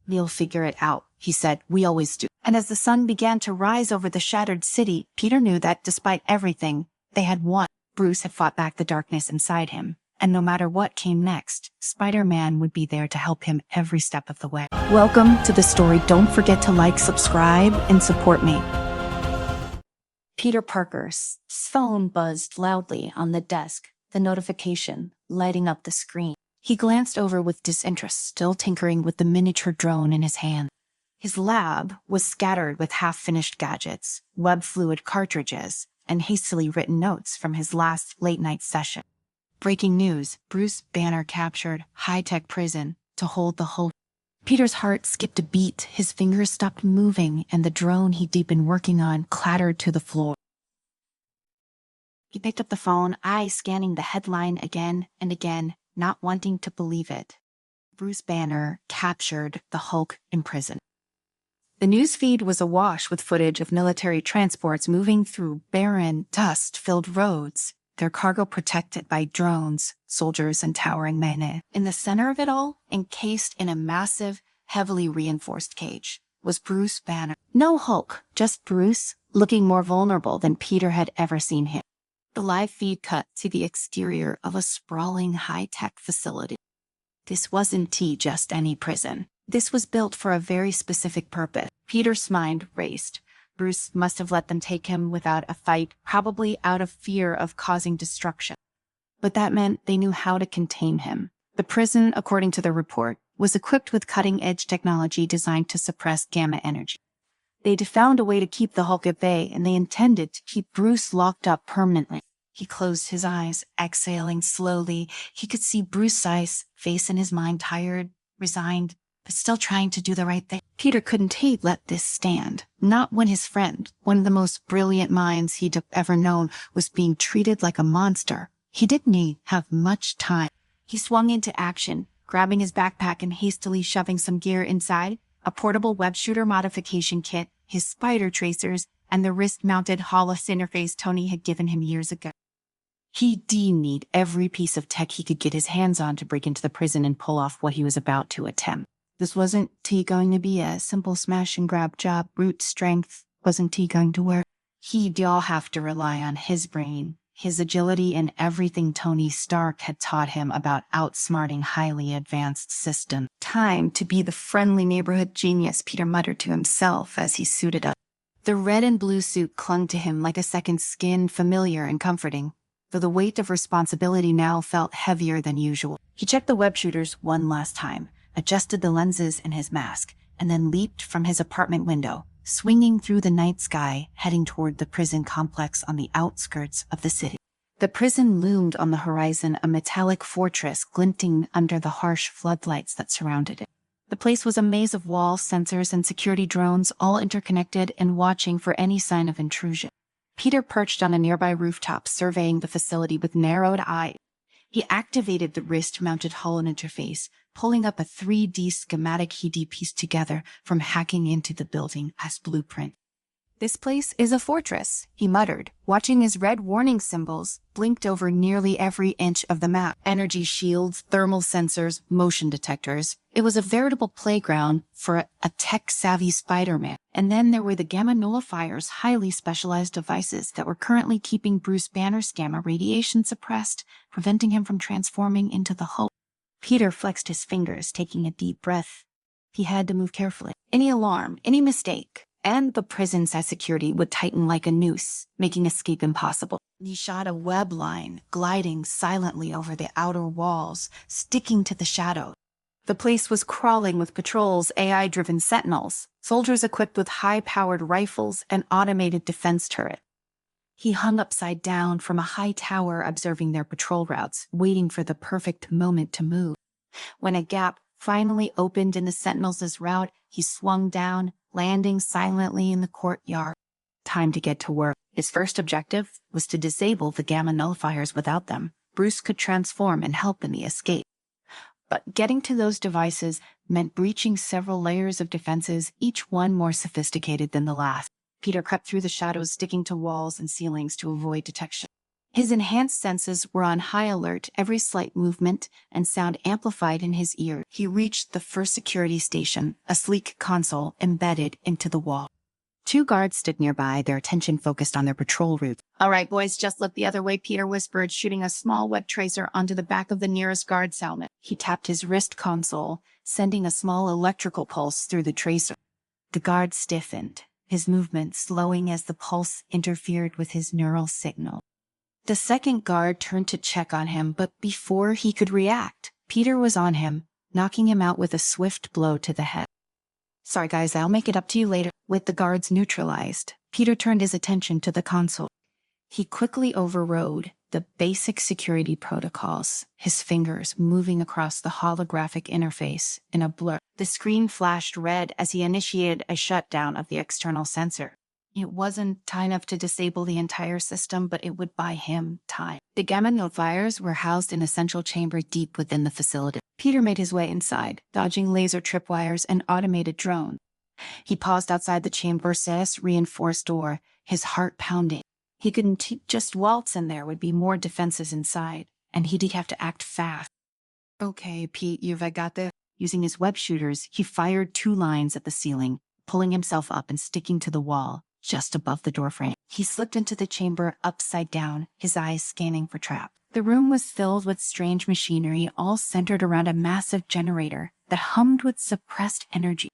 "We'll figure it out," he said. "We always do." And as the sun began to rise over the shattered city, Peter knew that despite everything, they had won. Bruce had fought back the darkness inside him, and no matter what came next, Spider-Man would be there to help him every step of the way. Welcome to the story. Don't forget to like, subscribe, and support me. Peter Parker's phone buzzed loudly on the desk, the notification lighting up the screen. He glanced over with disinterest, still tinkering with the miniature drone in his hand. His lab was scattered with half-finished gadgets, web fluid cartridges, and hastily written notes from his last late-night session. Breaking news: Bruce Banner captured high-tech prison to hold the Hulk. Peter's heart skipped a beat, his fingers stopped moving, and the drone he'd been working on clattered to the floor. He picked up the phone, eyes scanning the headline again and again, not wanting to believe it. Bruce Banner captured the Hulk in prison. The newsfeed was awash with footage of military transports moving through barren, dust-filled roads, their cargo protected by drones, soldiers, and towering men. In the center of it all, encased in a massive, heavily reinforced cage, was Bruce Banner. No Hulk, just Bruce, looking more vulnerable than Peter had ever seen him. The live feed cut to the exterior of a sprawling high-tech facility. This wasn't just any prison. This was built for a very specific purpose. Peter's mind raced. Bruce must have let them take him without a fight, probably out of fear of causing destruction. But that meant they knew how to contain him. The prison, according to the report, was equipped with cutting-edge technology designed to suppress gamma energy. They'd found a way to keep the Hulk at bay, and they intended to keep Bruce locked up permanently. He closed his eyes, exhaling slowly. He could see Bruce's face in his mind, tired, resigned, but still trying to do the right thing. Peter couldn't let this stand. Not when his friend, one of the most brilliant minds he'd ever known, was being treated like a monster. He didn't have much time. He swung into action, grabbing his backpack and hastily shoving some gear inside, a portable web shooter modification kit, his spider tracers, and the wrist-mounted Hollis interface Tony had given him years ago. He did need every piece of tech he could get his hands on to break into the prison and pull off what he was about to attempt. This wasn't going to be a simple smash-and-grab job. Brute strength wasn't going to work. He'd all have to rely on his brain, his agility, and everything Tony Stark had taught him about outsmarting highly advanced systems. Time to be the friendly neighborhood genius, Peter muttered to himself as he suited up. The red and blue suit clung to him like a second skin, familiar and comforting, though the weight of responsibility now felt heavier than usual. He checked the web shooters one last time, adjusted the lenses in his mask, and then leaped from his apartment window, swinging through the night sky, heading toward the prison complex on the outskirts of the city. The prison loomed on the horizon, a metallic fortress glinting under the harsh floodlights that surrounded it. The place was a maze of walls, sensors, and security drones, all interconnected and watching for any sign of intrusion. Peter perched on a nearby rooftop, surveying the facility with narrowed eyes. He activated the wrist-mounted Hull interface, pulling up a 3D schematic he'd pieced together from hacking into the building as blueprint. "This place is a fortress," he muttered, watching as red warning symbols blinked over nearly every inch of the map. Energy shields, thermal sensors, motion detectors. It was a veritable playground for a tech-savvy Spider-Man. And then there were the gamma nullifiers, highly specialized devices that were currently keeping Bruce Banner's gamma radiation suppressed, preventing him from transforming into the Hulk. Peter flexed his fingers, taking a deep breath. He had to move carefully. Any alarm, any mistake, and the prison's security would tighten like a noose, making escape impossible. He shot a web line, gliding silently over the outer walls, sticking to the shadow. The place was crawling with patrols, AI-driven sentinels, soldiers equipped with high-powered rifles and automated defense turrets. He hung upside down from a high tower, observing their patrol routes, waiting for the perfect moment to move. When a gap finally opened in the sentinels' route, he swung down, landing silently in the courtyard. Time to get to work. His first objective was to disable the gamma nullifiers. Without them, Bruce could transform and help in the escape. But getting to those devices meant breaching several layers of defenses, each one more sophisticated than the last. Peter crept through the shadows, sticking to walls and ceilings to avoid detection. His enhanced senses were on high alert, every slight movement and sound amplified in his ear. He reached the first security station, a sleek console embedded into the wall. 2 guards stood nearby, their attention focused on their patrol route. "All right, boys, just look the other way," Peter whispered, shooting a small web tracer onto the back of the nearest guard's helmet. He tapped his wrist console, sending a small electrical pulse through the tracer. The guard stiffened, his movement slowing as the pulse interfered with his neural signal. The second guard turned to check on him, but before he could react, Peter was on him, knocking him out with a swift blow to the head. "Sorry guys, I'll make it up to you later." With the guards neutralized, Peter turned his attention to the console. He quickly overrode the basic security protocols, his fingers moving across the holographic interface in a blur. The screen flashed red as he initiated a shutdown of the external sensor. It wasn't time enough to disable the entire system, but it would buy him time. The gamma nullifiers were housed in a central chamber deep within the facility. Peter made his way inside, dodging laser tripwires and automated drones. He paused outside the chamber's reinforced door, his heart pounding. He couldn't just waltz in. There would be more defenses inside, and he'd have to act fast. "Okay, Pete, you've got this." Using his web shooters, he fired 2 lines at the ceiling, pulling himself up and sticking to the wall just above the doorframe. He slipped into the chamber upside down, his eyes scanning for traps. The room was filled with strange machinery, all centered around a massive generator that hummed with suppressed energy.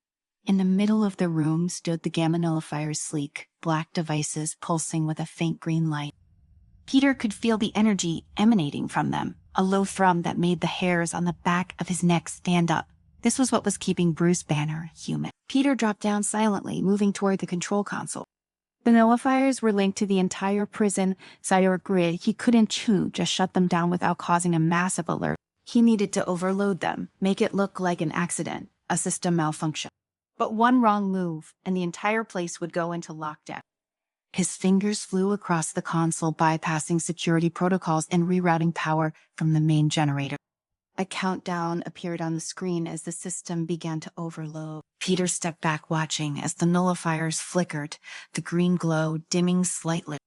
In the middle of the room stood the gamma nullifier's sleek, black devices pulsing with a faint green light. Peter could feel the energy emanating from them, a low thrum that made the hairs on the back of his neck stand up. This was what was keeping Bruce Banner human. Peter dropped down silently, moving toward the control console. The nullifiers were linked to the entire prison cyber grid. He couldn't just shut them down without causing a massive alert. He needed to overload them, make it look like an accident, a system malfunction. But one wrong move, and the entire place would go into lockdown. His fingers flew across the console, bypassing security protocols and rerouting power from the main generator. A countdown appeared on the screen as the system began to overload. Peter stepped back, watching as the nullifiers flickered, the green glow dimming slightly.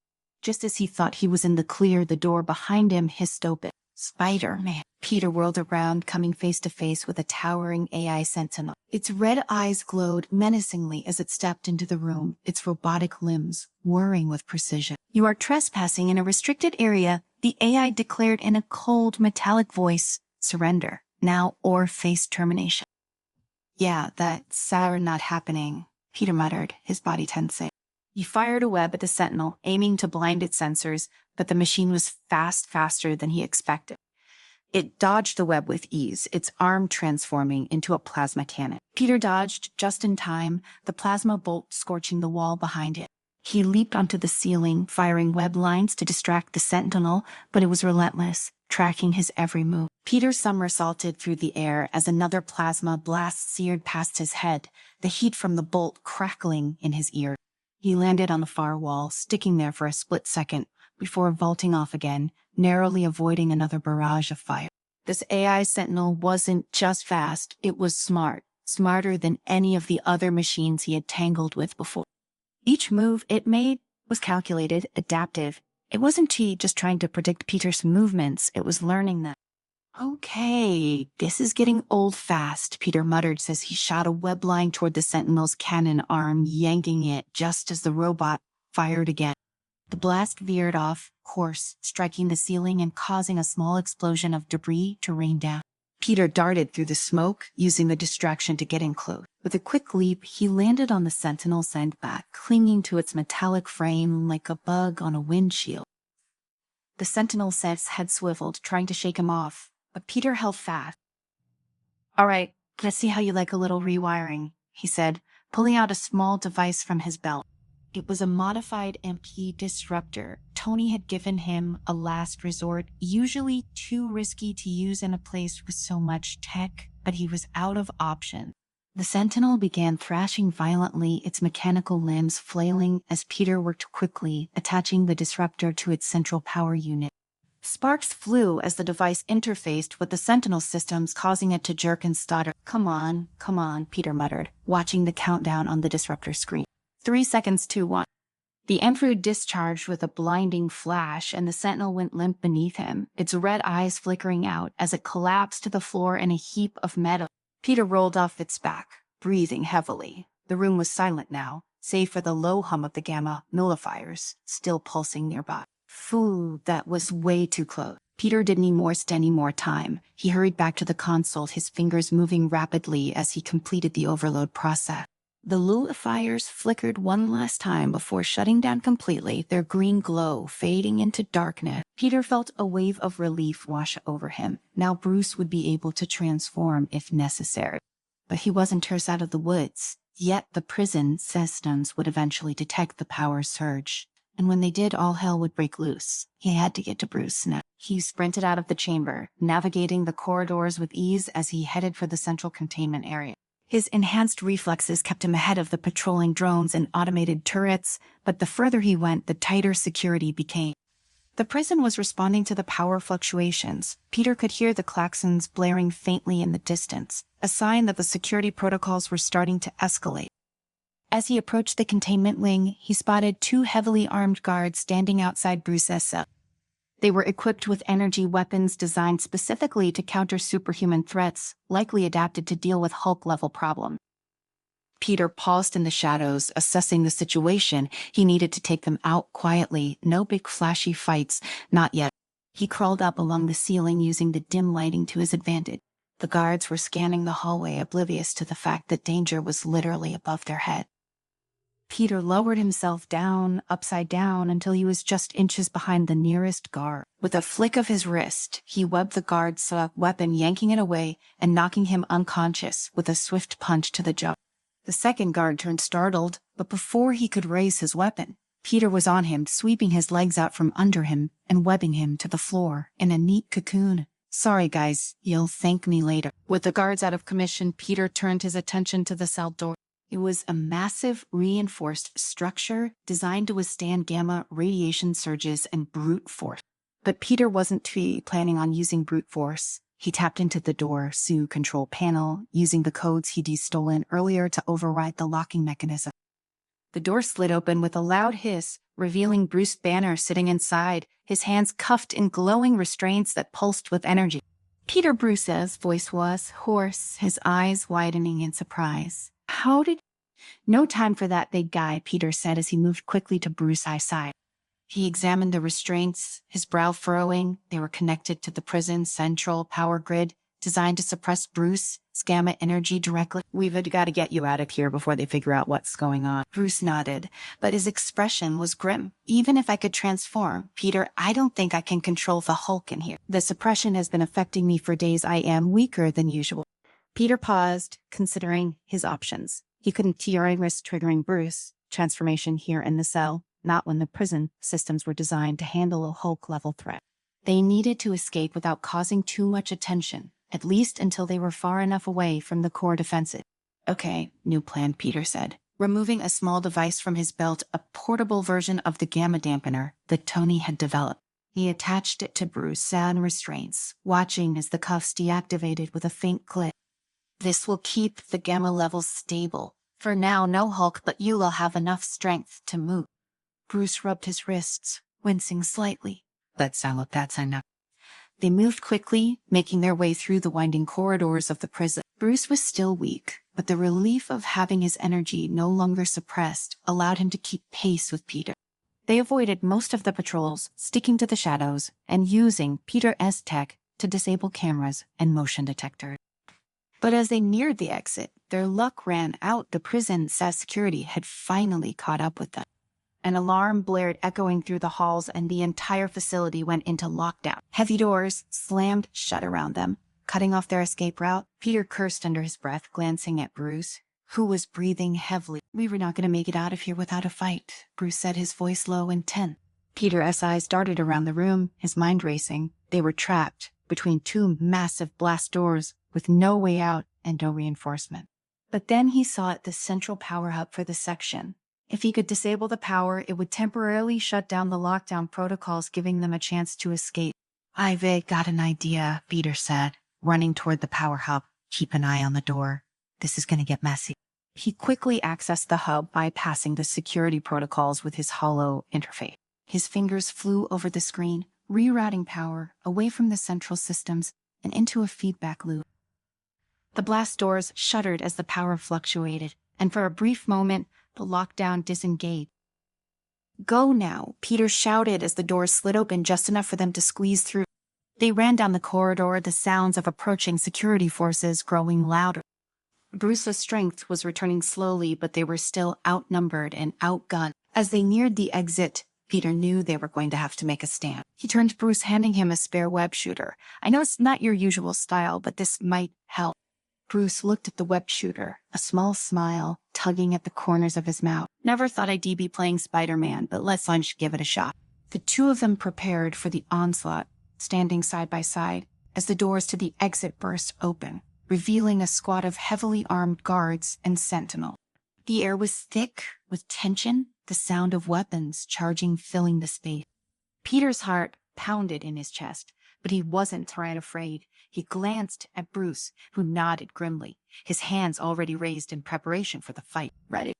Just as he thought he was in the clear, the door behind him hissed open. "Spider-Man." Peter whirled around, coming face to face with a towering AI sentinel. Its red eyes glowed menacingly as it stepped into the room, its robotic limbs whirring with precision. "You are trespassing in a restricted area," the AI declared in a cold, metallic voice. "Surrender, now or face termination." "Yeah, that's not happening," Peter muttered, his body tensing. He fired a web at the sentinel, aiming to blind its sensors, but the machine was faster than he expected. It dodged the web with ease, its arm transforming into a plasma cannon. Peter dodged just in time, the plasma bolt scorching the wall behind it. He leaped onto the ceiling, firing web lines to distract the sentinel, but it was relentless, tracking his every move. Peter somersaulted through the air as another plasma blast seared past his head, the heat from the bolt crackling in his ear. He landed on the far wall, sticking there for a split second, before vaulting off again, narrowly avoiding another barrage of fire. This AI sentinel wasn't just fast, it was smart, smarter than any of the other machines he had tangled with before. Each move it made was calculated, adaptive. It wasn't just trying to predict Peter's movements, it was learning them. "Okay, this is getting old fast," Peter muttered as he shot a web line toward the sentinel's cannon arm, yanking it just as the robot fired again. The blast veered off course, striking the ceiling and causing a small explosion of debris to rain down. Peter darted through the smoke, using the distraction to get in close. With a quick leap, he landed on the sentinel's sandbag, clinging to its metallic frame like a bug on a windshield. The sentinel's head swiveled, trying to shake him off, but Peter held fast. "All right, let's see how you like a little rewiring," he said, pulling out a small device from his belt. It was a modified MP disruptor. Tony had given him a last resort, usually too risky to use in a place with so much tech, but he was out of options. The Sentinel began thrashing violently, its mechanical limbs flailing as Peter worked quickly, attaching the disruptor to its central power unit. Sparks flew as the device interfaced with the Sentinel systems, causing it to jerk and stutter. Come on, Peter muttered, watching the countdown on the disruptor screen. 3 seconds to 1. The Emperor discharged with a blinding flash, and the Sentinel went limp beneath him, its red eyes flickering out as it collapsed to the floor in a heap of metal. Peter rolled off its back, breathing heavily. The room was silent now, save for the low hum of the gamma nullifiers, still pulsing nearby. Phew, that was way too close. Peter didn't waste any more time. He hurried back to the console, his fingers moving rapidly as he completed the overload process. The nullifiers flickered one last time before shutting down completely, their green glow fading into darkness. Peter felt a wave of relief wash over him. Now Bruce would be able to transform if necessary. But he wasn't terse out of the woods. Yet the prison systems would eventually detect the power surge. And when they did, all hell would break loose. He had to get to Bruce now. He sprinted out of the chamber, navigating the corridors with ease as he headed for the central containment area. His enhanced reflexes kept him ahead of the patrolling drones and automated turrets, but the further he went, the tighter security became. The prison was responding to the power fluctuations. Peter could hear the klaxons blaring faintly in the distance, a sign that the security protocols were starting to escalate. As he approached the containment wing, he spotted 2 heavily armed guards standing outside Bruce's cell. They were equipped with energy weapons designed specifically to counter superhuman threats, likely adapted to deal with Hulk-level problems. Peter paused in the shadows, assessing the situation. He needed to take them out quietly. No big flashy fights, not yet. He crawled up along the ceiling using the dim lighting to his advantage. The guards were scanning the hallway, oblivious to the fact that danger was literally above their head. Peter lowered himself down, upside down, until he was just inches behind the nearest guard. With a flick of his wrist, he webbed the guard's weapon, yanking it away and knocking him unconscious with a swift punch to the jaw. The second guard turned startled, but before he could raise his weapon, Peter was on him, sweeping his legs out from under him and webbing him to the floor in a neat cocoon. Sorry, guys, you'll thank me later. With the guards out of commission, Peter turned his attention to the cell door. It was a massive, reinforced structure designed to withstand gamma radiation surges and brute force. But Peter wasn't planning on using brute force. He tapped into the door control panel, using the codes he'd stolen earlier to override the locking mechanism. The door slid open with a loud hiss, revealing Bruce Banner sitting inside, his hands cuffed in glowing restraints that pulsed with energy. Peter Bruce's voice was hoarse, his eyes widening in surprise. No time for that, big guy, Peter said as he moved quickly to Bruce's side. He examined the restraints, his brow furrowing. They were connected to the prison's central power grid, designed to suppress Bruce's gamma energy directly. We've got to get you out of here before they figure out what's going on. Bruce nodded, but his expression was grim. Even if I could transform, Peter, I don't think I can control the Hulk in here. The suppression has been affecting me for days. I am weaker than usual. Peter paused, considering his options. He couldn't risk triggering Bruce transformation here in the cell, not when the prison systems were designed to handle a Hulk-level threat. They needed to escape without causing too much attention, at least until they were far enough away from the core defenses. Okay, new plan, Peter said, removing a small device from his belt, a portable version of the gamma dampener that Tony had developed. He attached it to Bruce's restraints, watching as the cuffs deactivated with a faint click. This will keep the gamma levels stable. For now, no Hulk, but you will have enough strength to move. Bruce rubbed his wrists, wincing slightly. That's enough. They moved quickly, making their way through the winding corridors of the prison. Bruce was still weak, but the relief of having his energy no longer suppressed allowed him to keep pace with Peter. They avoided most of the patrols, sticking to the shadows, and using Peter's tech to disable cameras and motion detectors. But as they neared the exit, their luck ran out. The prison's security had finally caught up with them. An alarm blared, echoing through the halls, and the entire facility went into lockdown. Heavy doors slammed shut around them, cutting off their escape route. Peter cursed under his breath, glancing at Bruce, who was breathing heavily. We were not going to make it out of here without a fight, Bruce said, his voice low and tense. Peter's eyes darted around the room, his mind racing. They were trapped between 2 massive blast doors with no way out and no reinforcement. But then he saw the central power hub for the section. If he could disable the power, it would temporarily shut down the lockdown protocols, giving them a chance to escape. I've got an idea, Peter said, running toward the power hub. Keep an eye on the door. This is going to get messy. He quickly accessed the hub, bypassing the security protocols with his hollow interface. His fingers flew over the screen, rerouting power away from the central systems and into a feedback loop. The blast doors shuddered as the power fluctuated, and for a brief moment, the lockdown disengaged. Go now, Peter shouted as the doors slid open just enough for them to squeeze through. They ran down the corridor, the sounds of approaching security forces growing louder. Bruce's strength was returning slowly, but they were still outnumbered and outgunned. As they neared the exit, Peter knew they were going to have to make a stand. He turned to Bruce, handing him a spare web shooter. I know it's not your usual style, but this might help. Bruce looked at the web shooter, a small smile tugging at the corners of his mouth. Never thought I'd be playing Spider-Man, but let's give it a shot. The two of them prepared for the onslaught, standing side by side as the doors to the exit burst open, revealing a squad of heavily armed guards and sentinels. The air was thick with tension, the sound of weapons charging filling the space. Peter's heart pounded in his chest, but he wasn't right afraid. He glanced at Bruce, who nodded grimly, his hands already raised in preparation for the fight. Ready?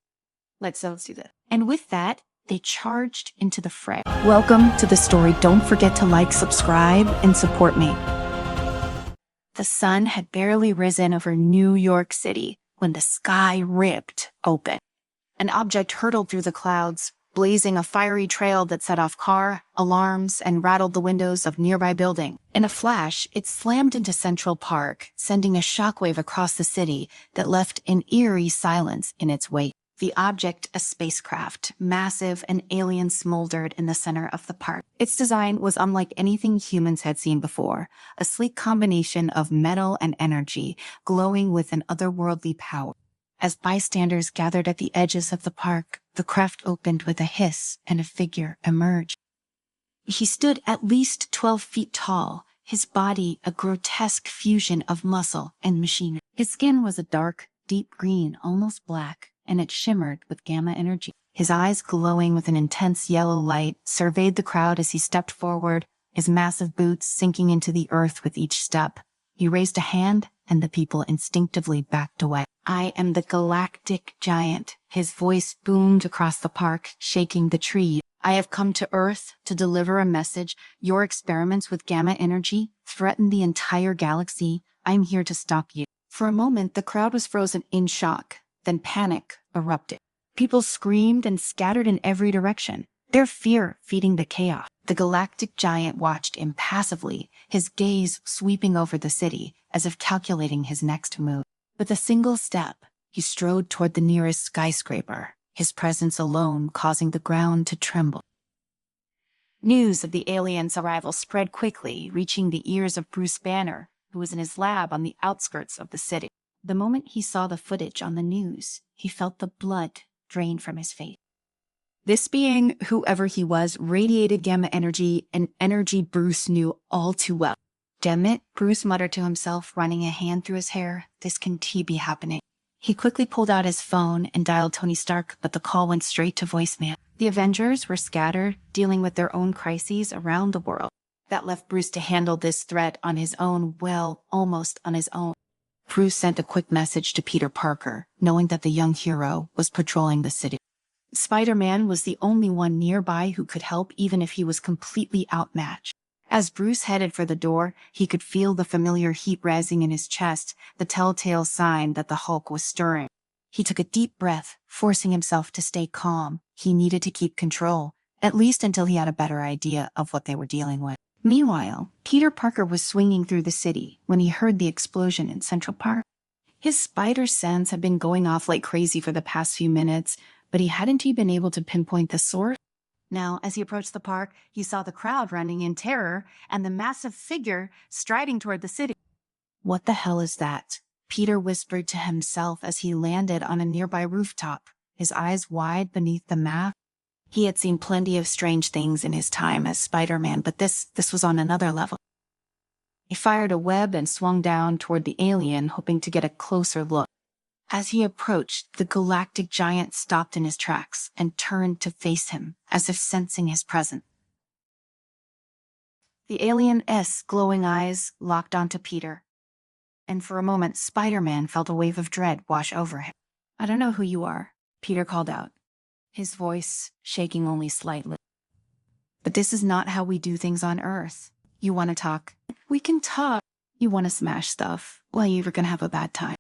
Let's do this. And with that, they charged into the fray. Welcome to the story. Don't forget to like, subscribe, and support me. The sun had barely risen over New York City when the sky ripped open. An object hurtled through the clouds, blazing a fiery trail that set off car alarms and rattled the windows of nearby buildings. In a flash, it slammed into Central Park, sending a shockwave across the city that left an eerie silence in its wake. The object, a spacecraft, massive and alien, smoldered in the center of the park. Its design was unlike anything humans had seen before, a sleek combination of metal and energy, glowing with an otherworldly power. As bystanders gathered at the edges of the park, the craft opened with a hiss and a figure emerged. He stood at least 12 feet tall, his body a grotesque fusion of muscle and machinery. His skin was a dark, deep green, almost black, and it shimmered with gamma energy. His eyes, glowing with an intense yellow light, surveyed the crowd as he stepped forward, his massive boots sinking into the earth with each step. He raised a hand, and the people instinctively backed away. I am the galactic giant. His voice boomed across the park, shaking the trees. I have come to Earth to deliver a message. Your experiments with gamma energy threaten the entire galaxy. I'm here to stop you. For a moment, the crowd was frozen in shock. Then panic erupted. People screamed and scattered in every direction, their fear feeding the chaos. The galactic giant watched impassively, his gaze sweeping over the city, as if calculating his next move. With a single step, he strode toward the nearest skyscraper, his presence alone causing the ground to tremble. News of the aliens' arrival spread quickly, reaching the ears of Bruce Banner, who was in his lab on the outskirts of the city. The moment he saw the footage on the news, he felt the blood drain from his face. This being, whoever he was, radiated gamma energy, an energy Bruce knew all too well. Damn it, Bruce muttered to himself, running a hand through his hair. This can't be happening. He quickly pulled out his phone and dialed Tony Stark, but the call went straight to voicemail. The Avengers were scattered, dealing with their own crises around the world. That left Bruce to handle this threat on his own, well, almost on his own. Bruce sent a quick message to Peter Parker, knowing that the young hero was patrolling the city. Spider-Man was the only one nearby who could help, even if he was completely outmatched. As Bruce headed for the door, he could feel the familiar heat rising in his chest, the telltale sign that the Hulk was stirring. He took a deep breath, forcing himself to stay calm. He needed to keep control, at least until he had a better idea of what they were dealing with. Meanwhile, Peter Parker was swinging through the city when he heard the explosion in Central Park. His spider sense had been going off like crazy for the past few minutes, but he hadn't been able to pinpoint the source. Now, as he approached the park, he saw the crowd running in terror and the massive figure striding toward the city. What the hell is that? Peter whispered to himself as he landed on a nearby rooftop, his eyes wide beneath the mask. He had seen plenty of strange things in his time as Spider-Man, but this was on another level. He fired a web and swung down toward the alien, hoping to get a closer look. As he approached, the galactic giant stopped in his tracks and turned to face him, as if sensing his presence. The alien's glowing eyes locked onto Peter, and for a moment Spider-Man felt a wave of dread wash over him. "I don't know who you are," Peter called out, his voice shaking only slightly. "But this is not how we do things on Earth. You want to talk? We can talk. You want to smash stuff? Well, you're gonna have a bad time."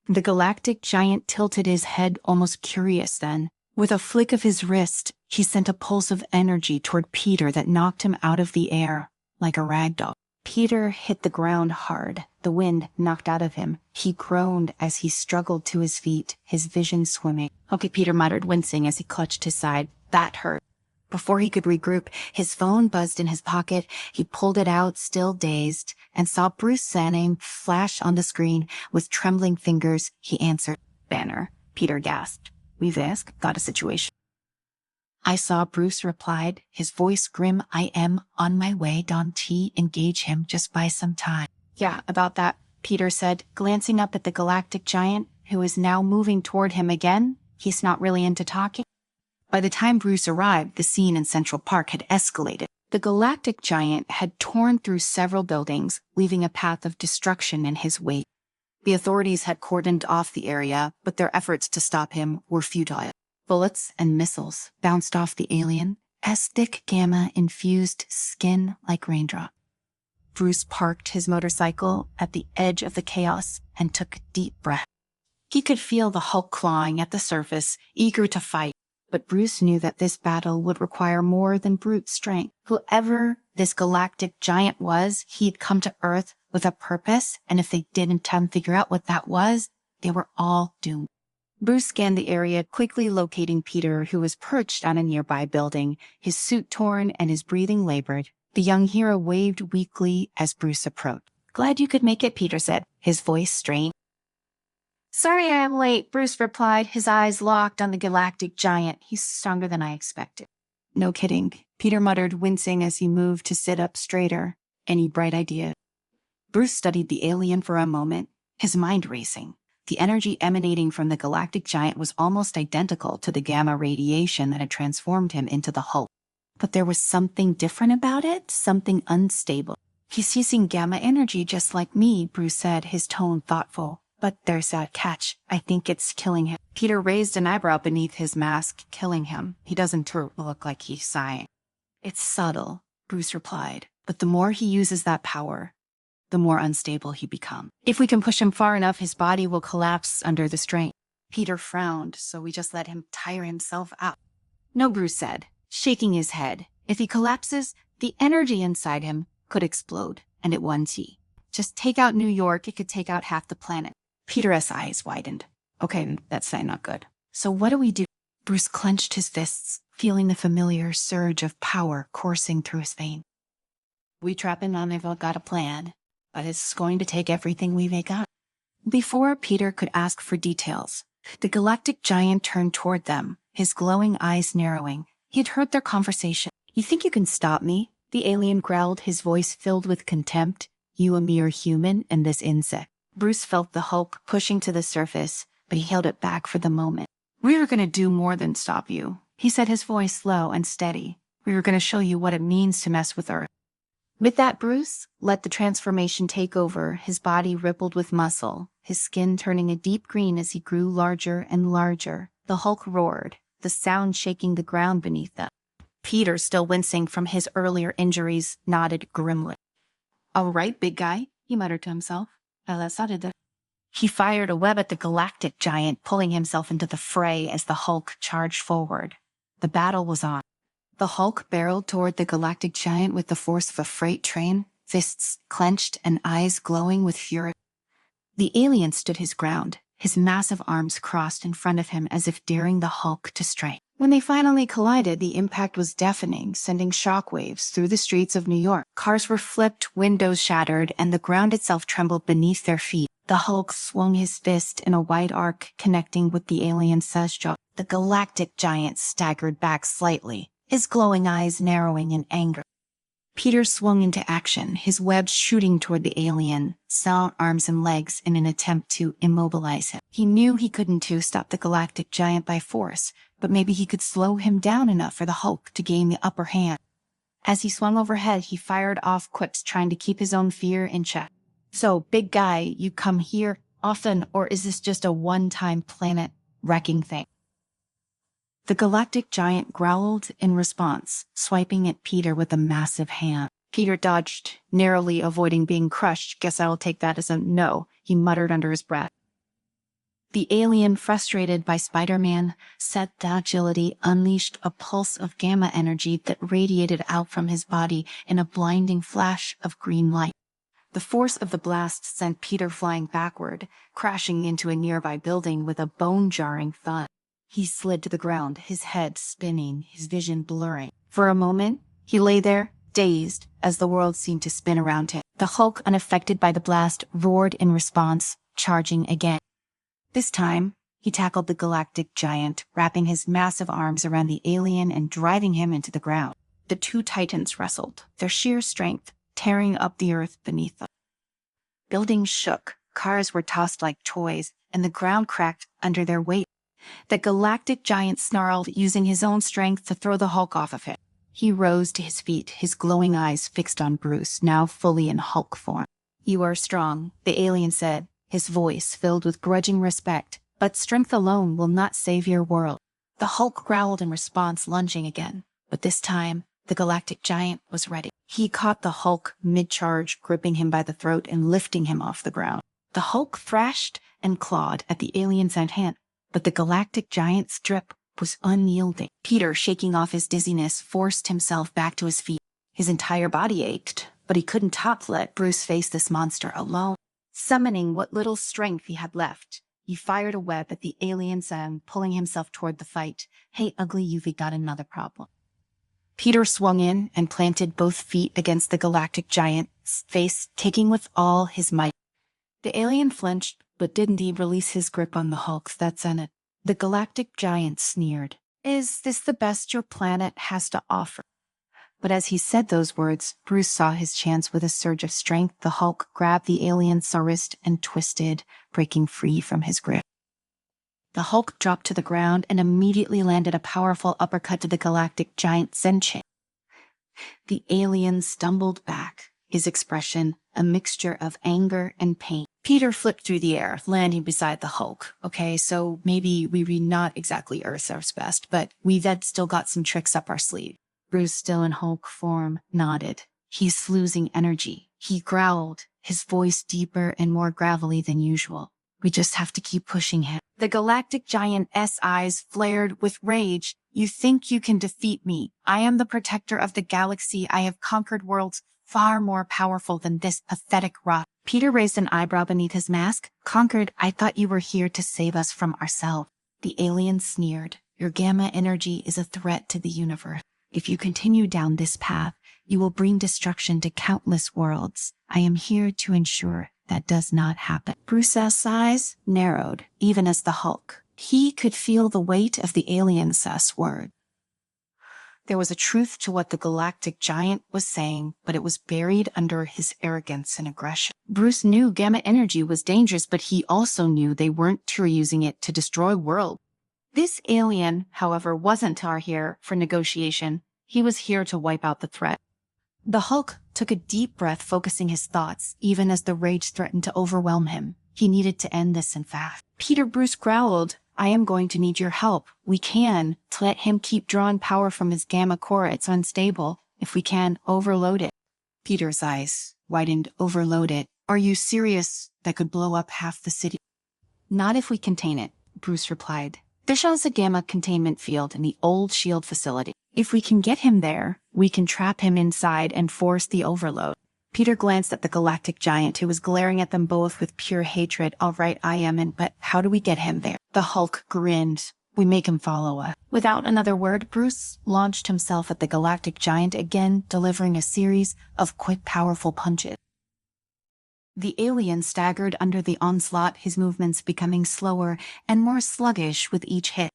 The galactic giant tilted his head, almost curious then. With a flick of his wrist, he sent a pulse of energy toward Peter that knocked him out of the air, like a rag doll. Peter hit the ground hard, the wind knocked out of him. He groaned as he struggled to his feet, his vision swimming. "Okay," Peter muttered, wincing as he clutched his side. "That hurt." Before he could regroup, his phone buzzed in his pocket. He pulled it out, still dazed, and saw Bruce's name flash on the screen. With trembling fingers, he answered. "Banner," Peter gasped. "We've got a situation." "I saw," Bruce replied, his voice grim. "I am on my way. Don't engage him, just buy some time." "Yeah, about that," Peter said, glancing up at the galactic giant, who was now moving toward him again. "He's not really into talking." By the time Bruce arrived, the scene in Central Park had escalated. The galactic giant had torn through several buildings, leaving a path of destruction in his wake. The authorities had cordoned off the area, but their efforts to stop him were futile. Bullets and missiles bounced off the alien's thick gamma-infused skin like raindrops. Bruce parked his motorcycle at the edge of the chaos and took a deep breath. He could feel the Hulk clawing at the surface, eager to fight. But Bruce knew that this battle would require more than brute strength. Whoever this galactic giant was, he'd come to Earth with a purpose, and if they didn't figure out what that was, they were all doomed. Bruce scanned the area, quickly locating Peter, who was perched on a nearby building, his suit torn and his breathing labored. The young hero waved weakly as Bruce approached. "Glad you could make it," Peter said, his voice strained. "Sorry I am late," Bruce replied, his eyes locked on the galactic giant. "He's stronger than I expected." "No kidding," Peter muttered, wincing as he moved to sit up straighter. "Any bright idea?" Bruce studied the alien for a moment, his mind racing. The energy emanating from the galactic giant was almost identical to the gamma radiation that had transformed him into the Hulk. But there was something different about it, something unstable. "He's using gamma energy just like me," Bruce said, his tone thoughtful. "But there's a catch. I think it's killing him." Peter raised an eyebrow beneath his mask. "Killing him? He doesn't look like he's sighing." "It's subtle," Bruce replied. "But the more he uses that power, the more unstable he becomes. If we can push him far enough, his body will collapse under the strain." Peter frowned, "So we just let him tire himself out?" "No," Bruce said, shaking his head. "If he collapses, the energy inside him could explode, and it won't. Just take out New York, it could take out half the planet." Peter's eyes widened. "Okay, that's not good. So what do we do?" Bruce clenched his fists, feeling the familiar surge of power coursing through his veins. "We trap him and we've got a plan, but it's going to take everything we've got." Before Peter could ask for details, the galactic giant turned toward them, his glowing eyes narrowing. He had heard their conversation. "You think you can stop me?" the alien growled, his voice filled with contempt. "You, a mere human, and this insect." Bruce felt the Hulk pushing to the surface, but he held it back for the moment. "We were going to do more than stop you," he said, his voice low and steady. "We were going to show you what it means to mess with Earth." With that, Bruce let the transformation take over. His body rippled with muscle, his skin turning a deep green as he grew larger and larger. The Hulk roared, the sound shaking the ground beneath them. Peter, still wincing from his earlier injuries, nodded grimly. "All right, big guy," he muttered to himself. He fired a web at the galactic giant, pulling himself into the fray as the Hulk charged forward. The battle was on. The Hulk barreled toward the galactic giant with the force of a freight train, fists clenched and eyes glowing with fury. The alien stood his ground, his massive arms crossed in front of him as if daring the Hulk to strike. When they finally collided, the impact was deafening, sending shockwaves through the streets of New York. Cars were flipped, windows shattered, and the ground itself trembled beneath their feet. The Hulk swung his fist in a wide arc, connecting with the alien's jaw. The galactic giant staggered back slightly, his glowing eyes narrowing in anger. Peter swung into action, his webs shooting toward the alien, saw arms and legs in an attempt to immobilize him. He knew he couldn't stop the galactic giant by force, but maybe he could slow him down enough for the Hulk to gain the upper hand. As he swung overhead, he fired off quips trying to keep his own fear in check. "So, big guy, you come here often, or is this just a one-time planet-wrecking thing?" The galactic giant growled in response, swiping at Peter with a massive hand. Peter dodged, narrowly avoiding being crushed. "Guess I'll take that as a no," he muttered under his breath. The alien, frustrated by Spider-Man, set the agility, unleashed a pulse of gamma energy that radiated out from his body in a blinding flash of green light. The force of the blast sent Peter flying backward, crashing into a nearby building with a bone-jarring thud. He slid to the ground, his head spinning, his vision blurring. For a moment, he lay there, dazed, as the world seemed to spin around him. The Hulk, unaffected by the blast, roared in response, charging again. This time, he tackled the galactic giant, wrapping his massive arms around the alien and driving him into the ground. The two titans wrestled, their sheer strength tearing up the earth beneath them. Buildings shook, cars were tossed like toys, and the ground cracked under their weight. The galactic giant snarled, using his own strength to throw the Hulk off of him. He rose to his feet, his glowing eyes fixed on Bruce, now fully in Hulk form. "You are strong," the alien said, his voice filled with grudging respect, "but strength alone will not save your world." The Hulk growled in response, lunging again, but this time, the galactic giant was ready. He caught the Hulk mid-charge, gripping him by the throat and lifting him off the ground. The Hulk thrashed and clawed at the alien's hand, but the galactic giant's grip was unyielding. Peter, shaking off his dizziness, forced himself back to his feet. His entire body ached, but he couldn't let Bruce face this monster alone. Summoning what little strength he had left, he fired a web at the alien's end, pulling himself toward the fight. "Hey, ugly, you've got another problem." Peter swung in and planted both feet against the galactic giant's face, kicking with all his might. The alien flinched, but didn't release his grip on the Hulk. "That's in it." The galactic giant sneered. "Is this the best your planet has to offer?" But as he said those words, Bruce saw his chance. With a surge of strength, the Hulk grabbed the alien's wrist and twisted, breaking free from his grip. The Hulk dropped to the ground and immediately landed a powerful uppercut to the galactic giant's chin. The alien stumbled back, his expression a mixture of anger and pain. Peter flipped through the air, landing beside the Hulk. "Okay, so maybe we not exactly Earth's best, but we've still got some tricks up our sleeve." Bruce, still in Hulk form, nodded. "He's losing energy," he growled, his voice deeper and more gravelly than usual. "We just have to keep pushing him." The galactic giant's eyes flared with rage. "You think you can defeat me? I am the protector of the galaxy. I have conquered worlds far more powerful than this pathetic rot." Peter raised an eyebrow beneath his mask. "Conquered? I thought you were here to save us from ourselves." The alien sneered. "Your gamma energy is a threat to the universe. If you continue down this path, you will bring destruction to countless worlds. I am here to ensure that does not happen." Bruce's eyes narrowed, even as the Hulk. He could feel the weight of the alien's word. There was a truth to what the galactic giant was saying, but it was buried under his arrogance and aggression. Bruce knew gamma energy was dangerous, but he also knew they weren't using it to destroy worlds. This alien, however, wasn't here for negotiation. He was here to wipe out the threat. The Hulk took a deep breath, focusing his thoughts, even as the rage threatened to overwhelm him. He needed to end this and fast. Peter Bruce growled, "I am going to need your help. We can let him keep drawing power from his gamma core. It's unstable. If we can, overload it." Peter's eyes widened. "Overload it? Are you serious? That could blow up half the city." "Not if we contain it," Bruce replied. "There's a gamma containment field in the old SHIELD facility. If we can get him there, we can trap him inside and force the overload." Peter glanced at the galactic giant, who was glaring at them both with pure hatred. "All right, I am in, but how do we get him there?" The Hulk grinned. "We make him follow us." Without another word, Bruce launched himself at the galactic giant again, delivering a series of quick, powerful punches. The alien staggered under the onslaught, his movements becoming slower and more sluggish with each hit.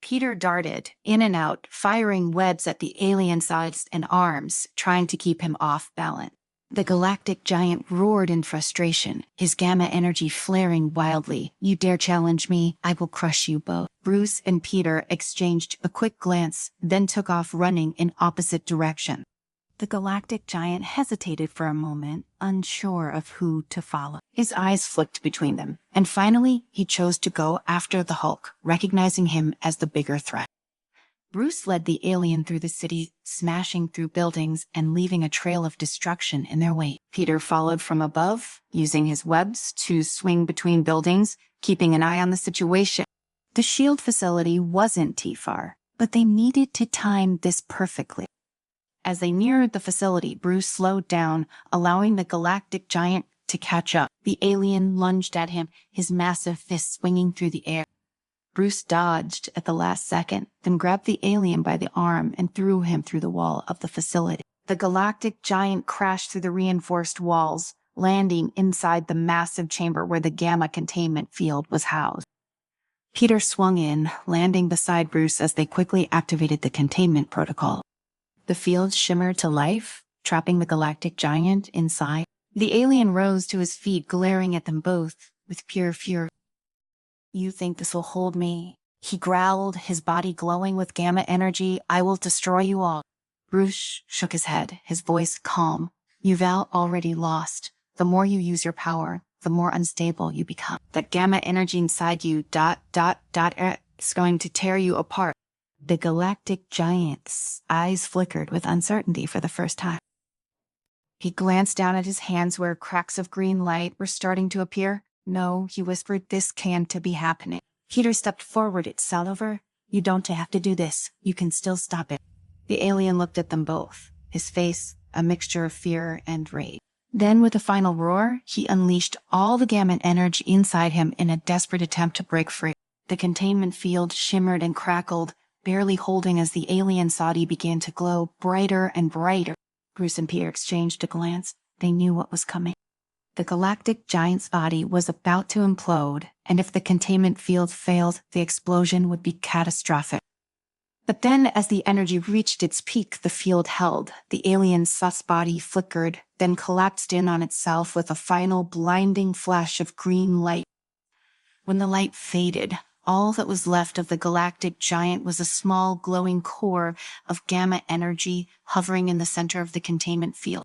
Peter darted in and out, firing webs at the alien's eyes and arms, trying to keep him off balance. The galactic giant roared in frustration, his gamma energy flaring wildly. "You dare challenge me? I will crush you both." Bruce and Peter exchanged a quick glance, then took off running in opposite directions. The galactic giant hesitated for a moment, unsure of who to follow. His eyes flicked between them, and finally he chose to go after the Hulk, recognizing him as the bigger threat. Bruce led the alien through the city, smashing through buildings and leaving a trail of destruction in their wake. Peter followed from above, using his webs to swing between buildings, keeping an eye on the situation. The shield facility wasn't too far, but they needed to time this perfectly. As they neared the facility, Bruce slowed down, allowing the galactic giant to catch up. The alien lunged at him, his massive fist swinging through the air. Bruce dodged at the last second, then grabbed the alien by the arm and threw him through the wall of the facility. The galactic giant crashed through the reinforced walls, landing inside the massive chamber where the gamma containment field was housed. Peter swung in, landing beside Bruce as they quickly activated the containment protocol. The field shimmered to life, trapping the galactic giant inside. The alien rose to his feet, glaring at them both with pure fury. "You think this will hold me?" he growled, his body glowing with gamma energy. "I will destroy you all." Bruce shook his head, his voice calm. "You've already lost. The more you use your power, the more unstable you become. That gamma energy inside you, is going to tear you apart." The galactic giant's eyes flickered with uncertainty for the first time. He glanced down at his hands where cracks of green light were starting to appear. "No," he whispered, "this can't be happening." Peter stepped forward. "It's all over. You don't have to do this. You can still stop it." The alien looked at them both, his face a mixture of fear and rage. Then, with a final roar, he unleashed all the gamma energy inside him in a desperate attempt to break free. The containment field shimmered and crackled, barely holding as the alien's body began to glow brighter and brighter. Bruce and Peter exchanged a glance. They knew what was coming. The galactic giant's body was about to implode, and if the containment field failed, the explosion would be catastrophic. But then, as the energy reached its peak, the field held. The alien's sus body flickered, then collapsed in on itself with a final blinding flash of green light. When the light faded, all that was left of the galactic giant was a small glowing core of gamma energy hovering in the center of the containment field.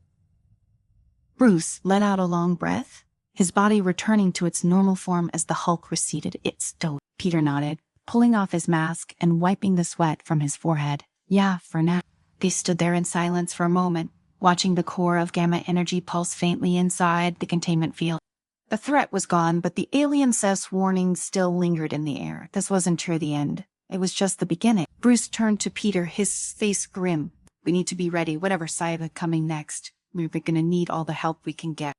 Bruce let out a long breath, his body returning to its normal form as the Hulk receded. "It's dope." Peter nodded, pulling off his mask and wiping the sweat from his forehead. "Yeah, for now." They stood there in silence for a moment, watching the core of gamma energy pulse faintly inside the containment field. The threat was gone, but the alien's warning still lingered in the air. This wasn't true the end. It was just the beginning. Bruce turned to Peter, his face grim. "We need to be ready, whatever Sci-Fi coming next. We're going to need all the help we can get."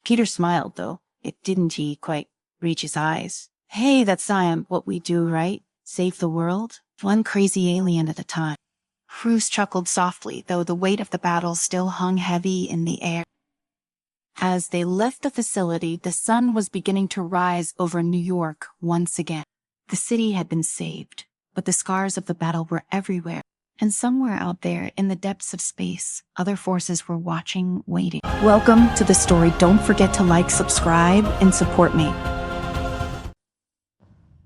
Peter smiled, though it didn't quite reach his eyes. "Hey, that's what we do, right? Save the world? One crazy alien at a time." Bruce chuckled softly, though the weight of the battle still hung heavy in the air. As they left the facility, the sun was beginning to rise over New York once again. The city had been saved, but the scars of the battle were everywhere. And somewhere out there, in the depths of space, other forces were watching, waiting. Welcome to the story. Don't forget to like, subscribe, and support me.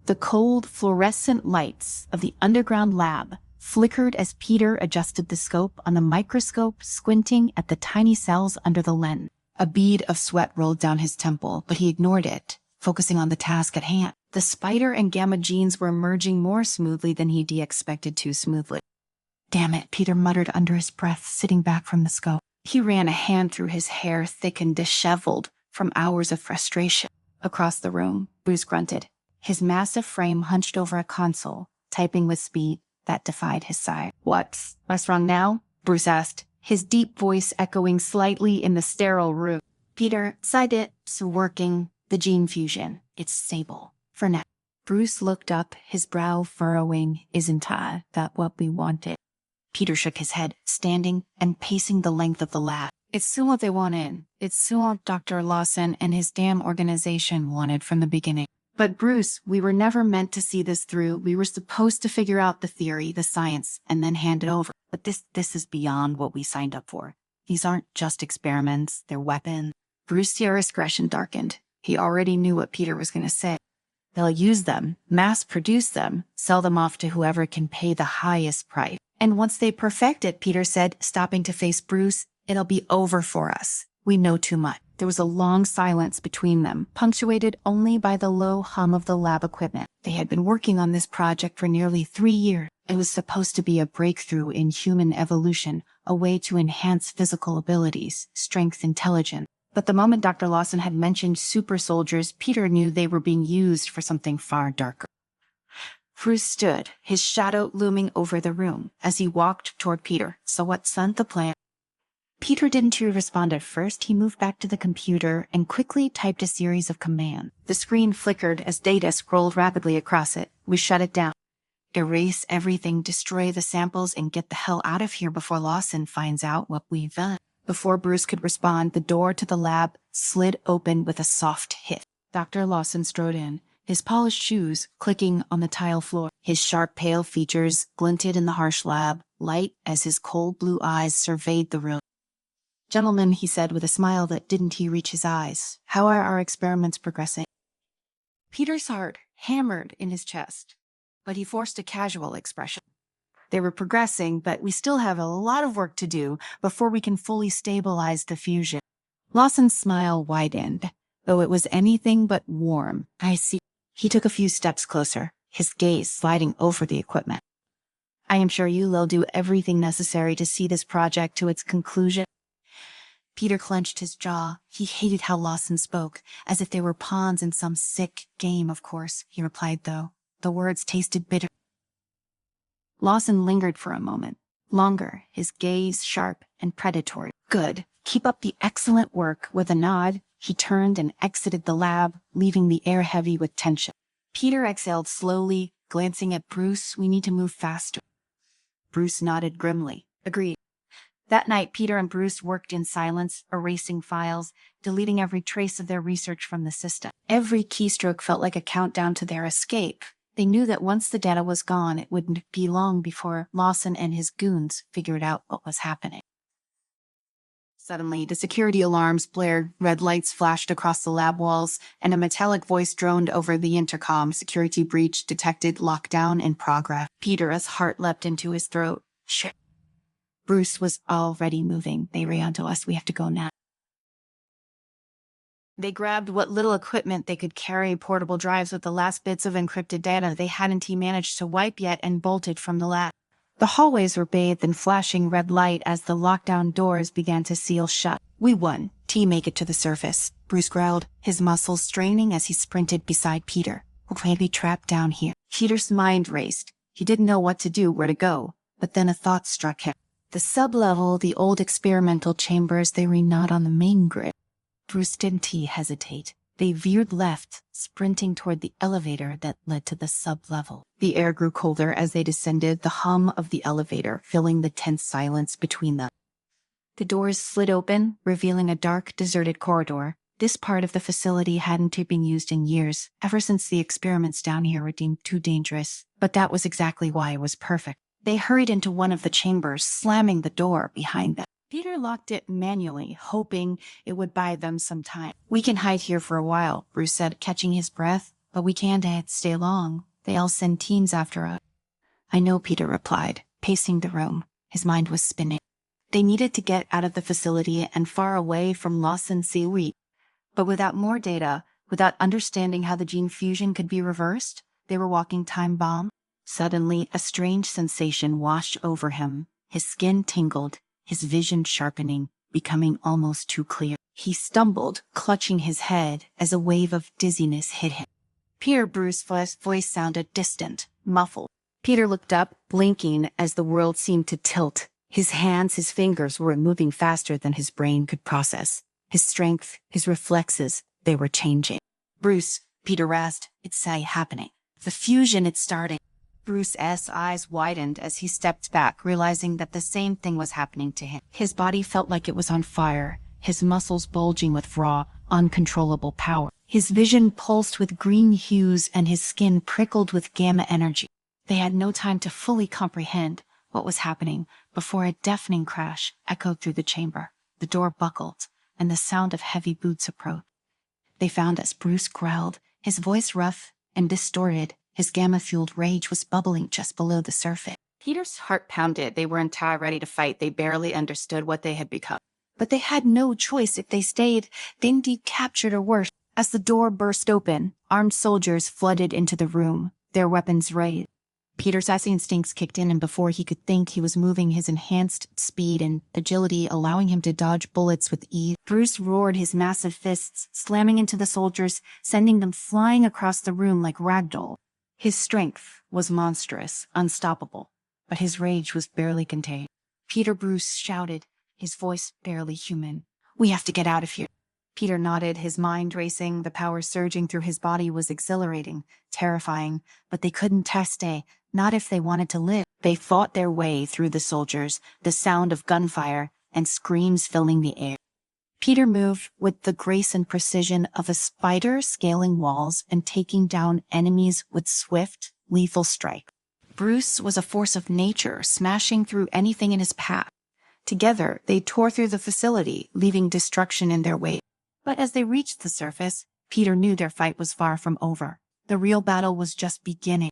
The cold, fluorescent lights of the underground lab flickered as Peter adjusted the scope on the microscope, squinting at the tiny cells under the lens. A bead of sweat rolled down his temple, but he ignored it, focusing on the task at hand. The spider and gamma genes were merging more smoothly than he'd expected to smoothly. "Damn it," Peter muttered under his breath, sitting back from the scope. He ran a hand through his hair, thick and disheveled from hours of frustration. Across the room, Bruce grunted, his massive frame hunched over a console, typing with speed that defied his sight. "What's wrong now?" Bruce asked, his deep voice echoing slightly in the sterile room. "Peter, it's working. The gene fusion. It's stable. For now." Bruce looked up, his brow furrowing. "Isn't that what we wanted?" Peter shook his head, standing and pacing the length of the lab. "It's still what they wanted. It's still what Dr. Lawson and his damn organization wanted from the beginning. But Bruce, we were never meant to see this through. We were supposed to figure out the theory, the science, and then hand it over. But this is beyond what we signed up for. These aren't just experiments, they're weapons. Bruce's expression darkened. He already knew what Peter was going to say. They'll use them, mass produce them, sell them off to whoever can pay the highest price. And once they perfect it, Peter said, stopping to face Bruce, it'll be over for us. We know too much. There was a long silence between them, punctuated only by the low hum of the lab equipment. They had been working on this project for nearly 3 years. It was supposed to be a breakthrough in human evolution, a way to enhance physical abilities, strength, intelligence. But the moment Dr. Lawson had mentioned super soldiers, Peter knew they were being used for something far darker. Bruce stood, his shadow looming over the room, as he walked toward Peter. So what, son? The plan? Peter didn't respond at first. He moved back to the computer and quickly typed a series of commands. The screen flickered as data scrolled rapidly across it. We shut it down. Erase everything, destroy the samples, and get the hell out of here before Lawson finds out what we've done. Before Bruce could respond, the door to the lab slid open with a soft hit. Dr. Lawson strode in, his polished shoes clicking on the tile floor. His sharp, pale features glinted in the harsh lab light as his cold blue eyes surveyed the room. "Gentlemen," he said with a smile that didn't reach his eyes, "how are our experiments progressing?" Peter's heart hammered in his chest, but he forced a casual expression. "They were progressing, but we still have a lot of work to do before we can fully stabilize the fusion." Lawson's smile widened, though it was anything but warm. "I see." He took a few steps closer, his gaze sliding over the equipment. "I am sure you'll do everything necessary to see this project to its conclusion." Peter clenched his jaw. He hated how Lawson spoke, as if they were pawns in some sick game. "Of course," he replied, though the words tasted bitter. Lawson lingered for a moment, longer, his gaze sharp and predatory. "Good. Keep up the excellent work." With a nod, he turned and exited the lab, leaving the air heavy with tension. Peter exhaled slowly, glancing at Bruce. "We need to move faster." Bruce nodded grimly. "Agreed." That night, Peter and Bruce worked in silence, erasing files, deleting every trace of their research from the system. Every keystroke felt like a countdown to their escape. They knew that once the data was gone, it wouldn't be long before Lawson and his goons figured out what was happening. Suddenly, the security alarms blared, red lights flashed across the lab walls, and a metallic voice droned over the intercom. "Security breach detected, lockdown in progress." Peter's heart leapt into his throat. "Shit." Bruce was already moving. "They ran to us. We have to go now." They grabbed what little equipment they could carry, portable drives with the last bits of encrypted data they hadn't managed to wipe yet, and bolted from the lab. The hallways were bathed in flashing red light as the lockdown doors began to seal shut. "We won. Make it to the surface," Bruce growled, his muscles straining as he sprinted beside Peter. "We'll probably be trapped down here." Peter's mind raced. He didn't know what to do, where to go, but then a thought struck him. The sub-level, the old experimental chambers, they were not on the main grid. Bruce didn't hesitate. They veered left, sprinting toward the elevator that led to the sub-level. The air grew colder as they descended, the hum of the elevator filling the tense silence between them. The doors slid open, revealing a dark, deserted corridor. This part of the facility hadn't been used in years, ever since the experiments down here were deemed too dangerous. But that was exactly why it was perfect. They hurried into one of the chambers, slamming the door behind them. Peter locked it manually, hoping it would buy them some time. "We can hide here for a while," Bruce said, catching his breath, "but we can't stay long. They'll send teams after us." "I know," Peter replied, pacing the room. His mind was spinning. They needed to get out of the facility and far away from Lawson's seaweed. But without more data, without understanding how the gene fusion could be reversed, they were walking time bomb. Suddenly, a strange sensation washed over him. His skin tingled, his vision sharpening, becoming almost too clear. He stumbled, clutching his head, as a wave of dizziness hit him. Bruce's voice sounded distant, muffled. Peter looked up, blinking as the world seemed to tilt. His hands, his fingers were moving faster than his brain could process. His strength, his reflexes, they were changing. "Bruce," Peter rasped, "it's happening. The fusion, it's starting." Bruce's eyes widened as he stepped back, realizing that the same thing was happening to him. His body felt like it was on fire, his muscles bulging with raw, uncontrollable power. His vision pulsed with green hues and his skin prickled with gamma energy. They had no time to fully comprehend what was happening before a deafening crash echoed through the chamber. The door buckled, and the sound of heavy boots approached. They found as Bruce growled, his voice rough and distorted, his gamma-fueled rage was bubbling just below the surface. Peter's heart pounded. They were entirely ready to fight. They barely understood what they had become. But they had no choice. If they stayed, they'd be captured or worse. As the door burst open, armed soldiers flooded into the room, their weapons raised. Peter's assassin instincts kicked in, and before he could think, he was moving his enhanced speed and agility, allowing him to dodge bullets with ease. Bruce roared, his massive fists slamming into the soldiers, sending them flying across the room like ragdoll. His strength was monstrous, unstoppable, but his rage was barely contained. Peter Bruce shouted, his voice barely human. "We have to get out of here." Peter nodded, his mind racing. The power surging through his body was exhilarating, terrifying, but they couldn't stay, not if they wanted to live. They fought their way through the soldiers, the sound of gunfire and screams filling the air. Peter moved with the grace and precision of a spider scaling walls and taking down enemies with swift, lethal strike. Bruce was a force of nature, smashing through anything in his path. Together, they tore through the facility, leaving destruction in their wake. But as they reached the surface, Peter knew their fight was far from over. The real battle was just beginning.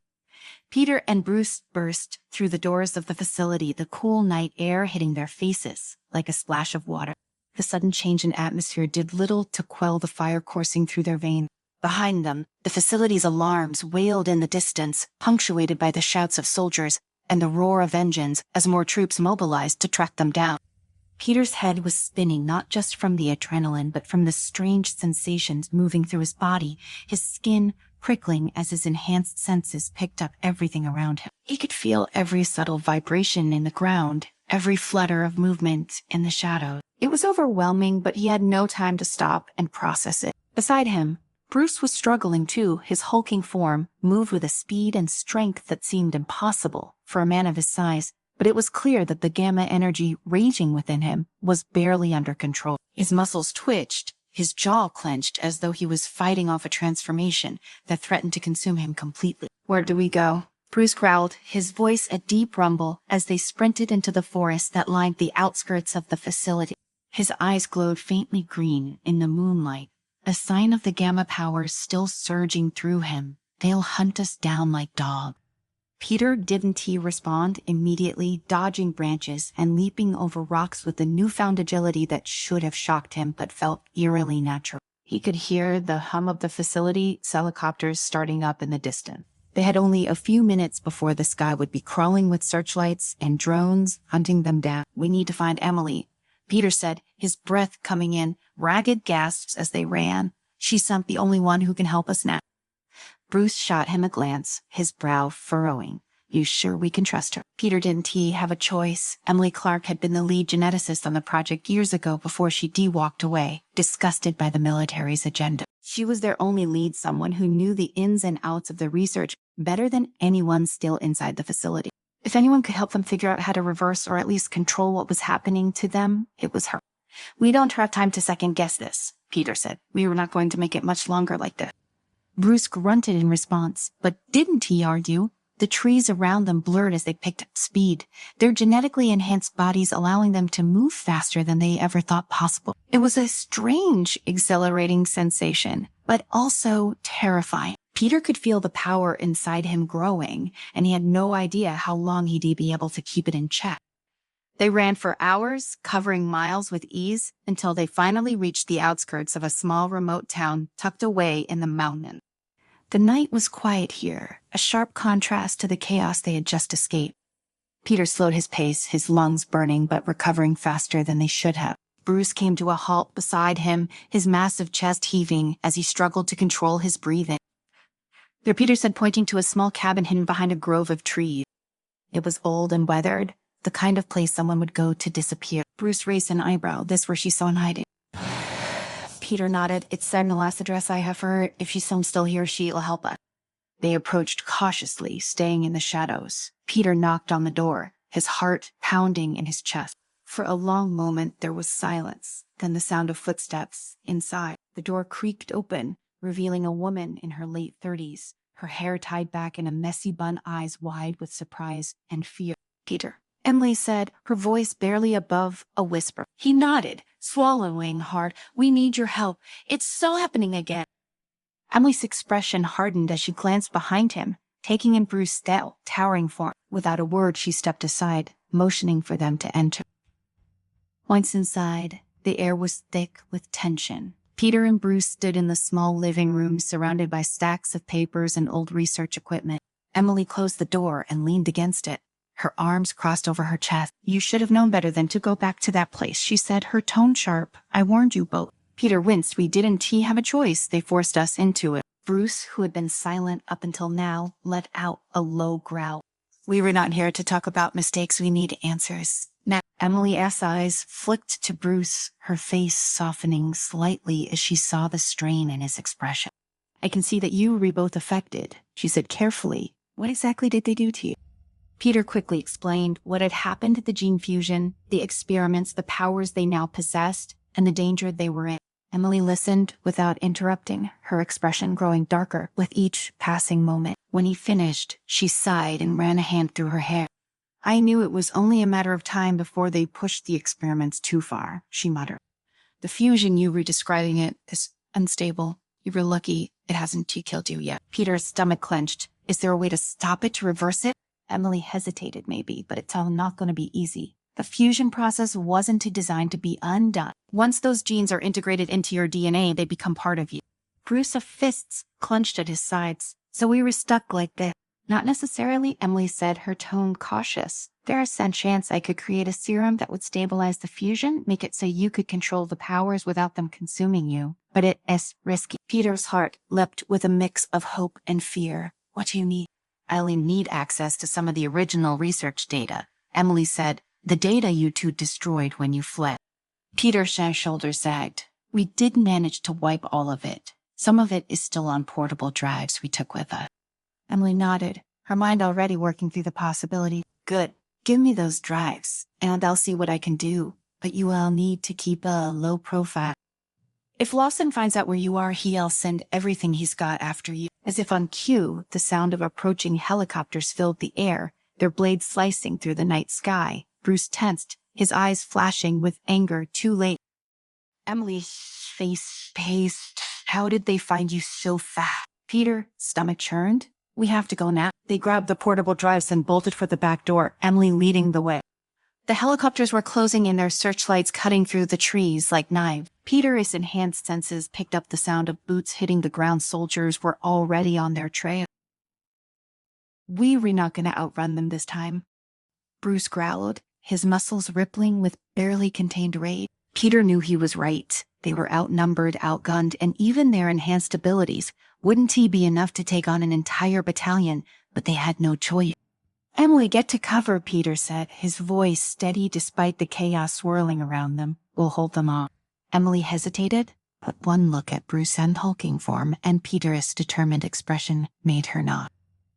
Peter and Bruce burst through the doors of the facility, the cool night air hitting their faces like a splash of water. The sudden change in atmosphere did little to quell the fire coursing through their veins. Behind them, the facility's alarms wailed in the distance, punctuated by the shouts of soldiers and the roar of engines as more troops mobilized to track them down. Peter's head was spinning, not just from the adrenaline, but from the strange sensations moving through his body, his skin prickling as his enhanced senses picked up everything around him. He could feel every subtle vibration in the ground, every flutter of movement in the shadows. It was overwhelming, but he had no time to stop and process it. Beside him, Bruce was struggling too. His hulking form moved with a speed and strength that seemed impossible for a man of his size. But it was clear that the gamma energy raging within him was barely under control. His muscles twitched, his jaw clenched as though he was fighting off a transformation that threatened to consume him completely. "Where do we go?" Bruce growled, his voice a deep rumble as they sprinted into the forest that lined the outskirts of the facility. His eyes glowed faintly green in the moonlight, a sign of the gamma power still surging through him. "They'll hunt us down like dogs." Peter didn't respond immediately, dodging branches and leaping over rocks with a newfound agility that should have shocked him but felt eerily natural. He could hear the hum of the facility helicopters starting up in the distance. They had only a few minutes before the sky would be crawling with searchlights and drones hunting them down. "We need to find Emily," Peter said, his breath coming in ragged gasps as they ran. "She's the only one who can help us now." Bruce shot him a glance, his brow furrowing. "You sure we can trust her?" Peter didn't have a choice. Emily Clark had been the lead geneticist on the project years ago before she walked away, disgusted by the military's agenda. She was their only lead, someone who knew the ins and outs of the research better than anyone still inside the facility. If anyone could help them figure out how to reverse or at least control what was happening to them, it was her. "We don't have time to second guess this," Peter said. "We were not going to make it much longer like this." Bruce grunted in response, but didn't he argue? The trees around them blurred as they picked up speed, their genetically enhanced bodies allowing them to move faster than they ever thought possible. It was a strange, exhilarating sensation, but also terrifying. Peter could feel the power inside him growing, and he had no idea how long he'd be able to keep it in check. They ran for hours, covering miles with ease, until they finally reached the outskirts of a small remote town tucked away in the mountains. The night was quiet here, a sharp contrast to the chaos they had just escaped. Peter slowed his pace, his lungs burning but recovering faster than they should have. Bruce came to a halt beside him, his massive chest heaving as he struggled to control his breathing. "There," Peter said, pointing to a small cabin hidden behind a grove of trees. It was old and weathered, the kind of place someone would go to disappear. Bruce raised an eyebrow. "This where she's someone hiding?" Peter nodded. "It's said in the last address I have for her. If she's still here, she'll help us." They approached cautiously, staying in the shadows. Peter knocked on the door, his heart pounding in his chest. For a long moment there was silence, then the sound of footsteps inside. The door creaked open, revealing a woman in her late 30s, her hair tied back in a messy bun, eyes wide with surprise and fear. "Peter," Emily said, her voice barely above a whisper. He nodded, swallowing hard. "We need your help. It's so happening again." Emily's expression hardened as she glanced behind him, taking in Bruce's towering form. Without a word, she stepped aside, motioning for them to enter. Once inside, the air was thick with tension. Peter and Bruce stood in the small living room, surrounded by stacks of papers and old research equipment. Emily closed the door and leaned against it, her arms crossed over her chest. "You should have known better than to go back to that place," she said, her tone sharp. "I warned you both." Peter winced. "We didn't have a choice. They forced us into it." Bruce, who had been silent up until now, let out a low growl. "We were not here to talk about mistakes. We need answers now." Emily's eyes flicked to Bruce, her face softening slightly as she saw the strain in his expression. "I can see that you were both affected," she said carefully. "What exactly did they do to you?" Peter quickly explained what had happened at the gene fusion, the experiments, the powers they now possessed, and the danger they were in. Emily listened without interrupting, her expression growing darker with each passing moment. When he finished, she sighed and ran a hand through her hair. "I knew it was only a matter of time before they pushed the experiments too far," she muttered. "The fusion, you were describing it, is unstable. You were lucky it hasn't killed you yet." Peter's stomach clenched. "Is there a way to stop it, to reverse it?" Emily hesitated. "Maybe, but it's all not going to be easy. The fusion process wasn't designed to be undone. Once those genes are integrated into your DNA, they become part of you." Bruce's fists clenched at his sides. "So we were stuck like this?" "Not necessarily," Emily said, her tone cautious. "There's a chance I could create a serum that would stabilize the fusion, make it so you could control the powers without them consuming you. But it is risky." Peter's heart leapt with a mix of hope and fear. "What do you need?" "I'll need access to some of the original research data," Emily said. "The data you two destroyed when you fled." Peter's shoulders sagged. "We did manage to wipe all of it. Some of it is still on portable drives we took with us." Emily nodded, her mind already working through the possibility. "Good. Give me those drives, and I'll see what I can do. But you will need to keep a low profile. If Lawson finds out where you are, he'll send everything he's got after you." As if on cue, the sound of approaching helicopters filled the air, their blades slicing through the night sky. Bruce tensed, his eyes flashing with anger. Too late. Emily's face paced. "How did they find you so fast?" Peter, stomach churned. "We have to go now." They grabbed the portable drives and bolted for the back door, Emily leading the way. The helicopters were closing in, their searchlights cutting through the trees like knives. Peter's enhanced senses picked up the sound of boots hitting the ground. Soldiers were already on their trail. "We were not going to outrun them this time," Bruce growled, his muscles rippling with barely contained rage. Peter knew he was right. They were outnumbered, outgunned, and even their enhanced abilities wouldn't be enough to take on an entire battalion, but they had no choice. "Emily, get to cover," Peter said, his voice steady despite the chaos swirling around them. "We'll hold them off." Emily hesitated, but one look at Bruce's hulking form and Peter's determined expression made her nod.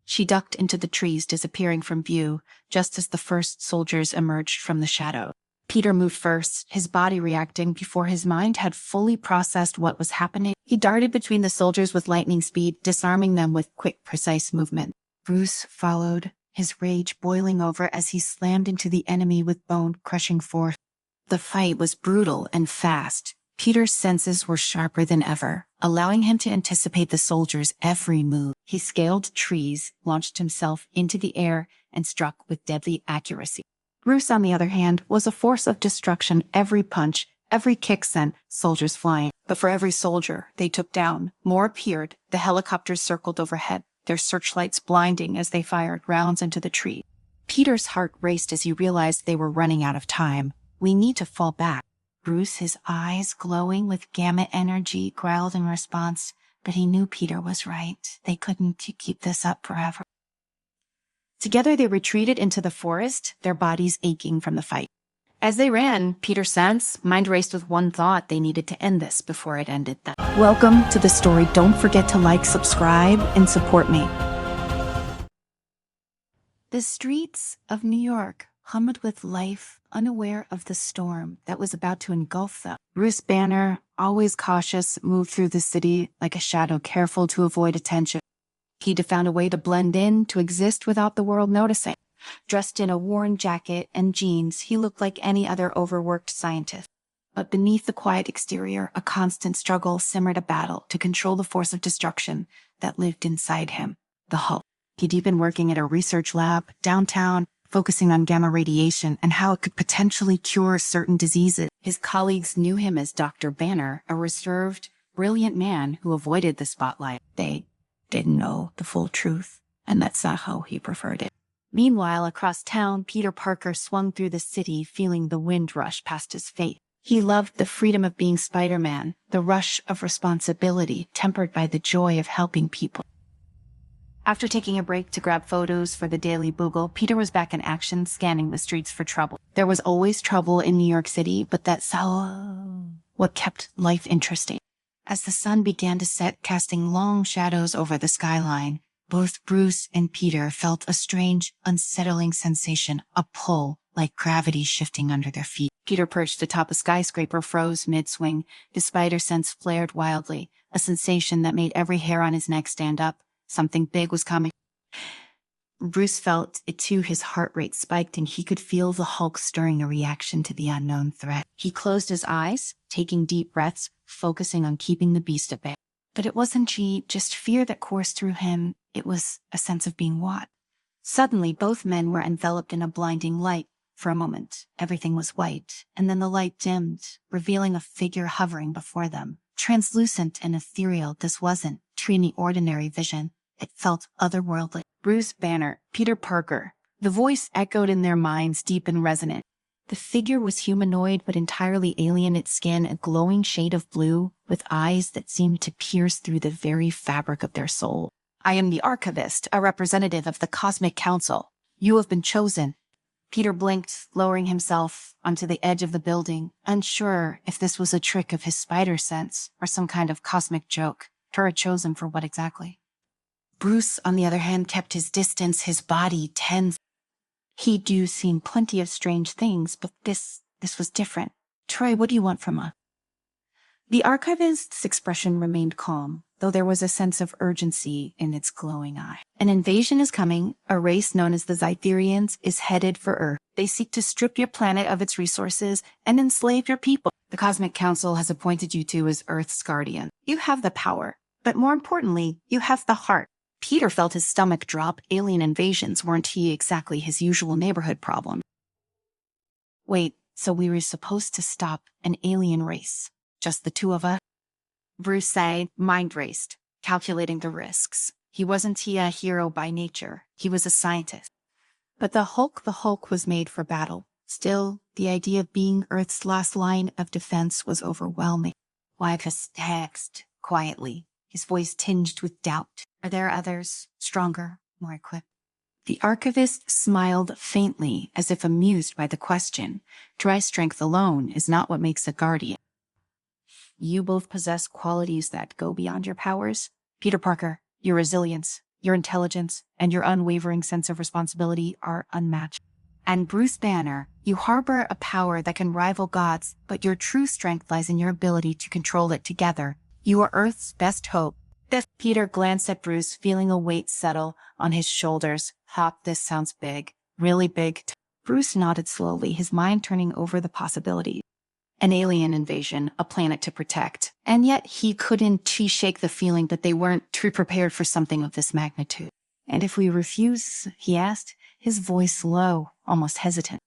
She ducked into the trees, disappearing from view, just as the first soldiers emerged from the shadow. Peter moved first, his body reacting before his mind had fully processed what was happening. He darted between the soldiers with lightning speed, disarming them with quick, precise movement. Bruce followed, his rage boiling over as he slammed into the enemy with bone-crushing force. The fight was brutal and fast. Peter's senses were sharper than ever, allowing him to anticipate the soldiers' every move. He scaled trees, launched himself into the air, and struck with deadly accuracy. Bruce, on the other hand, was a force of destruction. Every punch, every kick sent soldiers flying. But for every soldier they took down, more appeared. The helicopters circled overhead, their searchlights blinding as they fired rounds into the tree. Peter's heart raced as he realized they were running out of time. "We need to fall back." Bruce, his eyes glowing with gamma energy, growled in response, but he knew Peter was right. They couldn't keep this up forever. Together they retreated into the forest, their bodies aching from the fight. As they ran, Peter's mind raced with one thought: they needed to end this before it ended them. Welcome to the story. Don't forget to like, subscribe, and support me. The streets of New York hummed with life, unaware of the storm that was about to engulf them. Bruce Banner, always cautious, moved through the city like a shadow, careful to avoid attention. He'd found a way to blend in, to exist without the world noticing. Dressed in a worn jacket and jeans, he looked like any other overworked scientist. But beneath the quiet exterior, a constant struggle simmered, a battle to control the force of destruction that lived inside him, the Hulk. He'd been working at a research lab downtown, focusing on gamma radiation and how it could potentially cure certain diseases. His colleagues knew him as Dr. Banner, a reserved, brilliant man who avoided the spotlight. They didn't know the full truth, and that's not how he preferred it. Meanwhile, across town, Peter Parker swung through the city, feeling the wind rush past his face. He loved the freedom of being Spider-Man, the rush of responsibility tempered by the joy of helping people. After taking a break to grab photos for the Daily Bugle, Peter was back in action, scanning the streets for trouble. There was always trouble in New York City, but that's what kept life interesting. As the sun began to set, casting long shadows over the skyline, both Bruce and Peter felt a strange, unsettling sensation, a pull, like gravity shifting under their feet. Peter perched atop a skyscraper, froze mid-swing. His spider sense flared wildly, a sensation that made every hair on his neck stand up. Something big was coming. Bruce felt it too. His heart rate spiked, and he could feel the Hulk stirring a reaction to the unknown threat. He closed his eyes, taking deep breaths, focusing on keeping the beast at bay. But it wasn't just fear that coursed through him. It was a sense of being watched. Suddenly, both men were enveloped in a blinding light. For a moment, everything was white, and then the light dimmed, revealing a figure hovering before them. Translucent and ethereal, this wasn't any ordinary vision. It felt otherworldly. Bruce Banner, Peter Parker. The voice echoed in their minds, deep and resonant. The figure was humanoid, but entirely alien, its skin a glowing shade of blue, with eyes that seemed to pierce through the very fabric of their soul. I am the Archivist, a representative of the Cosmic Council. You have been chosen. Peter blinked, lowering himself onto the edge of the building, unsure if this was a trick of his spider sense or some kind of cosmic joke. Her chosen for what exactly? Bruce, on the other hand, kept his distance, his body tense. He'd seen plenty of strange things, but this was different. Troy, what do you want from us? The archivist's expression remained calm, though there was a sense of urgency in its glowing eye. An invasion is coming. A race known as the Scytherians is headed for Earth. They seek to strip your planet of its resources and enslave your people. The Cosmic Council has appointed you two as Earth's guardian. You have the power, but more importantly, you have the heart. Peter felt his stomach drop. Alien invasions weren't exactly his usual neighborhood problem. Wait, so we were supposed to stop an alien race? Just the two of us? Bruce sighed, mind raced, calculating the risks. He wasn't a hero by nature. He was a scientist. But the Hulk was made for battle. Still, the idea of being Earth's last line of defense was overwhelming. Wycus texted quietly, his voice tinged with doubt. Are there others, stronger, more equipped? The archivist smiled faintly, as if amused by the question. Dry strength alone is not what makes a guardian. You both possess qualities that go beyond your powers. Peter Parker, your resilience, your intelligence, and your unwavering sense of responsibility are unmatched. And Bruce Banner, you harbor a power that can rival God's, but your true strength lies in your ability to control it together. You are Earth's best hope. Peter glanced at Bruce, feeling a weight settle on his shoulders. Hop, this sounds big. Really big. Bruce nodded slowly, his mind turning over the possibilities. An alien invasion, a planet to protect. And yet he couldn't shake the feeling that they weren't prepared for something of this magnitude. And if we refuse, he asked, his voice low, almost hesitant.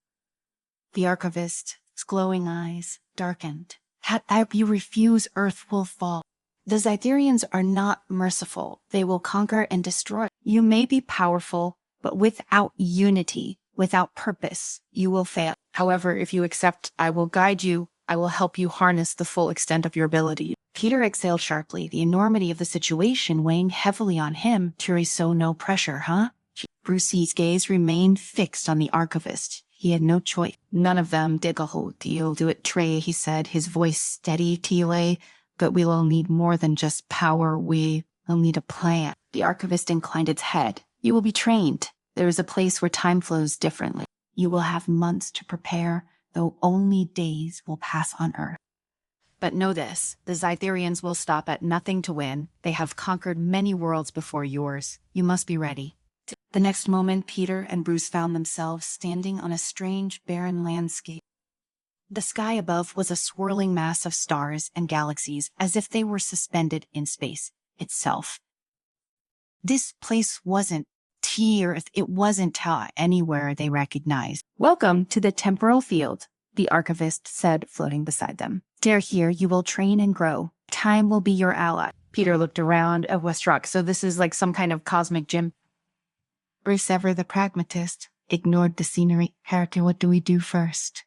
The archivist's glowing eyes darkened. If you refuse, Earth will fall. The Scytherians are not merciful. They will conquer and destroy. You may be powerful, but without unity, without purpose, you will fail. However, if you accept, I will guide you. I will help you harness the full extent of your ability. Peter exhaled sharply, the enormity of the situation weighing heavily on him. So no pressure, huh? Brucey's gaze remained fixed on the archivist. He had no choice. None of them dig a whole deal. Do it, Trey, he said, his voice steady, TOA. But we will need more than just power. We will need a plan. The archivist inclined its head. You will be trained. There is a place where time flows differently. You will have months to prepare, though only days will pass on Earth. But know this, the Scytherians will stop at nothing to win. They have conquered many worlds before yours. You must be ready. The next moment, Peter and Bruce found themselves standing on a strange, barren landscape. The sky above was a swirling mass of stars and galaxies, as if they were suspended in space itself. This place wasn't Earth, it wasn't anywhere they recognized. Welcome to the temporal field, the archivist said, floating beside them. Here you will train and grow. Time will be your ally. Peter looked around at Westrock. So this is like some kind of cosmic gym. Bruce, ever the pragmatist, ignored the scenery. Harrigan, what do we do first?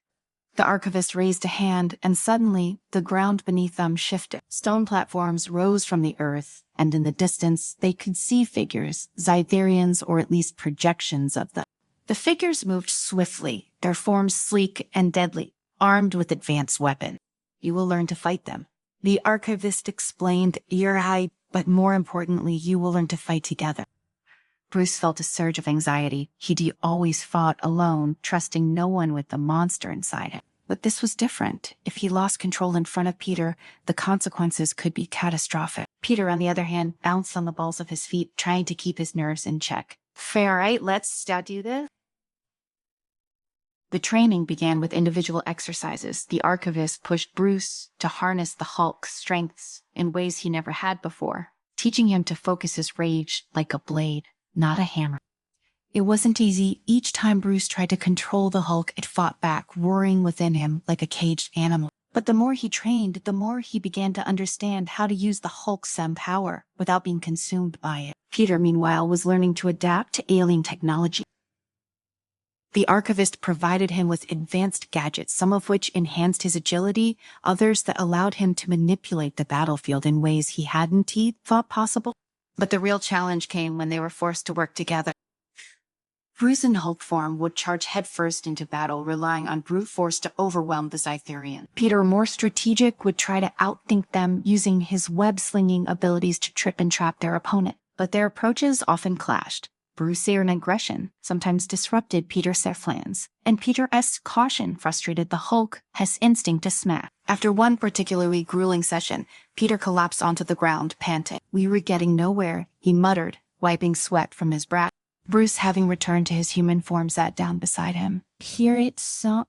The archivist raised a hand, and suddenly the ground beneath them shifted. Stone platforms rose from the earth, and in the distance they could see figures, Scytherians or at least projections of them. The figures moved swiftly, their forms sleek and deadly, armed with advanced weapons. You will learn to fight them. The archivist explained, but more importantly, you will learn to fight together. Bruce felt a surge of anxiety. He'd always fought alone, trusting no one with the monster inside him. But this was different. If he lost control in front of Peter, the consequences could be catastrophic. Peter, on the other hand, bounced on the balls of his feet, trying to keep his nerves in check. Fair, right? Let's do this. The training began with individual exercises. The archivist pushed Bruce to harness the Hulk's strengths in ways he never had before, teaching him to focus his rage like a blade, not a hammer. It wasn't easy. Each time Bruce tried to control the Hulk, it fought back, roaring within him like a caged animal. But the more he trained, the more he began to understand how to use the Hulk's power without being consumed by it. Peter, meanwhile, was learning to adapt to alien technology. The archivist provided him with advanced gadgets, some of which enhanced his agility, others that allowed him to manipulate the battlefield in ways he hadn't thought possible. But the real challenge came when they were forced to work together. Bruce in Hulk form would charge headfirst into battle, relying on brute force to overwhelm the Scytherian. Peter, more strategic, would try to outthink them, using his web-slinging abilities to trip and trap their opponent. But their approaches often clashed. Bruce's aggression sometimes disrupted Peter's plans, and Peter's caution frustrated the Hulk's instinct to smash. After one particularly grueling session, Peter collapsed onto the ground, panting. We were getting nowhere, he muttered, wiping sweat from his brow. Bruce, having returned to his human form, sat down beside him. Here it's not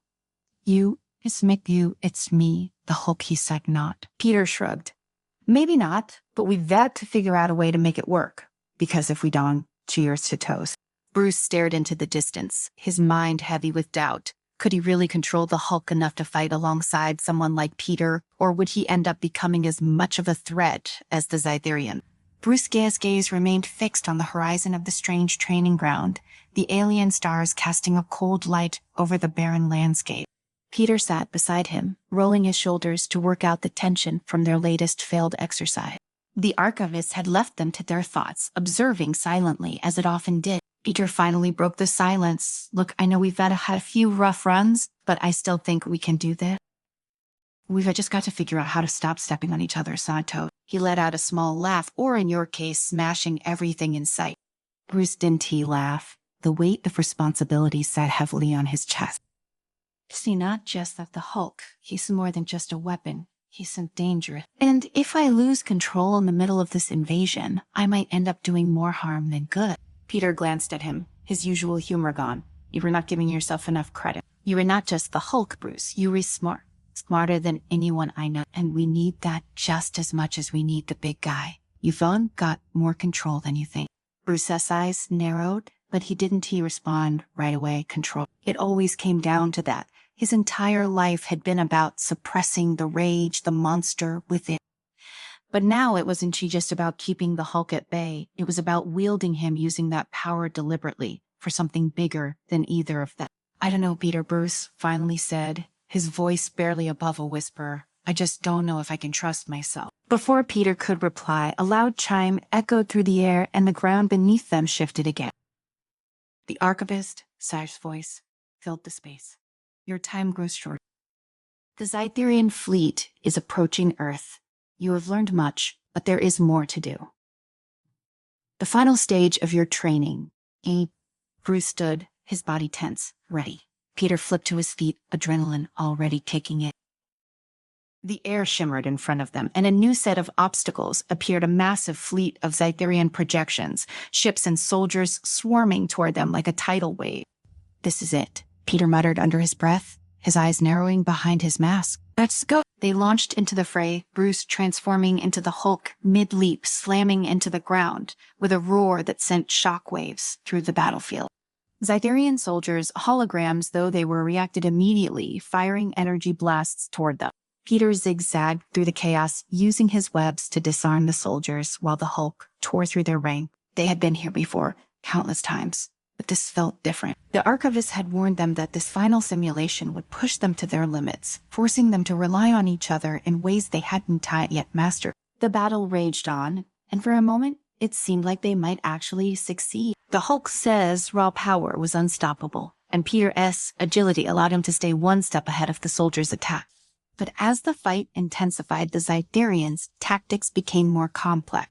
you, it's me, the Hulk, he said. Not. Peter shrugged. Maybe not, but we've got to figure out a way to make it work, because if we don't, cheers to toast. Bruce stared into the distance, his mind heavy with doubt. Could he really control the Hulk enough to fight alongside someone like Peter, or would he end up becoming as much of a threat as the Scytherian? Bruce's gaze remained fixed on the horizon of the strange training ground, the alien stars casting a cold light over the barren landscape. Peter sat beside him, rolling his shoulders to work out the tension from their latest failed exercise. The archivist had left them to their thoughts, observing silently, as it often did. Peter finally broke the silence. Look, I know we've had a few rough runs, but I still think we can do this. We've just got to figure out how to stop stepping on each other's toes. He let out a small laugh, or in your case, smashing everything in sight. Bruce, didn't he laugh? The weight of responsibility sat heavily on his chest. See, not just that the Hulk, he's more than just a weapon. He's dangerous. And if I lose control in the middle of this invasion, I might end up doing more harm than good. Peter glanced at him, his usual humor gone. You were not giving yourself enough credit. You were not just the Hulk, Bruce. You were smart. Smarter than anyone I know. And we need that just as much as we need the big guy. You've got more control than you think. Bruce's eyes narrowed, but he didn't respond right away. Control. It always came down to that. His entire life had been about suppressing the rage, the monster within. But now it wasn't just about keeping the Hulk at bay. It was about wielding him, using that power deliberately for something bigger than either of them. I don't know, Peter, Bruce finally said, his voice barely above a whisper. I just don't know if I can trust myself. Before Peter could reply, a loud chime echoed through the air and the ground beneath them shifted again. The archivist, Sash's voice, filled the space. Your time grows short. The Scytherian fleet is approaching Earth. You have learned much, but there is more to do. The final stage of your training. Bruce stood, his body tense, ready. Peter flipped to his feet, adrenaline already kicking in. The air shimmered in front of them, and a new set of obstacles appeared, a massive fleet of Scytherian projections, ships and soldiers swarming toward them like a tidal wave. "This is it," Peter muttered under his breath, his eyes narrowing behind his mask. "Let's go." They launched into the fray, Bruce transforming into the Hulk mid-leap, slamming into the ground with a roar that sent shockwaves through the battlefield. Scytherian soldiers, holograms though they were, reacted immediately, firing energy blasts toward them. Peter zigzagged through the chaos, using his webs to disarm the soldiers while the Hulk tore through their rank. They had been here before, countless times, but this felt different. The archivist had warned them that this final simulation would push them to their limits, forcing them to rely on each other in ways they hadn't yet mastered. The battle raged on, and for a moment, it seemed like they might actually succeed. The Hulk's raw power was unstoppable, and Peter's agility allowed him to stay one step ahead of the soldiers' attack. But as the fight intensified, the Scytherians' tactics became more complex.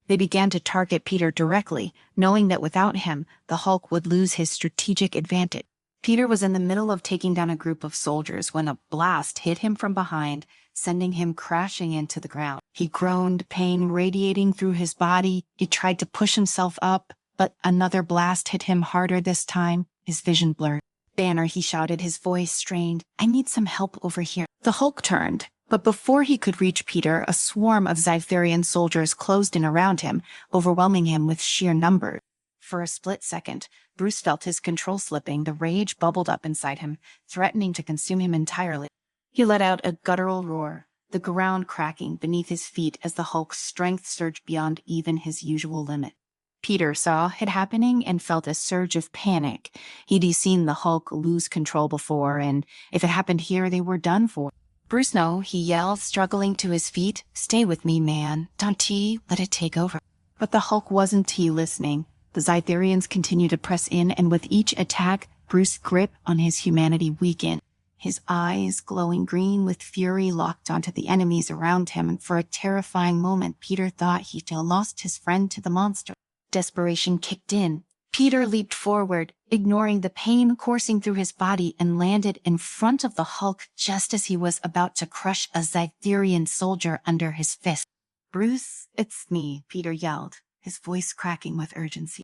They began to target Peter directly, knowing that without him, the Hulk would lose his strategic advantage. Peter was in the middle of taking down a group of soldiers when a blast hit him from behind, sending him crashing into the ground. He groaned, pain radiating through his body. He tried to push himself up, but another blast hit him harder this time, his vision blurred. "Banner," he shouted, his voice strained. "I need some help over here." The Hulk turned, but before he could reach Peter, a swarm of Scytherian soldiers closed in around him, overwhelming him with sheer numbers. For a split second, Bruce felt his control slipping. The rage bubbled up inside him, threatening to consume him entirely. He let out a guttural roar, the ground cracking beneath his feet as the Hulk's strength surged beyond even his usual limit. Peter saw it happening and felt a surge of panic. He'd seen the Hulk lose control before, and if it happened here, they were done for. "Bruce, no," he yelled, struggling to his feet. "Stay with me, man. Don't let it take over." But the Hulk wasn't listening. The Scytherians continued to press in, and with each attack, Bruce's grip on his humanity weakened. His eyes, glowing green with fury, locked onto the enemies around him, and for a terrifying moment, Peter thought he'd lost his friend to the monster. Desperation kicked in. Peter leaped forward, ignoring the pain coursing through his body, and landed in front of the Hulk just as he was about to crush a Scytherian soldier under his fist. "Bruce, it's me," Peter yelled, his voice cracking with urgency.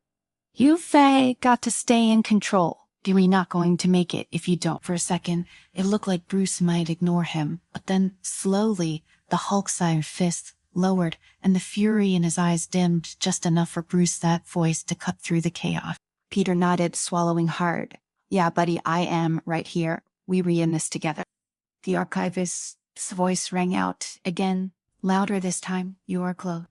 "You've got to stay in control. You're not going to make it if you don't." For a second, it looked like Bruce might ignore him, but then, slowly, the Hulk's iron fist lowered, and the fury in his eyes dimmed just enough for Bruce's voice to cut through the chaos. Peter nodded, swallowing hard. "Yeah, buddy, I am right here. We were in this together." The archivist's voice rang out again, louder this time. "You are close.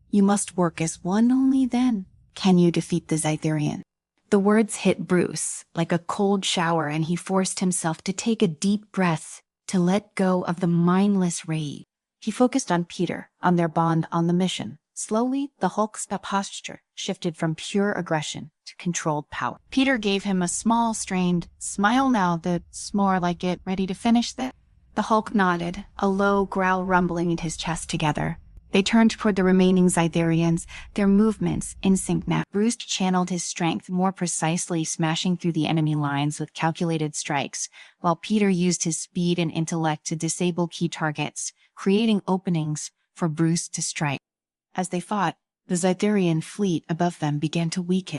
You must work as one, only then can you defeat the Scytherian." The words hit Bruce like a cold shower, and he forced himself to take a deep breath, to let go of the mindless rage. He focused on Peter, on their bond, on the mission. Slowly, the Hulk's posture shifted from pure aggression to controlled power. Peter gave him a small, strained smile. "Now that's more like it. Ready to finish this?" The Hulk nodded, a low growl rumbling in his chest together. They turned toward the remaining Scytherians, their movements in sync now. Bruce channeled his strength more precisely, smashing through the enemy lines with calculated strikes, while Peter used his speed and intellect to disable key targets, creating openings for Bruce to strike. As they fought, the Scytherian fleet above them began to weaken.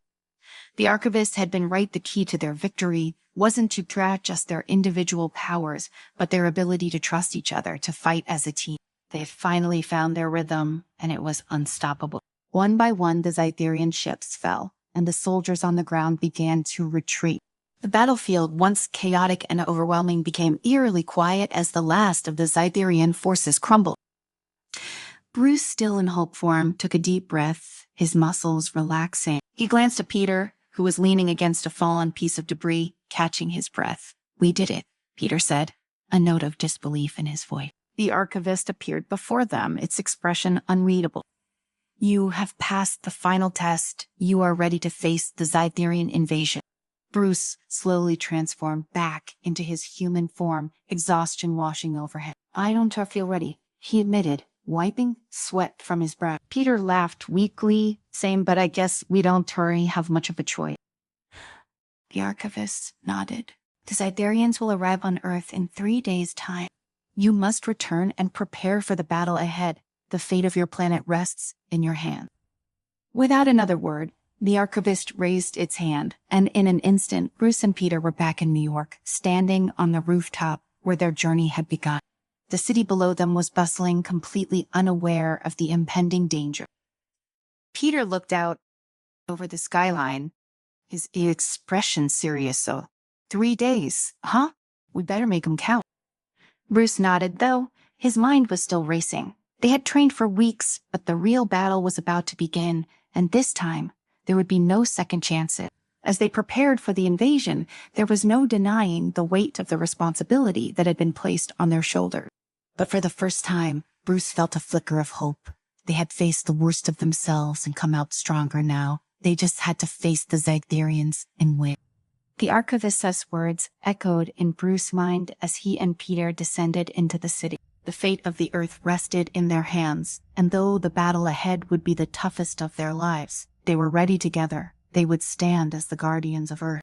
The archivist had been right. The key to their victory wasn't to track just their individual powers, but their ability to trust each other, to fight as a team. They had finally found their rhythm, and it was unstoppable. One by one, the Scytherian ships fell, and the soldiers on the ground began to retreat. The battlefield, once chaotic and overwhelming, became eerily quiet as the last of the Scytherian forces crumbled. Bruce, still in Hulk form, took a deep breath, his muscles relaxing. He glanced at Peter, who was leaning against a fallen piece of debris, catching his breath. "We did it," Peter said, a note of disbelief in his voice. The archivist appeared before them, its expression unreadable. "You have passed the final test. You are ready to face the Scytherian invasion." Bruce slowly transformed back into his human form, exhaustion washing over him. "I don't feel ready," he admitted, wiping sweat from his brow. Peter laughed weakly, saying, "But I guess we don't have much of a choice." The archivist nodded. The Cytherians will arrive on Earth in 3 days' time. You must return and prepare for the battle ahead. The fate of your planet rests in your hand. Without another word, the archivist raised its hand, and in an instant, Bruce and Peter were back in New York, standing on the rooftop where their journey had begun. The city below them was bustling, completely unaware of the impending danger. Peter looked out over the skyline, his expression serious. So, 3 days, huh? We better make 'em count. Bruce nodded, though his mind was still racing. They had trained for weeks, but the real battle was about to begin, and this time, there would be no second chances. As they prepared for the invasion, there was no denying the weight of the responsibility that had been placed on their shoulders. But for the first time, Bruce felt a flicker of hope. They had faced the worst of themselves and come out stronger now. They just had to face the Cytherians and win. The archivist's words echoed in Bruce's mind as he and Peter descended into the city. The fate of the Earth rested in their hands, and though the battle ahead would be the toughest of their lives, they were ready together. They would stand as the guardians of Earth.